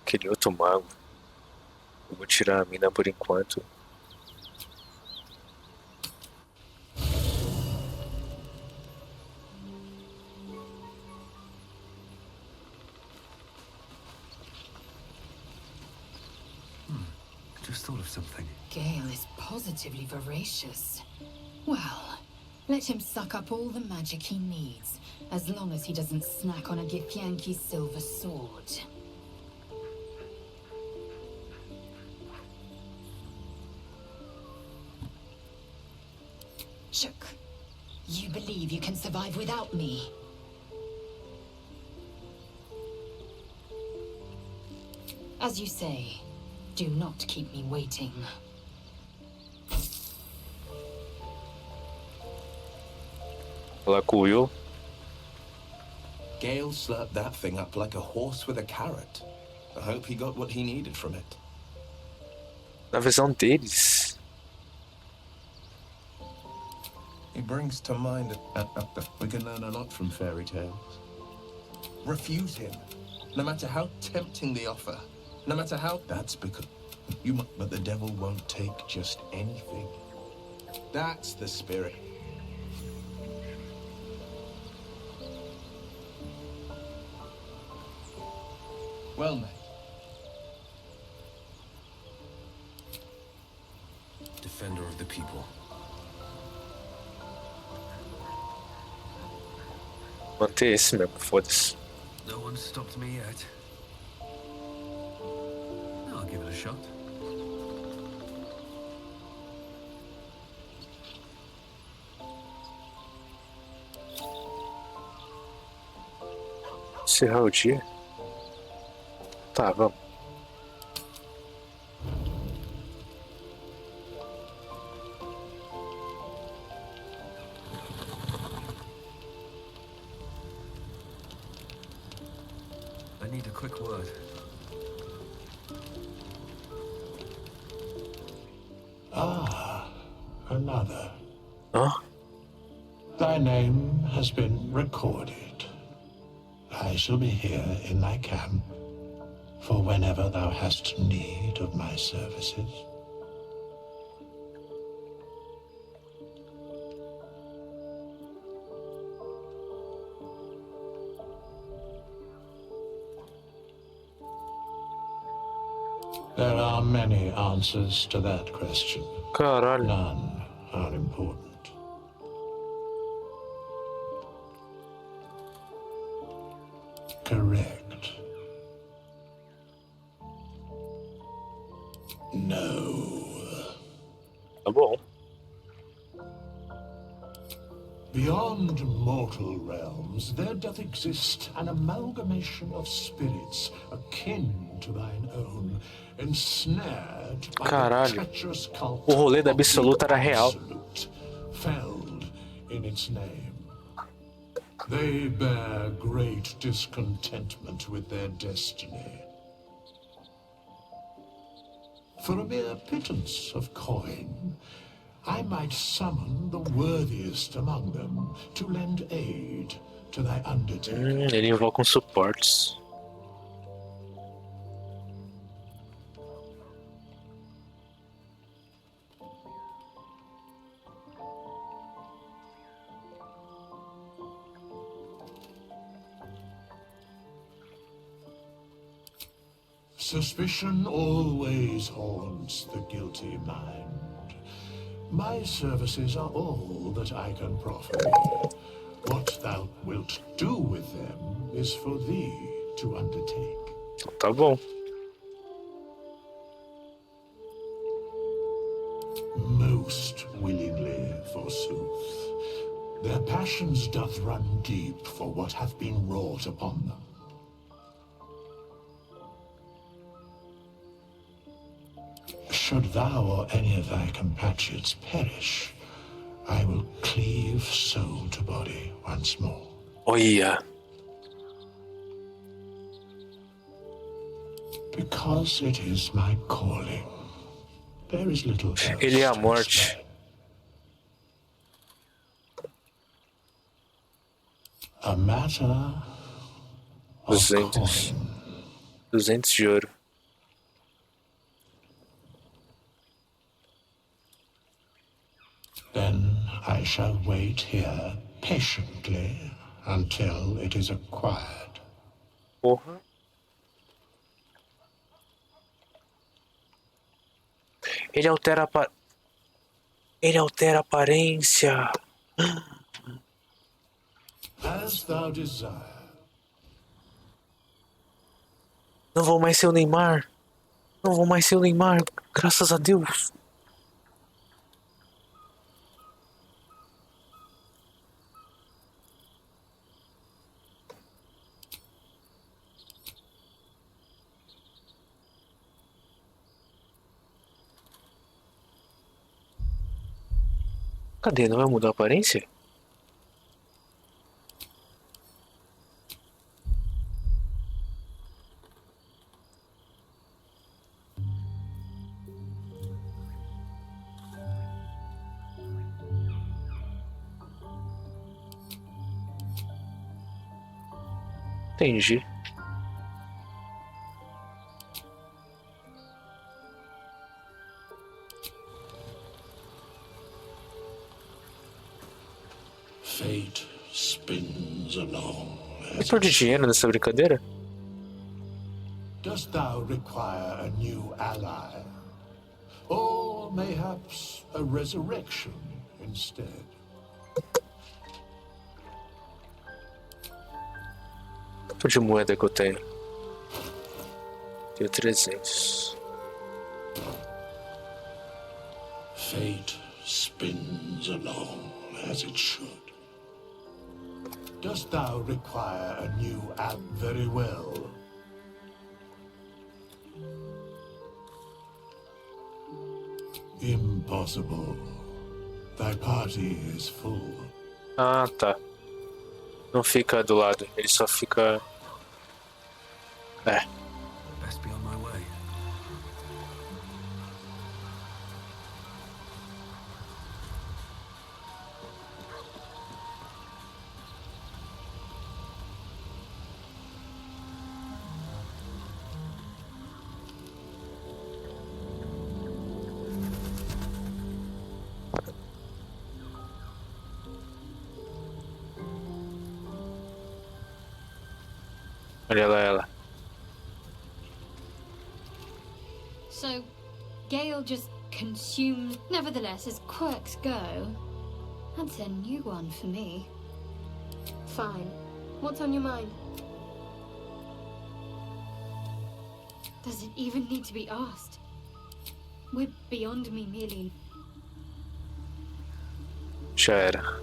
Aquele outro mago. Eu vou tirar a mina por enquanto. Just thought of something. Gale is positively voracious. Well, let him suck up all the magic he needs, as long as he doesn't snack on a Githyanki's silver sword. Shook, you believe you can survive without me? As you say, do not keep me waiting. Falar com o Will. Gale slurped that thing up like a horse with a carrot. I hope he got what he needed from it. Na visão deles. He brings to mind we can learn a lot from fairy tales. Refuse him, no matter how tempting the offer. No matter how... That's because... But the devil won't take just anything. That's the spirit. Well met. Defender of the people. Manter esse mesmo, foda-se. No one stopped me yet. I'll give it a shot. Encerrar o dia? Tá, vamos. I need a quick word. Ah, another. Huh? Thy name has been recorded. I shall be here in thy camp for whenever thou hast need of my services. There are many answers to that question. Caralho. None are important. Correct. No. Tá bom. Beyond mortal realms, there doth exist an amalgamation of spirits akin to thine own, ensnared by Caralho. the treacherous cult O rolê da of the absoluta era real. absolute, felled in its name. They bear great discontentment with their destiny. For a mere pittance of coin, I might summon the worthiest among them to lend aid to thy undertaking. Ele invoca uns suportes. Suspicion always haunts the guilty mind. My services are all that I can proffer thee. What thou wilt do with them is for thee to undertake. Tá bom. Most willingly, forsooth. Their passions doth run deep for what hath been wrought upon them. Should thou or any of thy compatriots perish, I will cleave soul to body once more. Olha. Because it is my calling. There is little else Ele é a to morte. explain. A matter of 200. coin. 200 de ouro. Then I shall wait here patiently until it is acquired. Porra. Ele altera a Ele altera a aparência. As thou desire. Não vou mais ser o Neymar. Não vou mais ser o Neymar. Graças a Deus. Cadê? Não vai mudar a aparência? Entendi. Fate spins along. Vai perder dinheiro nessa brincadeira? Dost thou require a new ally? Or mayhaps a resurrection instead? Quanto de moeda que eu tenho? Tenho 300. Fate spins along as it should. Dost thou require a new ally? Very well. Impossible. Thy party is full. Ah, tá. Não fica do lado, ele só fica... É. Best be on my way. Olha lá ela. So, Gale just consumed. Nevertheless, as quirks go, that's a new one for me. Fine. What's on your mind? Does it even need to be asked? We're beyond me merely. Já era.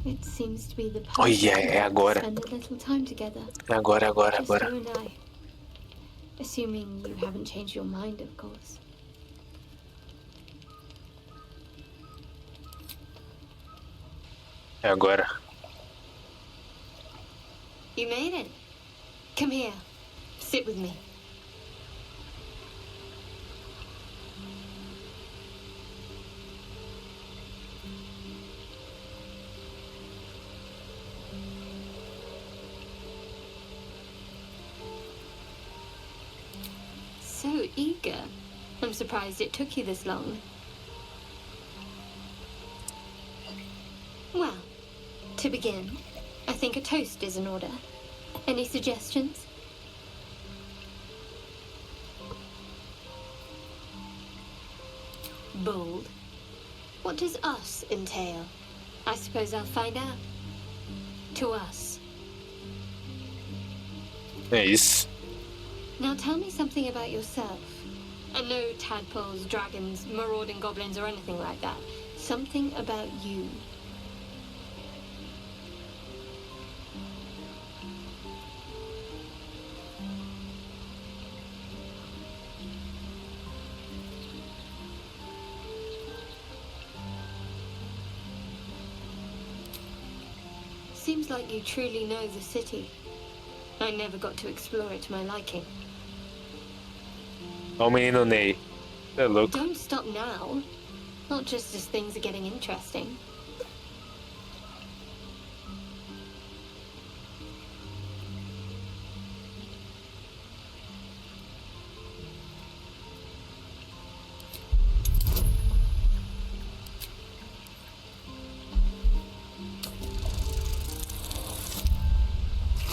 It seems to be the Oh yeah, é agora. spend a little time together. É agora, agora, Just agora. you and I. Assuming you haven't changed your mind, of course. É agora. You made it. Come here. Sit with me. So eager. I'm surprised it took you this long. Well, to begin, I think a toast is in order. Any suggestions? Bold. What does us entail? I suppose I'll find out. To us. É isso. Now tell me something about yourself. And no tadpoles, dragons, marauding goblins, or anything like that. Something about you. Seems like you truly know the city. I never got to explore it to my liking. Olha o menino Ney. É louco. Don't stop now. Not just as things are getting interesting.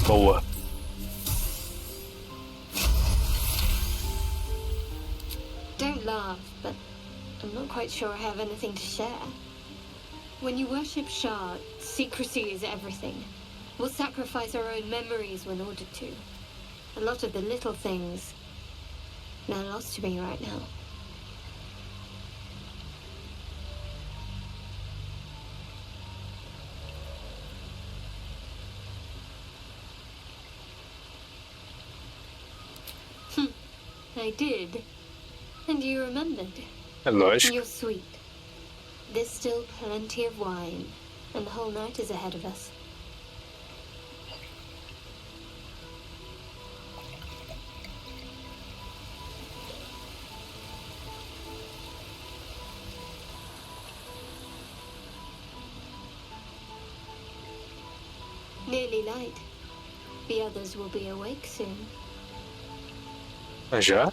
Boa. Don't laugh, but I'm not quite sure I have anything to share. When you worship Shah, secrecy is everything. We'll sacrifice our own memories when ordered to. A lot of the little things, they're lost to me right now. I did. And you remembered. É lógico. You're sweet. There's still plenty of wine, and the whole night is ahead of us. Nearly light. The others will be awake soon. Já?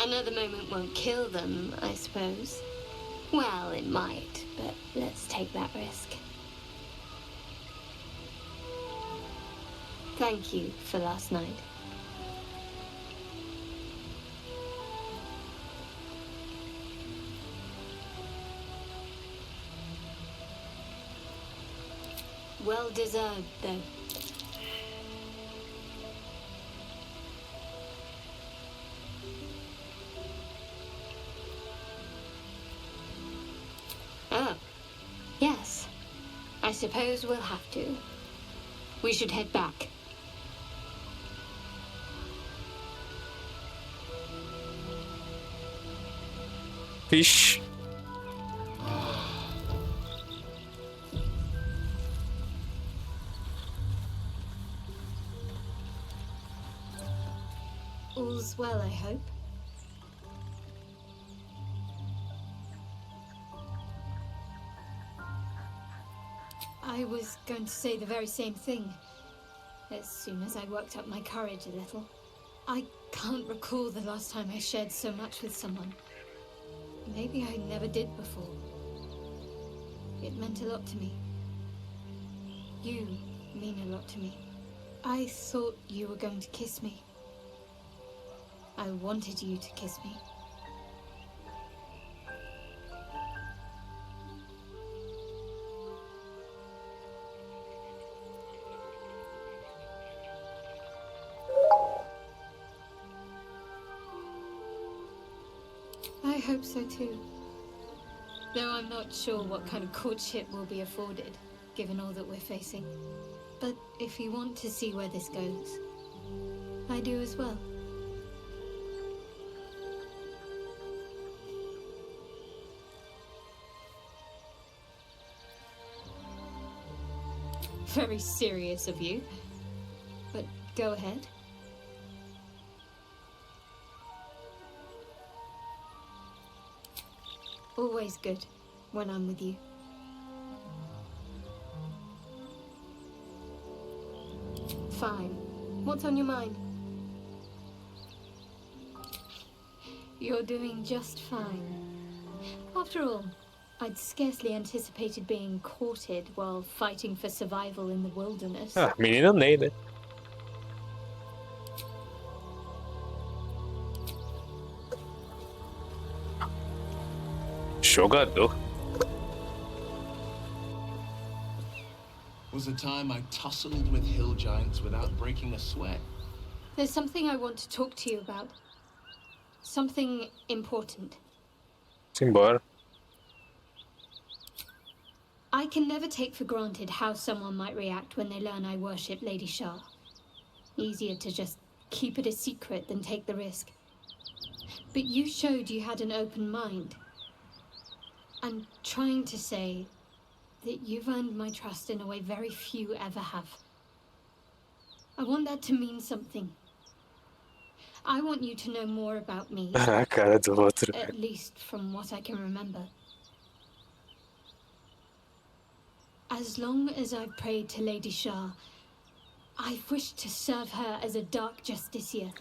Another moment won't kill them, I suppose. Well, it might, but let's take that risk. Thank you for last night. Well deserved, though. Oh, yes. I suppose we'll have to. We should head back. Vixe. All's well, I hope. I was going to say the very same thing as soon as I worked up my courage a little. I can't recall the last time I shared so much with someone. Maybe I never did before. It meant a lot to me. You mean a lot to me. I thought you were going to kiss me. I wanted you to kiss me. I hope so too. Though I'm not sure what kind of courtship will be afforded, given all that we're facing. But if you want to see where this goes, I do as well. Very serious of you, but go ahead. Always good when I'm with you. Fine. What's on your mind? You're doing just fine. After all, I'd scarcely anticipated being courted while fighting for survival in the wilderness. Ah, menino Ney, né? Jogador. Was a time I tussled with hill giants without breaking a sweat. There's something I want to talk to you about. Something important. Simbora. I can never take for granted how someone might react when they learn I worship Lady Shah. Easier to just keep it a secret than take the risk. But you showed you had an open mind. I'm trying to say that you've earned my trust in a way very few ever have. I want that to mean something. I want you to know more about me, A cara do outro. at least from what I can remember. As long as I've prayed to Lady Shah, I've wished to serve her as a dark justiciar.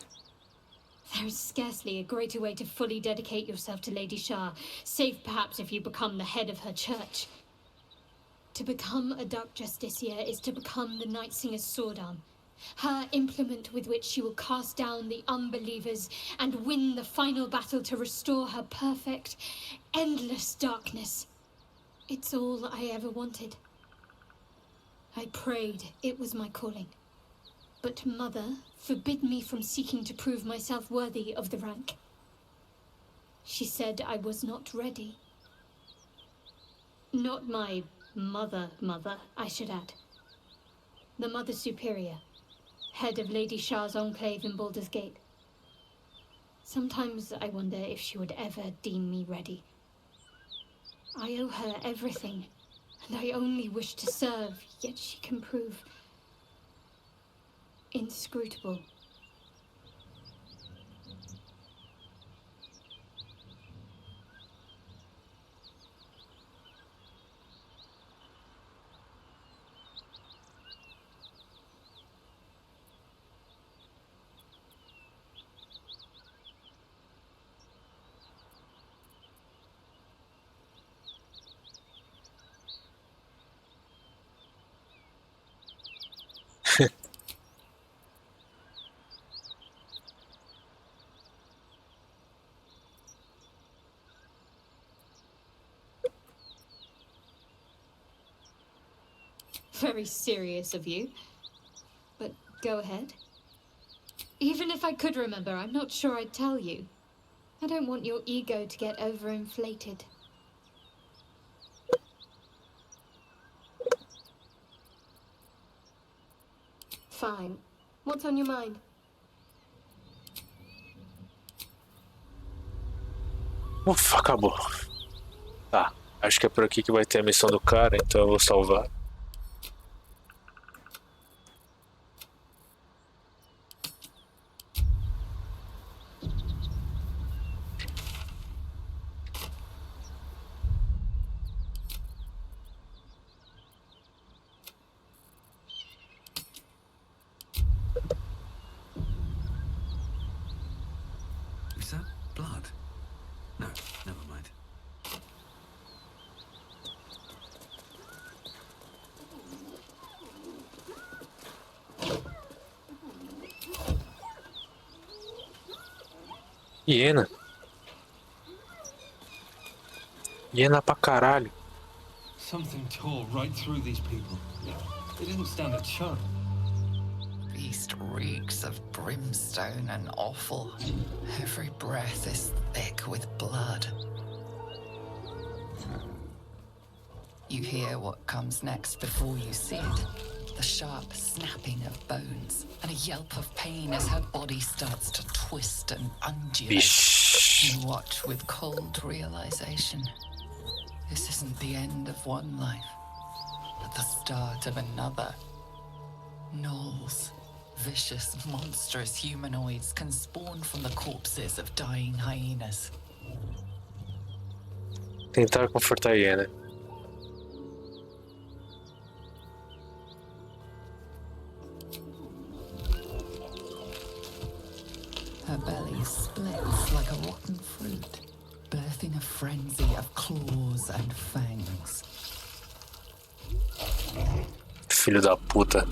There is scarcely a greater way to fully dedicate yourself to Lady Shah, save perhaps if you become the head of her church. To become a dark justiciar is to become the Night Singer's sword arm, her implement with which she will cast down the unbelievers and win the final battle to restore her perfect, endless darkness. It's all I ever wanted. I prayed it was my calling. But Mother forbid me from seeking to prove myself worthy of the rank. She said I was not ready. Not my mother, I should add. The Mother Superior, head of Lady Shah's enclave in Baldur's Gate. Sometimes I wonder if she would ever deem me ready. I owe her everything, and I only wish to serve, yet she can prove inscrutable. Very serious of you. But go ahead. Even if I could remember, I'm not sure I'd tell you. I don't want your ego to get overinflated. Fine. What's on your mind? Ufa, acabou. Tá, acho que é por aqui que vai ter a missão do cara, então eu vou salvar. Is that blood? No, never mind. Hiena. Hiena pra caralho. Something tore right through these people. They didn't stand a chance. Beast reeks of brimstone and offal. Every breath is thick with blood. You hear what comes next before you see it. The sharp snapping of bones and a yelp of pain as her body starts to twist and undulate. You watch with cold realization. This isn't the end of one life, but the start of another. Gnolls, vicious, monstrous humanoids can spawn from the corpses of dying hyenas. Tentar confortar a hiena. Her belly splits like a rotten fruit, birthing a frenzy of claws and fangs. Filho da puta.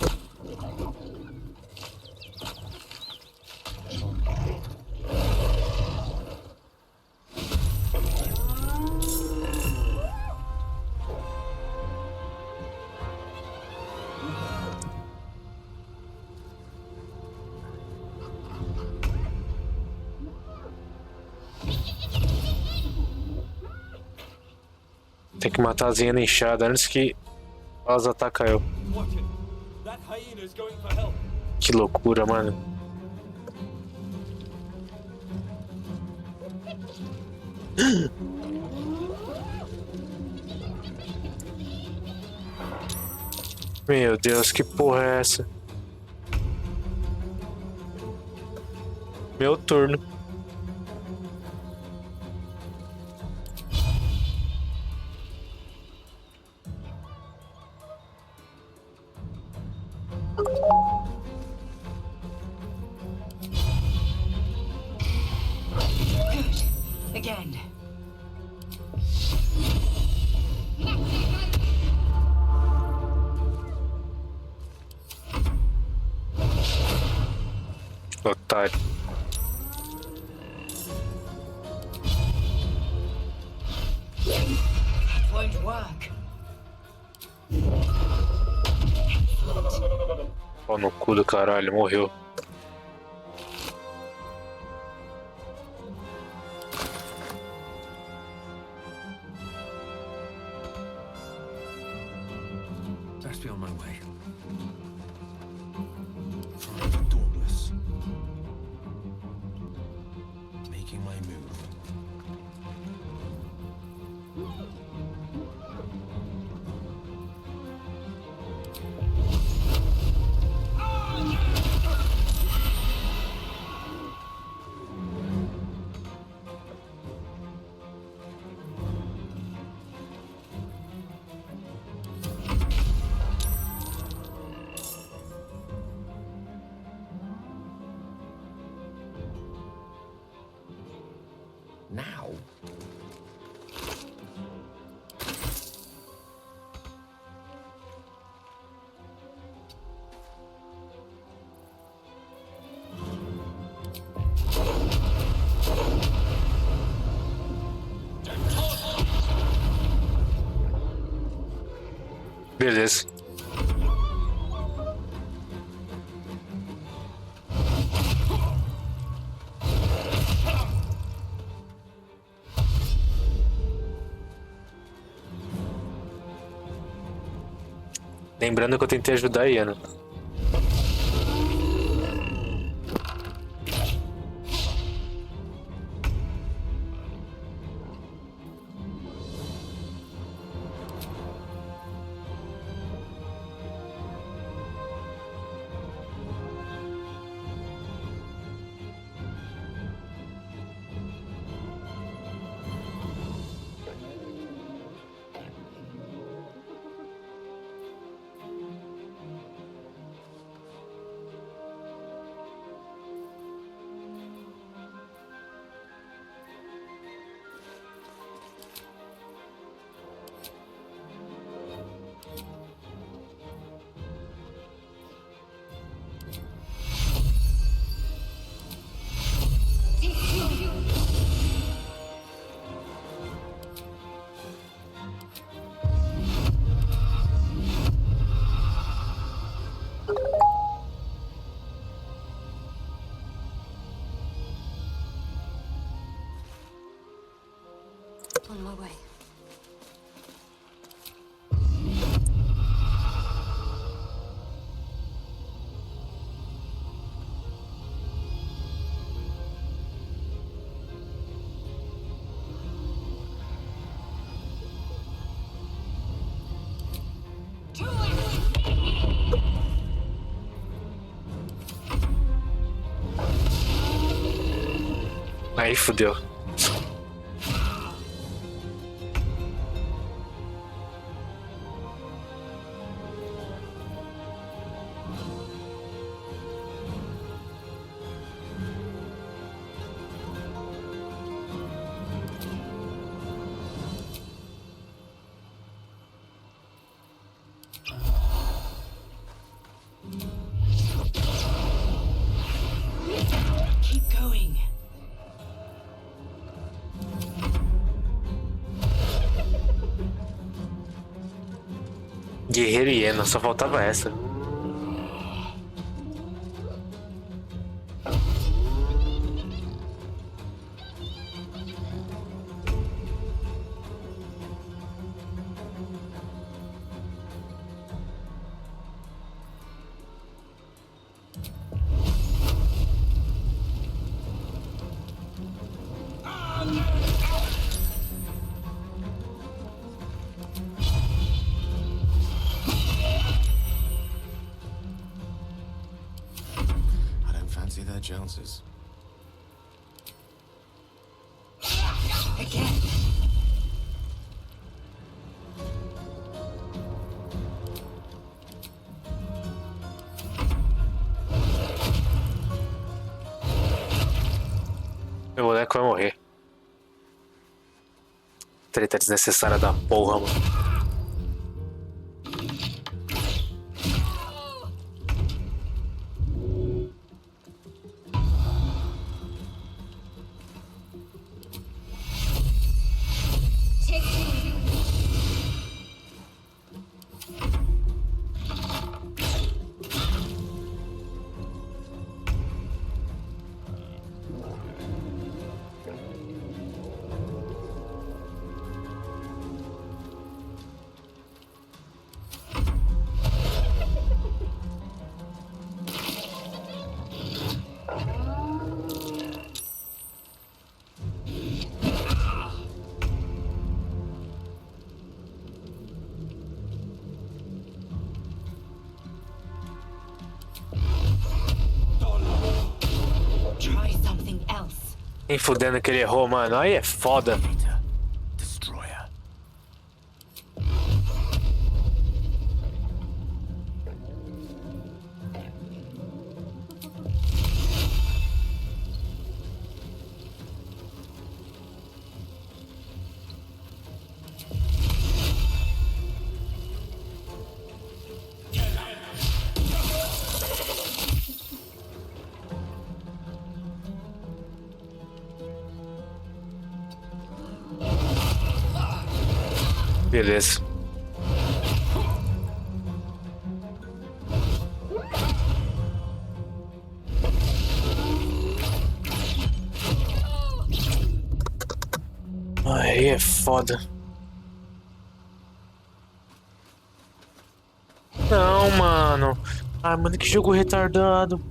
Tem que matar as hienas inchadas antes que elas atacam eu. Que loucura, mano. Meu Deus, que porra é essa? Meu turno. Again. Otário. Won't work. Pau no cu do caralho, morreu. Best be on my way. Forever dauntless. Making my move. Now? Beleza. Lembrando que eu tentei ajudar a Iana. On my way. Aí fudeu. Keep going. Guerreiro e hiena, só faltava essa. bounces. Again. Meu boneco vai morrer. Treta desnecessária da porra, mano. Nem fudendo que ele errou, mano. Aí é foda. Beleza. Aí é foda. Não, mano. Ai, mano, que jogo retardado.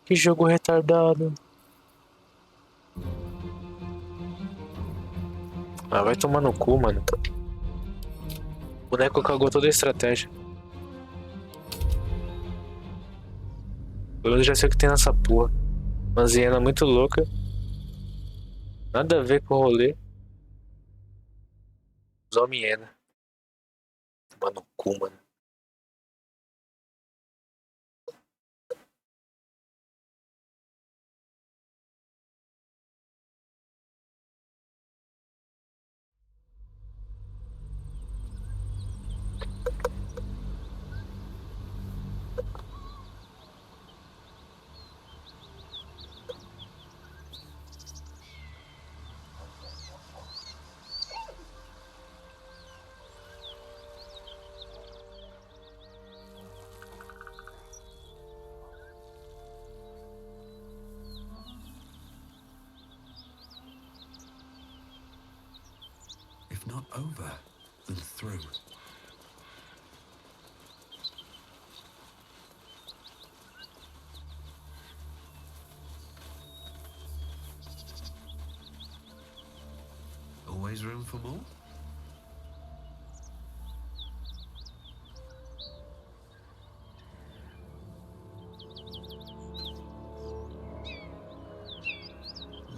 Que jogo retardado. Ah, vai tomar no cu, mano. O boneco cagou toda a estratégia. Eu já sei o que tem nessa porra. Uma hiena muito louca. Nada a ver com o rolê. Homem hiena. Tomar no cu, mano. If not over, then through. Always room for more?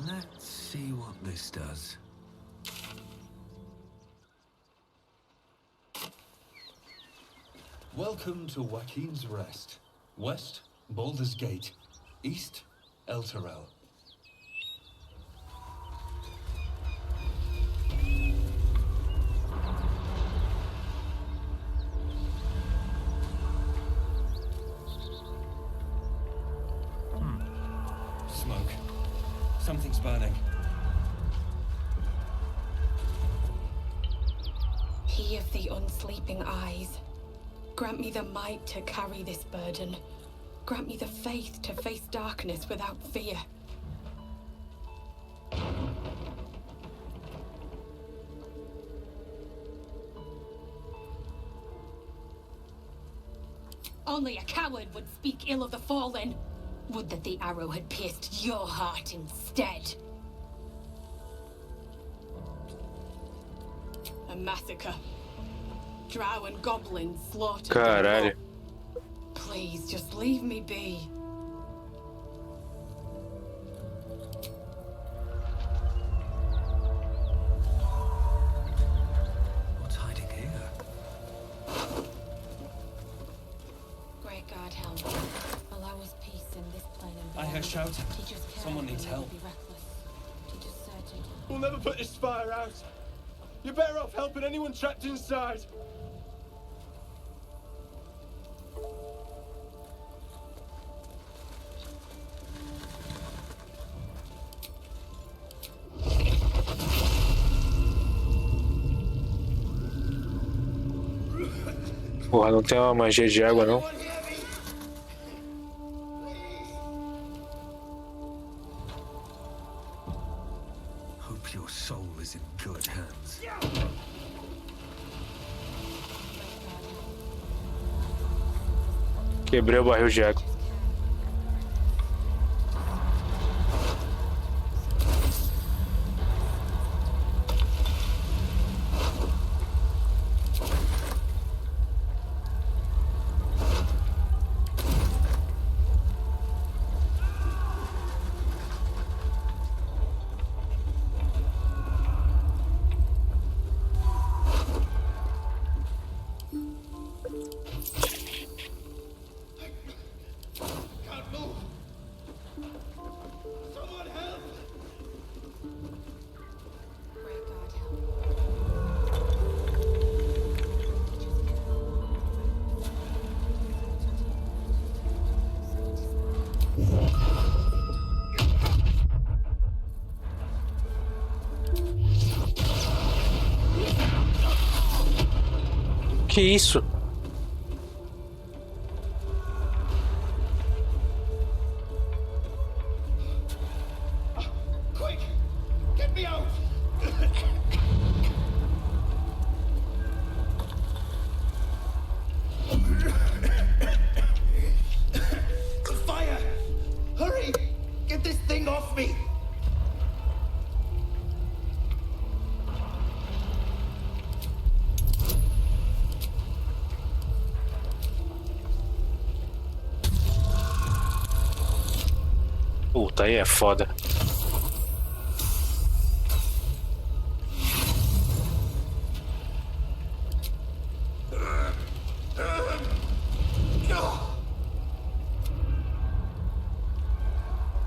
Let's see what this does. Welcome to Joaquin's Rest. West, Baldur's Gate. East, El Terrell. Smoke. Something's burning. He of the unsleeping eyes. Grant me the might to carry this burden. Grant me the faith to face darkness without fear. Only a coward would speak ill of the fallen. Would that the arrow had pierced your heart instead. A massacre. Drow and goblins slaughtered. Caralho. Please, just leave me be. hear shouting. Someone needs help. We'll never put this fire out. You're better off helping anyone trapped inside. Porra, não tem uma magia de água, não? Hope your soul is in good hands. Quebrei o barril de água. Que isso? Quick! Get me out! The fire! Hurry! Get this thing off me! Puta, aí é foda.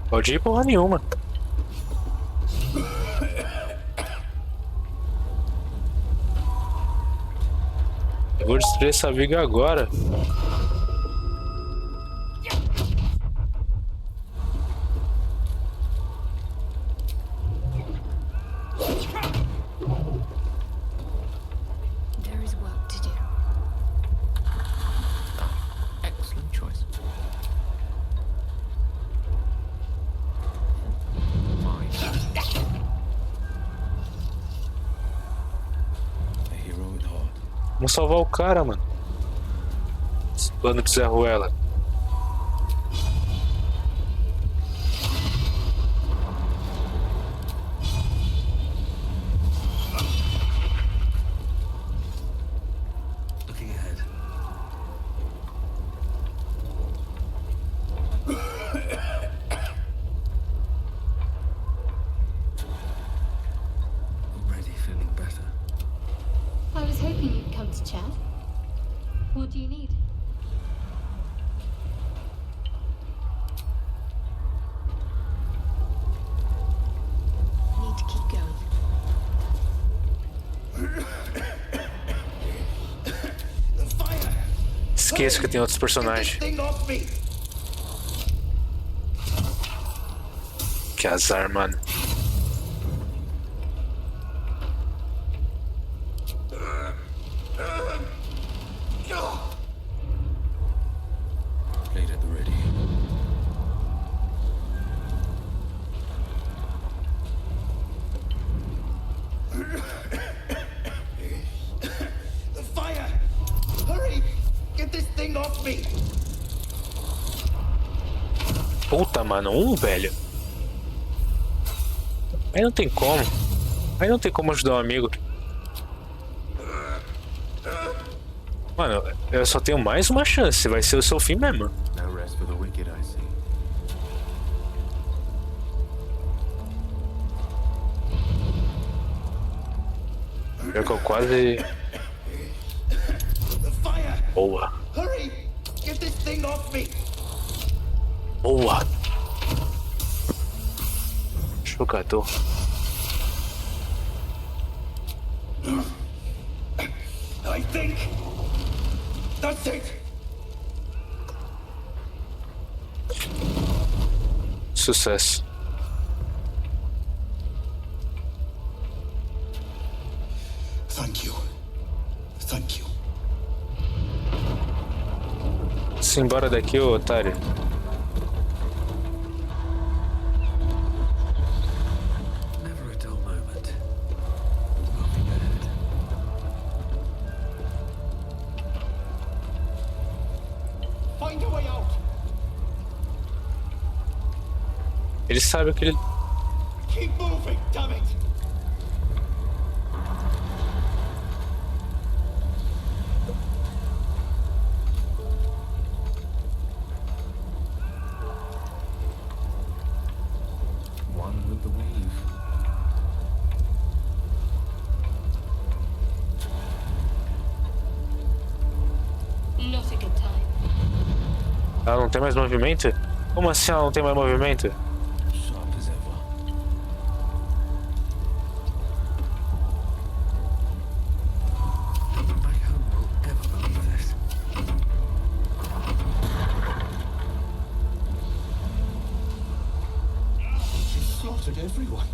Pode ir porra nenhuma. Eu vou destruir essa viga agora. Vamos salvar o cara, mano. Esse plano de Zé Ruela. Looking ahead. Already feeling better. I was hoping you'd come to chat. What do you need? Need to keep going. Esqueço que tem outros personagens. Que azar, mano. Blade at the ready. The fire! Hurry! Get this thing off me! Puta, mano, velho. Aí não tem como. Aí não tem como ajudar um amigo. Mano, eu só tenho mais uma chance. Vai ser o seu fim mesmo. No rest for the wicked, I see. Eu que eu quase... Boa. Hurry! Get this thing off me! Boa. Jogador. I think that's it. Sucesso. Thank you. Thank you. Se embora daqui, ô otário. Never a dull moment. Moving ahead. Find a way out. Ele sabe que ele... Keep moving, damn it. One with the weave. Not a good time. Ela não tem mais movimento? Como assim ela não tem mais movimento? Sharp as ever. No one back home will ever believe this. She slaughtered everyone.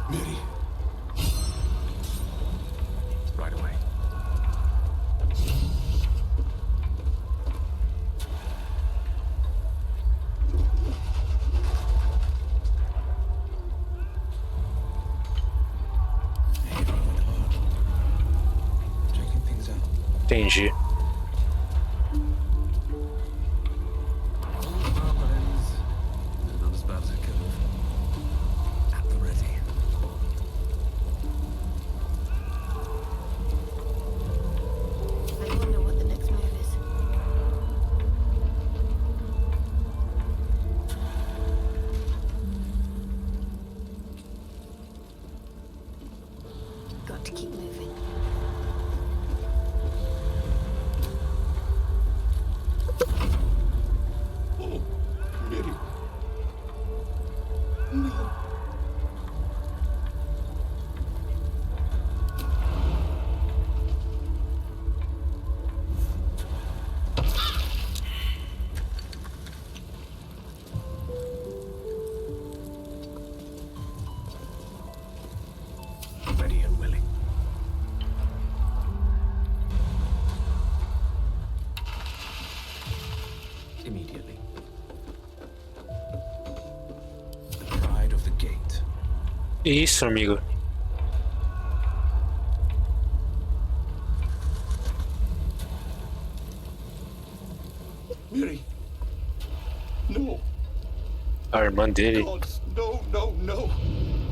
Mary. Right away. Checking things out. Entendi. Not as bad as it could have. At the ready. I wonder what the next move is. Got to keep moving. Oh, Mary. No. Ready and willing. Immediately. The pride of the gate. Isso, amigo. Mary. No. A irmã dele. God, no, no, no.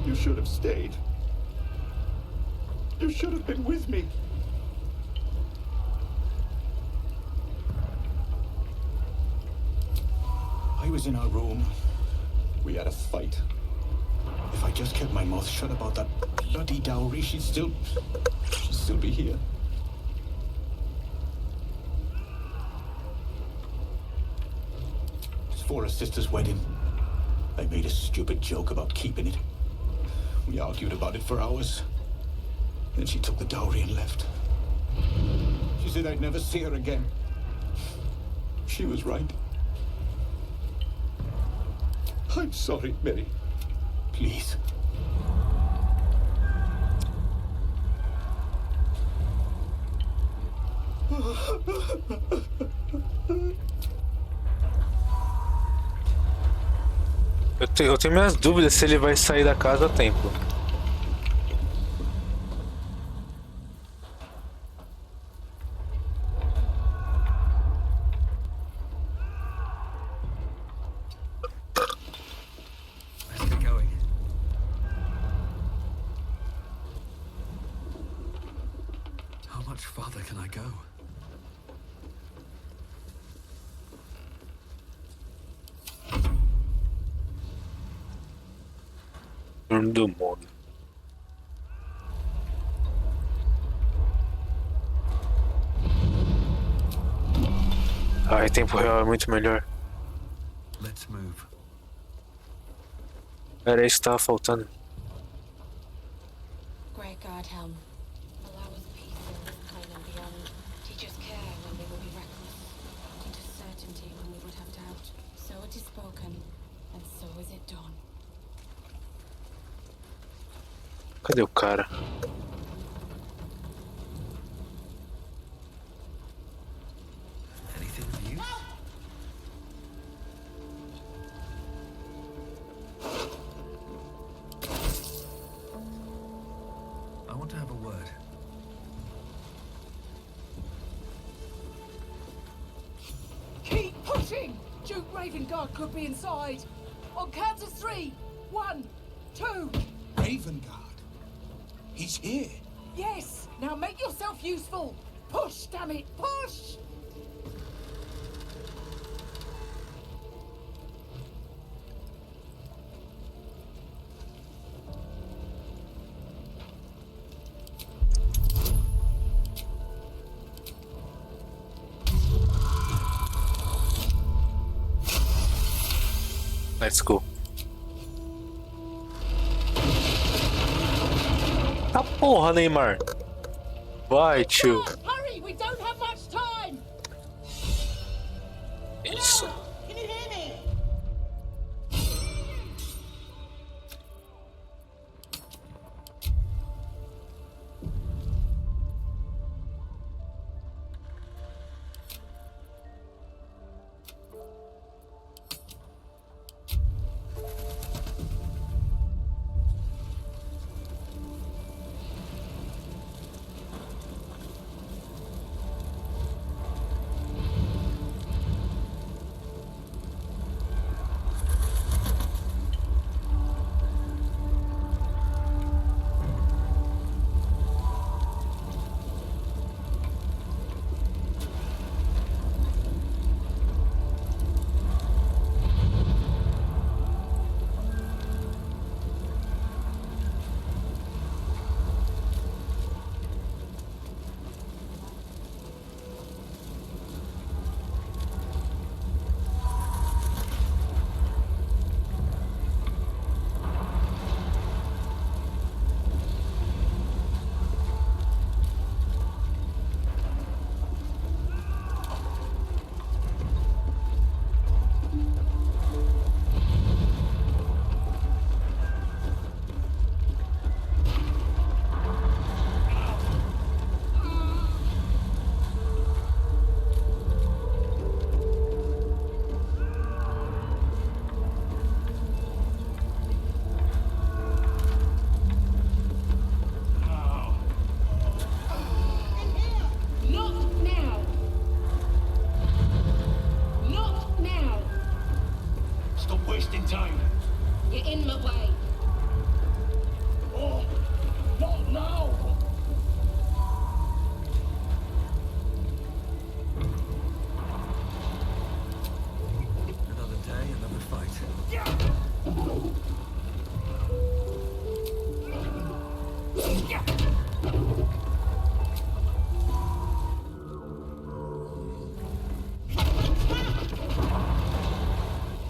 You should have stayed. You should have been with me. I was in our room. We had a fight. If I just kept my mouth shut about that bloody dowry, she'd still be here. It's for her sister's wedding. I made a stupid joke about keeping it. We argued about it for hours. Then she took the dowry and left. She said I'd never see her again. She was right. I'm sorry, Mary. Please. Eu tenho minhas dúvidas se ele vai sair da casa a tempo. Let's get going. How much farther can I go? Do mundo. Ai, tempo real é muito melhor. Let's move. Era isso que tava faltando. Great God, Helm. Allow us peace in this plane and beyond. Teach us care when we will be reckless. Grant us certainty when we would have doubt. So it is spoken, and so is it done. Cadê o cara? Anything of use? I want to have a word. Keep pushing! Duke Ravengard could be inside. On count of 3. 1, 2. Ravengard? He's here. Yes! Now make yourself useful! Push, damn it! Push! Let's go. Tá porra, Neymar. Vai, tio. Hurry! We don't have much time! Isso. Can you hear me?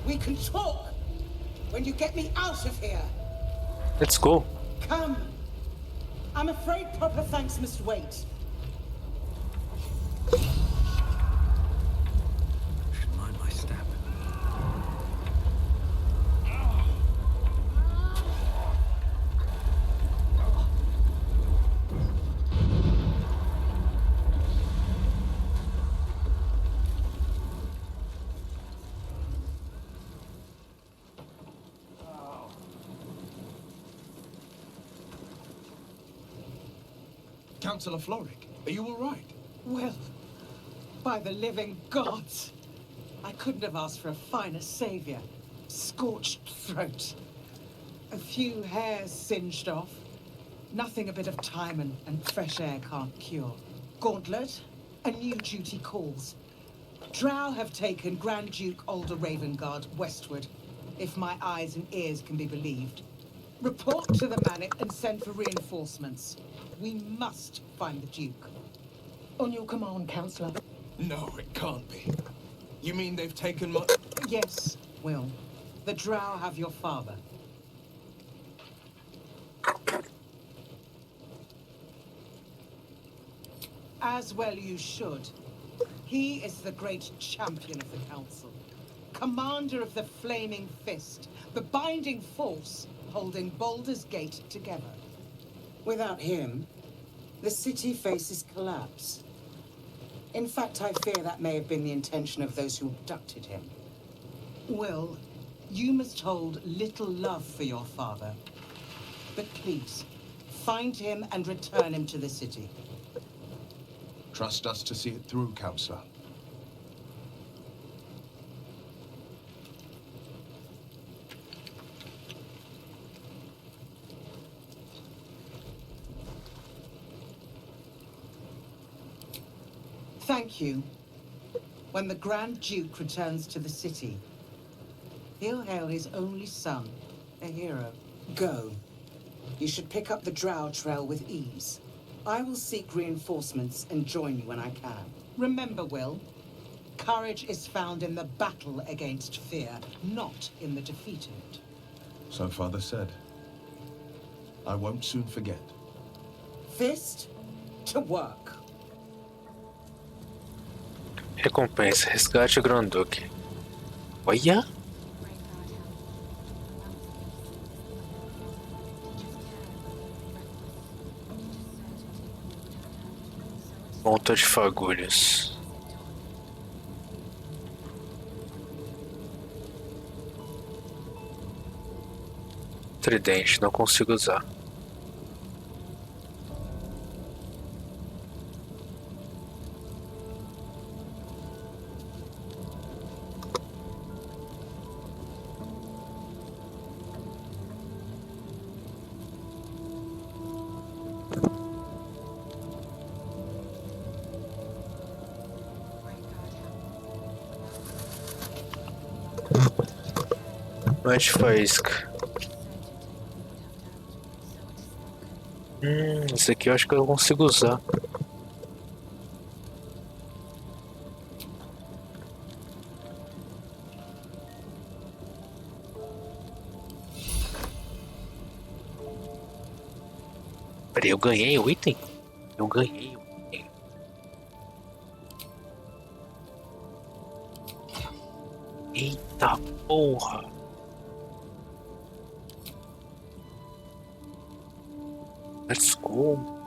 We can talk when you get me out of here. Let's go. Come. I'm afraid proper thanks must wait. Should mind my step. Councillor Floric, are you all right? Well, by the living gods. I couldn't have asked for a finer savior. Scorched throat. A few hairs singed off. Nothing a bit of time and fresh air can't cure. Gauntlet, a new duty calls. Drow have taken Grand Duke Alder Ravengard westward, if my eyes and ears can be believed. Report to the Manor and send for reinforcements. We must find the Duke. On your command, Councillor. No, it can't be. You mean they've taken my... Yes, Will. The Drow have your father. As well you should. He is the great champion of the Council. Commander of the Flaming Fist. The binding force holding Baldur's Gate together. Without him, the city faces collapse. In fact, I fear that may have been the intention of those who abducted him. Will, you must hold little love for your father. But please, find him and return him to the city. Trust us to see it through, Counselor. Thank you. When the Grand Duke returns to the city, he'll hail his only son, a hero. Go. You should pick up the Drow trail with ease. I will seek reinforcements and join you when I can. Remember, Will, courage is found in the battle against fear, not in the defeated. So Father said. I won't soon forget. Fist, to work. Recompensa, resgate o Granduque. Olha! Monta de fagulhas. Tridente, não consigo usar. Mais faísca. Esse aqui eu acho que eu consigo usar. Peraí, eu ganhei o item? Eu ganhei o item. Eita porra! Let's go.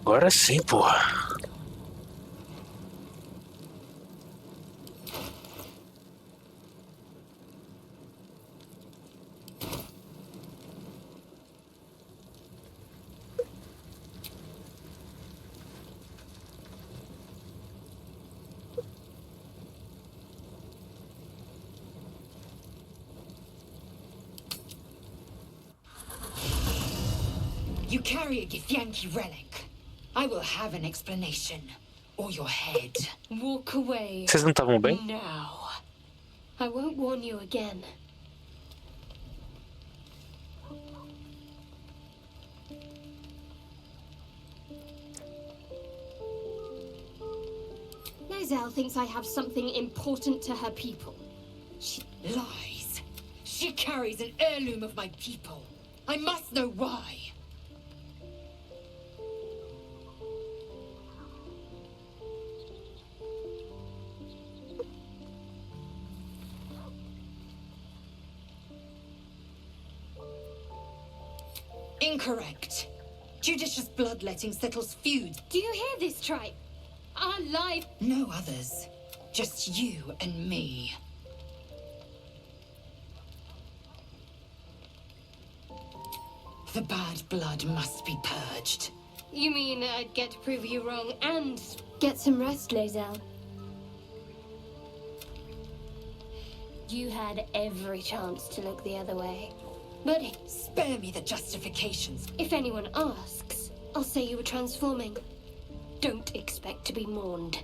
Agora sim, porra. You carry a Githyanki relic. I will have an explanation. Or your head. Walk away. Vocês não estavam bem? Now. I won't warn you again. Lae'zel thinks I have something important to her people. She lies. She carries an heirloom of my people. I must know why. Incorrect. Judicious bloodletting settles feuds. Do you hear this, tribe? Our life... No others. Just you and me. The bad blood must be purged. You mean I'd get to prove you wrong and get some rest, Lae'zel? You had every chance to look the other way. But spare me the justifications. If anyone asks, I'll say you were transforming. Don't expect to be mourned.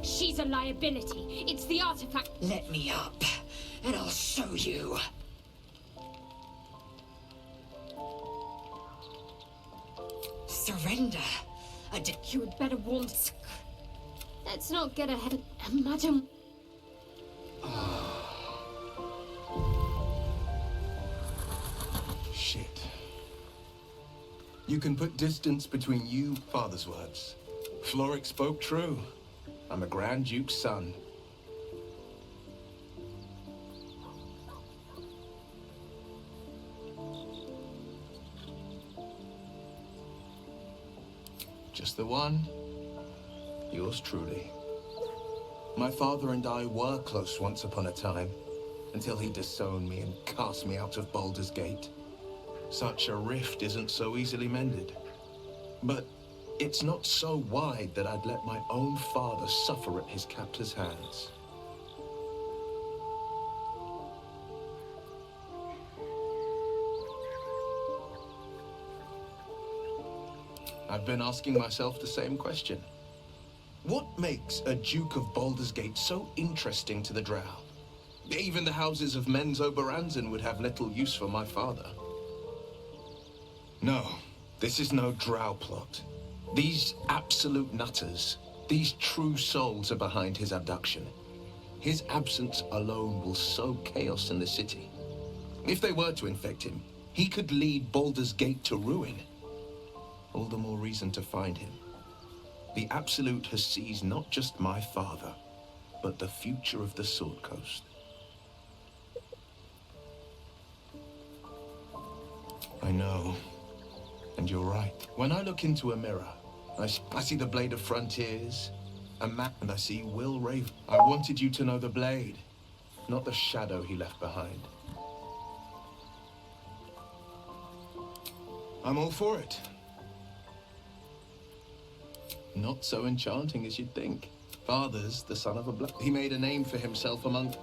She's a liability. It's the artifact. Let me up, and I'll show you. Surrender. You had better warn. Let's not get ahead. Imagine. Shit. You can put distance between you, father's words. Floric spoke true. I'm a Grand Duke's son. Just the one. Yours truly. My father and I were close once upon a time, until he disowned me and cast me out of Baldur's Gate. Such a rift isn't so easily mended. But it's not so wide that I'd let my own father suffer at his captor's hands. I've been asking myself the same question. What makes a Duke of Baldur's Gate so interesting to the Drow? Even the houses of Men's Oberanzen would have little use for my father. No, this is no Drow plot. These absolute nutters, these true souls are behind his abduction. His absence alone will sow chaos in the city. If they were to infect him, he could lead Baldur's Gate to ruin. All the more reason to find him. The Absolute has seized not just my father, but the future of the Sword Coast. I know, and you're right. When I look into a mirror, I see the Blade of Frontiers, a map, and I see Will Raven. I wanted you to know the Blade, not the shadow he left behind. I'm all for it. Not so enchanting as you'd think. Father's the son of a he made a name for himself among...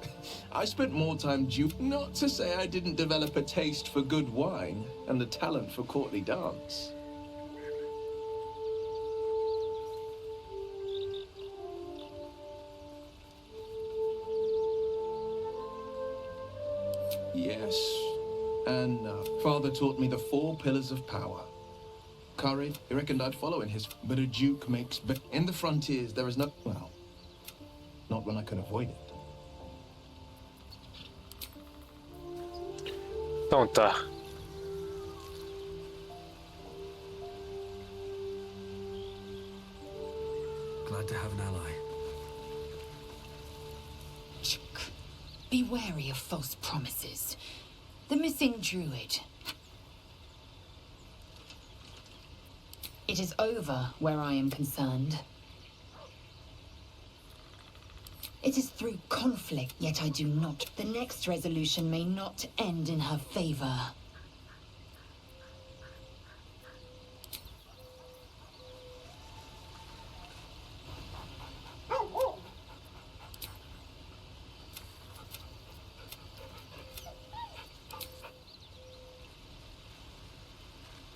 I spent more time not to say I didn't develop a taste for good wine and the talent for courtly dance. Yes, and Father taught me the 4 pillars of power. Courage, he reckoned I'd follow in his... But a duke makes... But in the frontiers, there is no... Well, not when I can avoid it. Então tá. glad to have an ally. Be wary of false promises. The missing druid. It is over where I am concerned. It is through conflict, yet I do not. The next resolution may not end in her favor.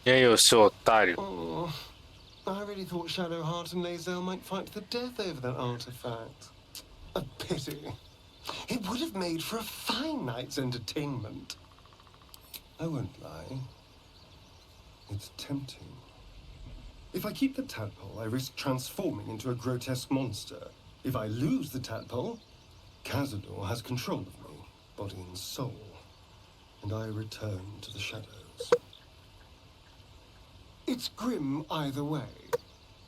E aí, ô seu otário? Oh, I really thought Shadowheart and Lae'zel might fight to the death over that artifact. A pity. It would have made for a fine night's entertainment. I won't lie. It's tempting. If I keep the tadpole, I risk transforming into a grotesque monster. If I lose the tadpole, Cazador has control of me, body and soul, and I return to the shadows. It's grim either way.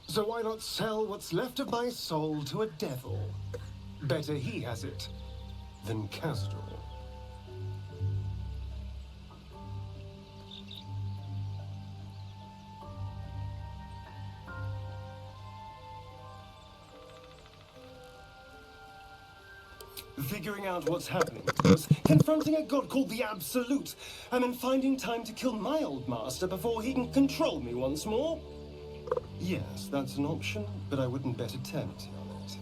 So why not sell what's left of my soul to a devil? Better he has it than Cazador. Figuring out what's happening to us, confronting a god called the Absolute, and then finding time to kill my old master before he can control me once more? Yes, that's an option, but I wouldn't bet eternity on it.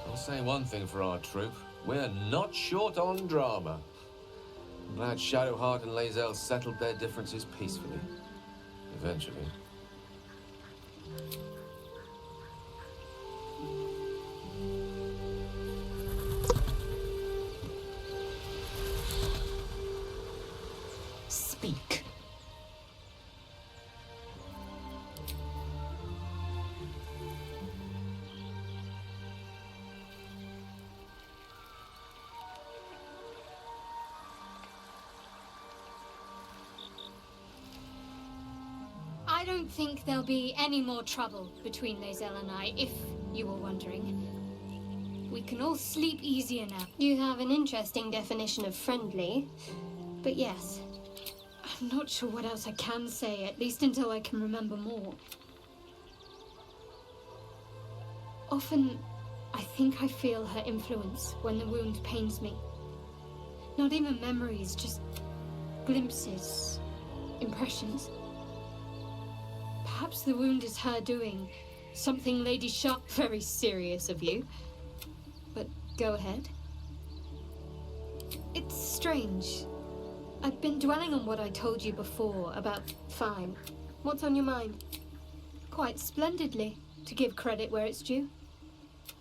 I'll say one thing for our troop. We're not short on drama. I'm glad Shadowheart and Lae'zel settled their differences peacefully. Eventually. Speak. I don't think there'll be any more trouble between Lae'zel and I, if you were wondering. We can all sleep easier now. You have an interesting definition of friendly, but yes. I'm not sure what else I can say, at least until I can remember more. Often, I think I feel her influence when the wound pains me. Not even memories, just glimpses, impressions. Perhaps the wound is her doing. Something Lady Sharp, very serious of you. But go ahead. It's strange. I've been dwelling on what I told you before about... Fine. What's on your mind? Quite splendidly, to give credit where it's due.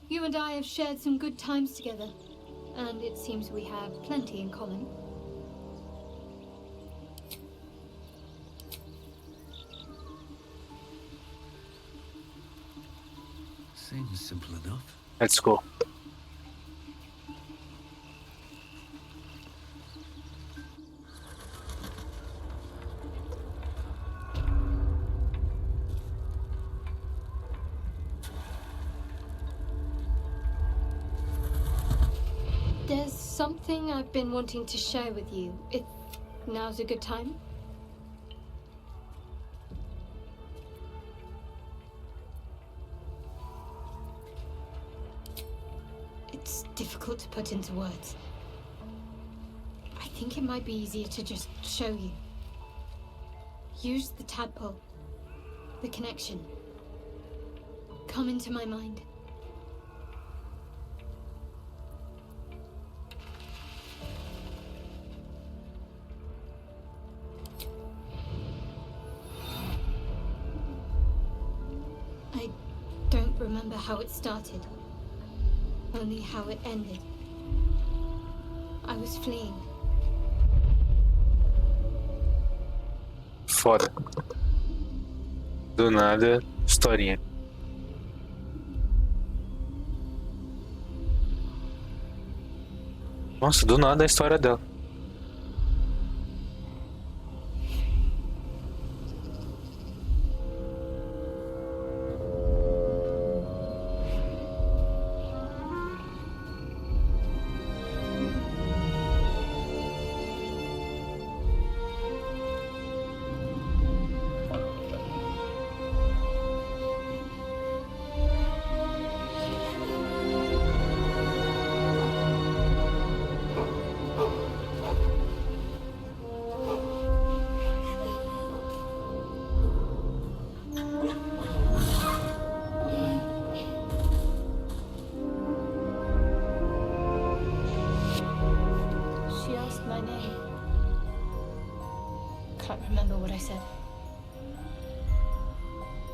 You and I have shared some good times together, and it seems we have plenty in common. Seems simple enough. Let's go. There's something I've been wanting to share with you, if now's a good time. It's difficult to put into words. I think it might be easier to just show you. Use the tadpole. The connection. Come into my mind. I don't remember how it started. Only how it ended. I was fleeing. Foda. Do nada, historinha. Nossa, do nada a história dela. She asked my name. Can't remember what I said.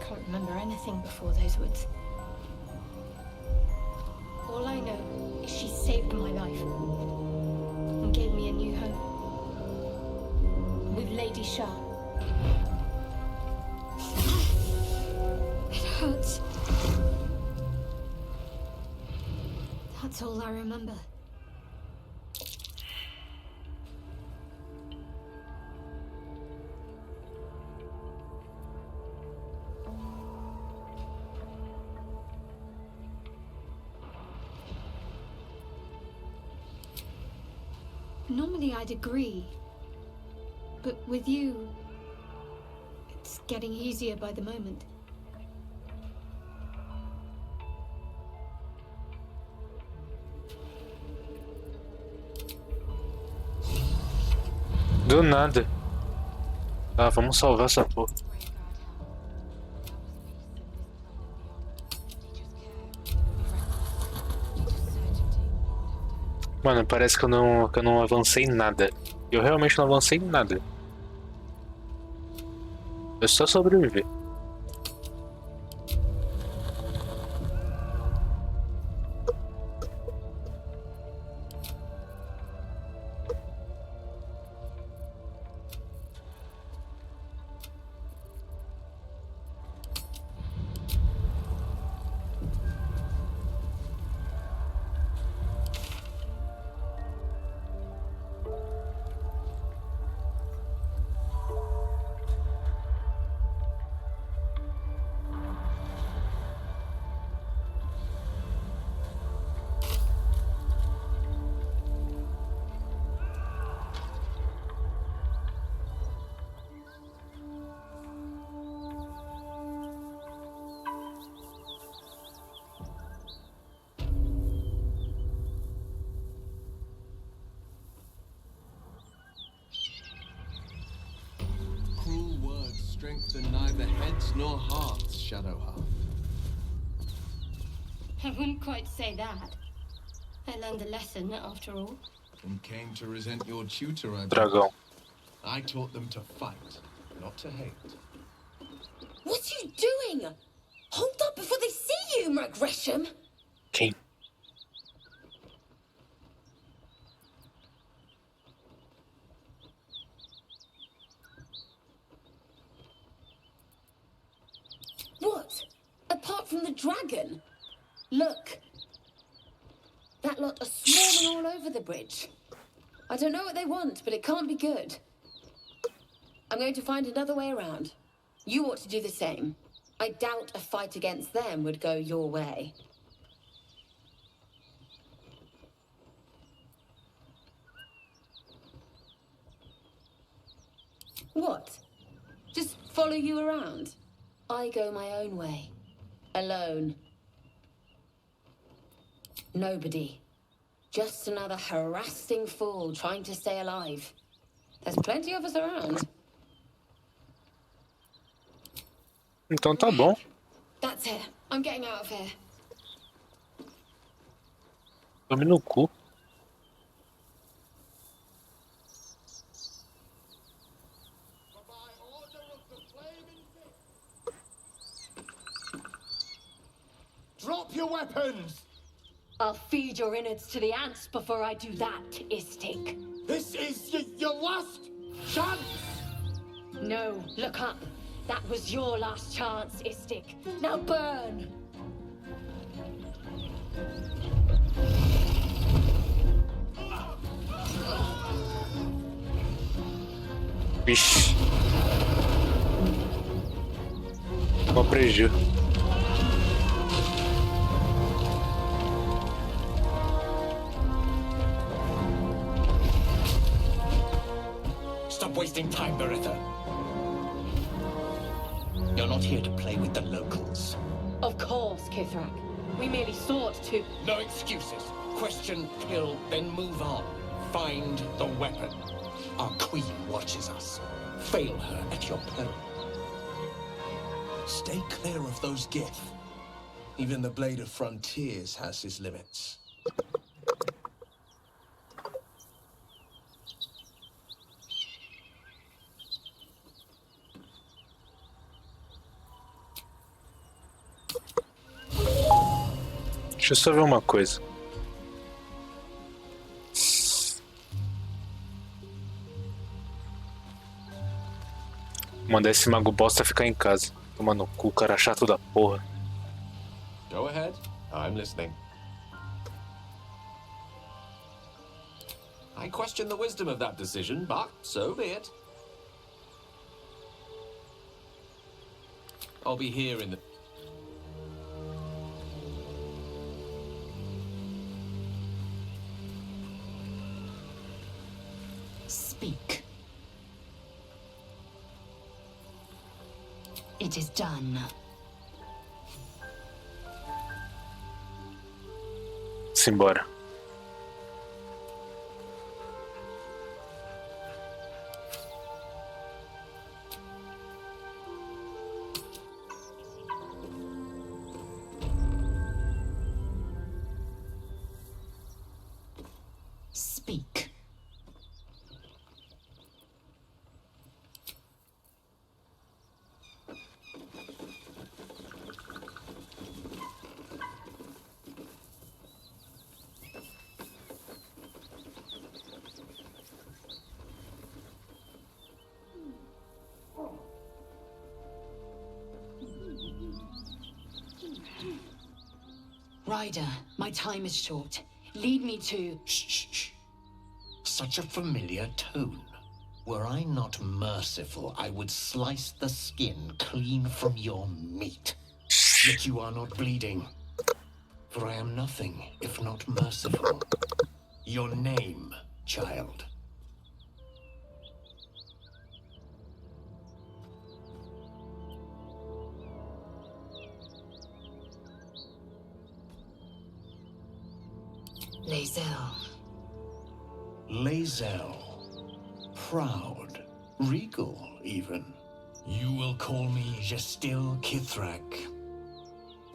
Can't remember anything before those words. All I know is she saved my life and gave me a new home with Lady Shah. It hurts. That's all I remember. Normally I'd agree, but with you, it's getting easier by the moment. Do nada. Ah, vamos salvar essa porra. Mano, parece que eu não avancei nada. Eu realmente não avancei nada. Eu só sobrevivi. Cruel words strengthen neither heads nor hearts, Shadowheart. I wouldn't quite say that. I learned a lesson, after all. And came to resent your tutor, I Dragão. I taught them to fight, not to hate. What are you doing? Hold up before they see you, Mark Gresham. Quem? What? Apart from the dragon? Look. That lot are swarming all over the bridge. I don't know what they want, but it can't be good. I'm going to find another way around. You ought to do the same. I doubt a fight against them would go your way. What? Just follow you around? I go my own way. Alone. Nobody. Just another harassing fool trying to stay alive. There's plenty of us around. Então tá bom. That's it. I'm getting out of here. Tome no cu. Drop your weapons! I'll feed your innards to the ants before I do that, Istik. This is your last chance! No, look up. That was your last chance, Istik. Now burn! Vixe. Mó preju. Stop wasting time, Beretta. You're not here to play with the locals. Of course, Kithrak. We merely sought to... No excuses. Question, kill, then move on. Find the weapon. Our queen watches us. Fail her at your peril. Stay clear of those Gith. Even the Blade of Frontiers has his limits. Deixa eu só ver uma coisa. Mandar esse mago bosta ficar em casa. Toma no cu, cara chato da porra. Go ahead. I'm listening. I question the wisdom of that decision, but so be it. I'll be here in the... Speak. It is done. Simbora. Speak. Ryder, my time is short. Lead me to... Shh. Such a familiar tone. Were I not merciful, I would slice the skin clean from your meat. Yet you are not bleeding. For I am nothing if not merciful. Your name, child. Lae'zel. Lae'zel. Proud. Regal, even. You will call me Gestil Kithrak.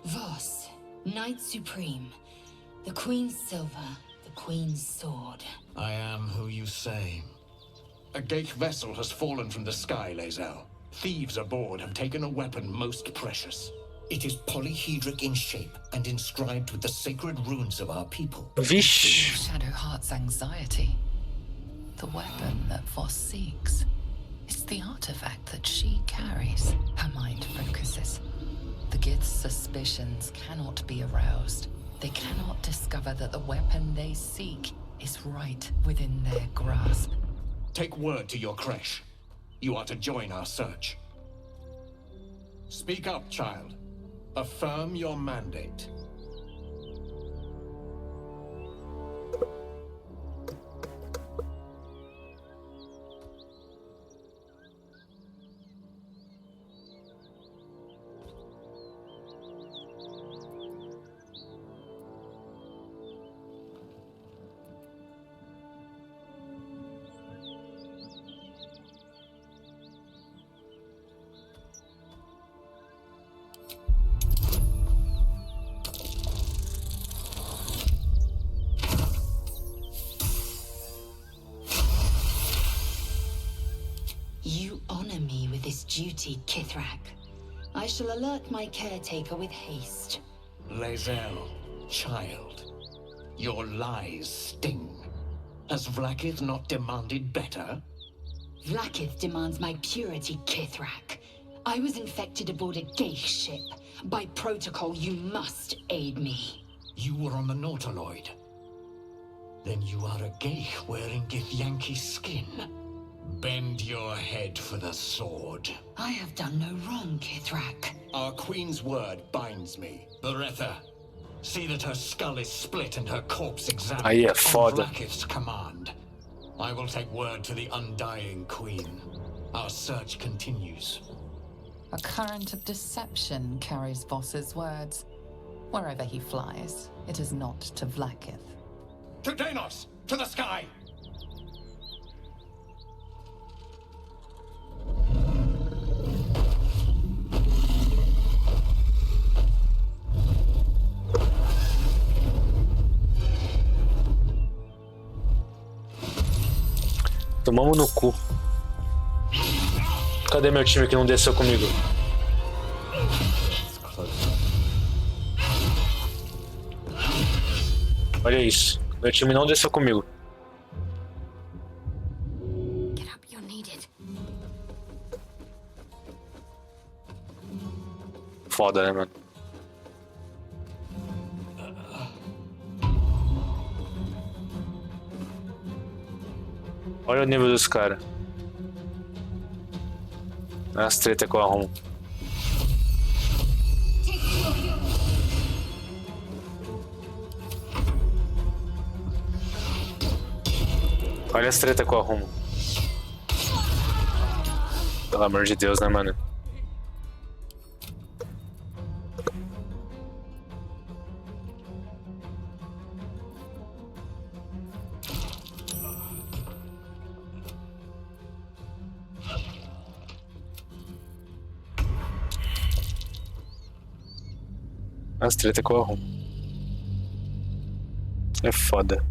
Voss, Knight Supreme. The Queen's silver, the Queen's sword. I am who you say. A Gate vessel has fallen from the sky, Lae'zel. Thieves aboard have taken a weapon most precious. It is polyhedric in shape and inscribed with the sacred runes of our people. Vixe. Shadowheart's anxiety. The weapon that Voss seeks. It's the artifact that she carries. Her mind focuses. The Gith's suspicions cannot be aroused. They cannot discover that the weapon they seek is right within their grasp. Take word to your creche. You are to join our search. Speak up, child. Affirm your mandate. You honor me with this duty, Kithrak. I shall alert my caretaker with haste. Lae'zel, child. Your lies sting. Has Vlaakith not demanded better? Vlaakith demands my purity, Kithrak. I was infected aboard a gay ship. By protocol, you must aid me. You were on the Nautiloid. Then you are a gay wearing Githyanki skin. Bend your head for the sword. I have done no wrong, Kithrak. Our queen's word binds me. Beretha, see that her skull is split and her corpse examined. Aí é On foda. Vrakith's command. I will take word to the undying queen. Our search continues. A current of deception carries Voss's words. Wherever he flies, it is not to Vlakith. To Danos! To the sky! Tomamos no cu. Cadê meu time que não desceu comigo? Olha isso. Meu time não desceu comigo. Get up, you're needed. Foda, né, mano? Olha o nível dos caras. As treta que eu arrumo. Olha as treta que eu arrumo. Pelo amor de Deus, né, mano? As treta que eu arrumo. É foda.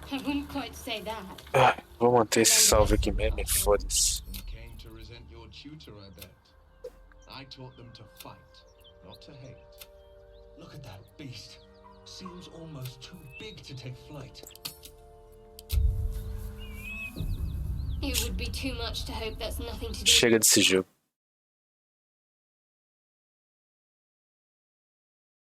I wouldn't quite say that. Vou manter esse salve aqui mesmo, foda-se. Came to resent your tutor, I bet. I taught them to fight, not to hate. Look at that beast. Seems almost too big to take flight. It would be too much to hope that's nothing to do. Chega desse jogo.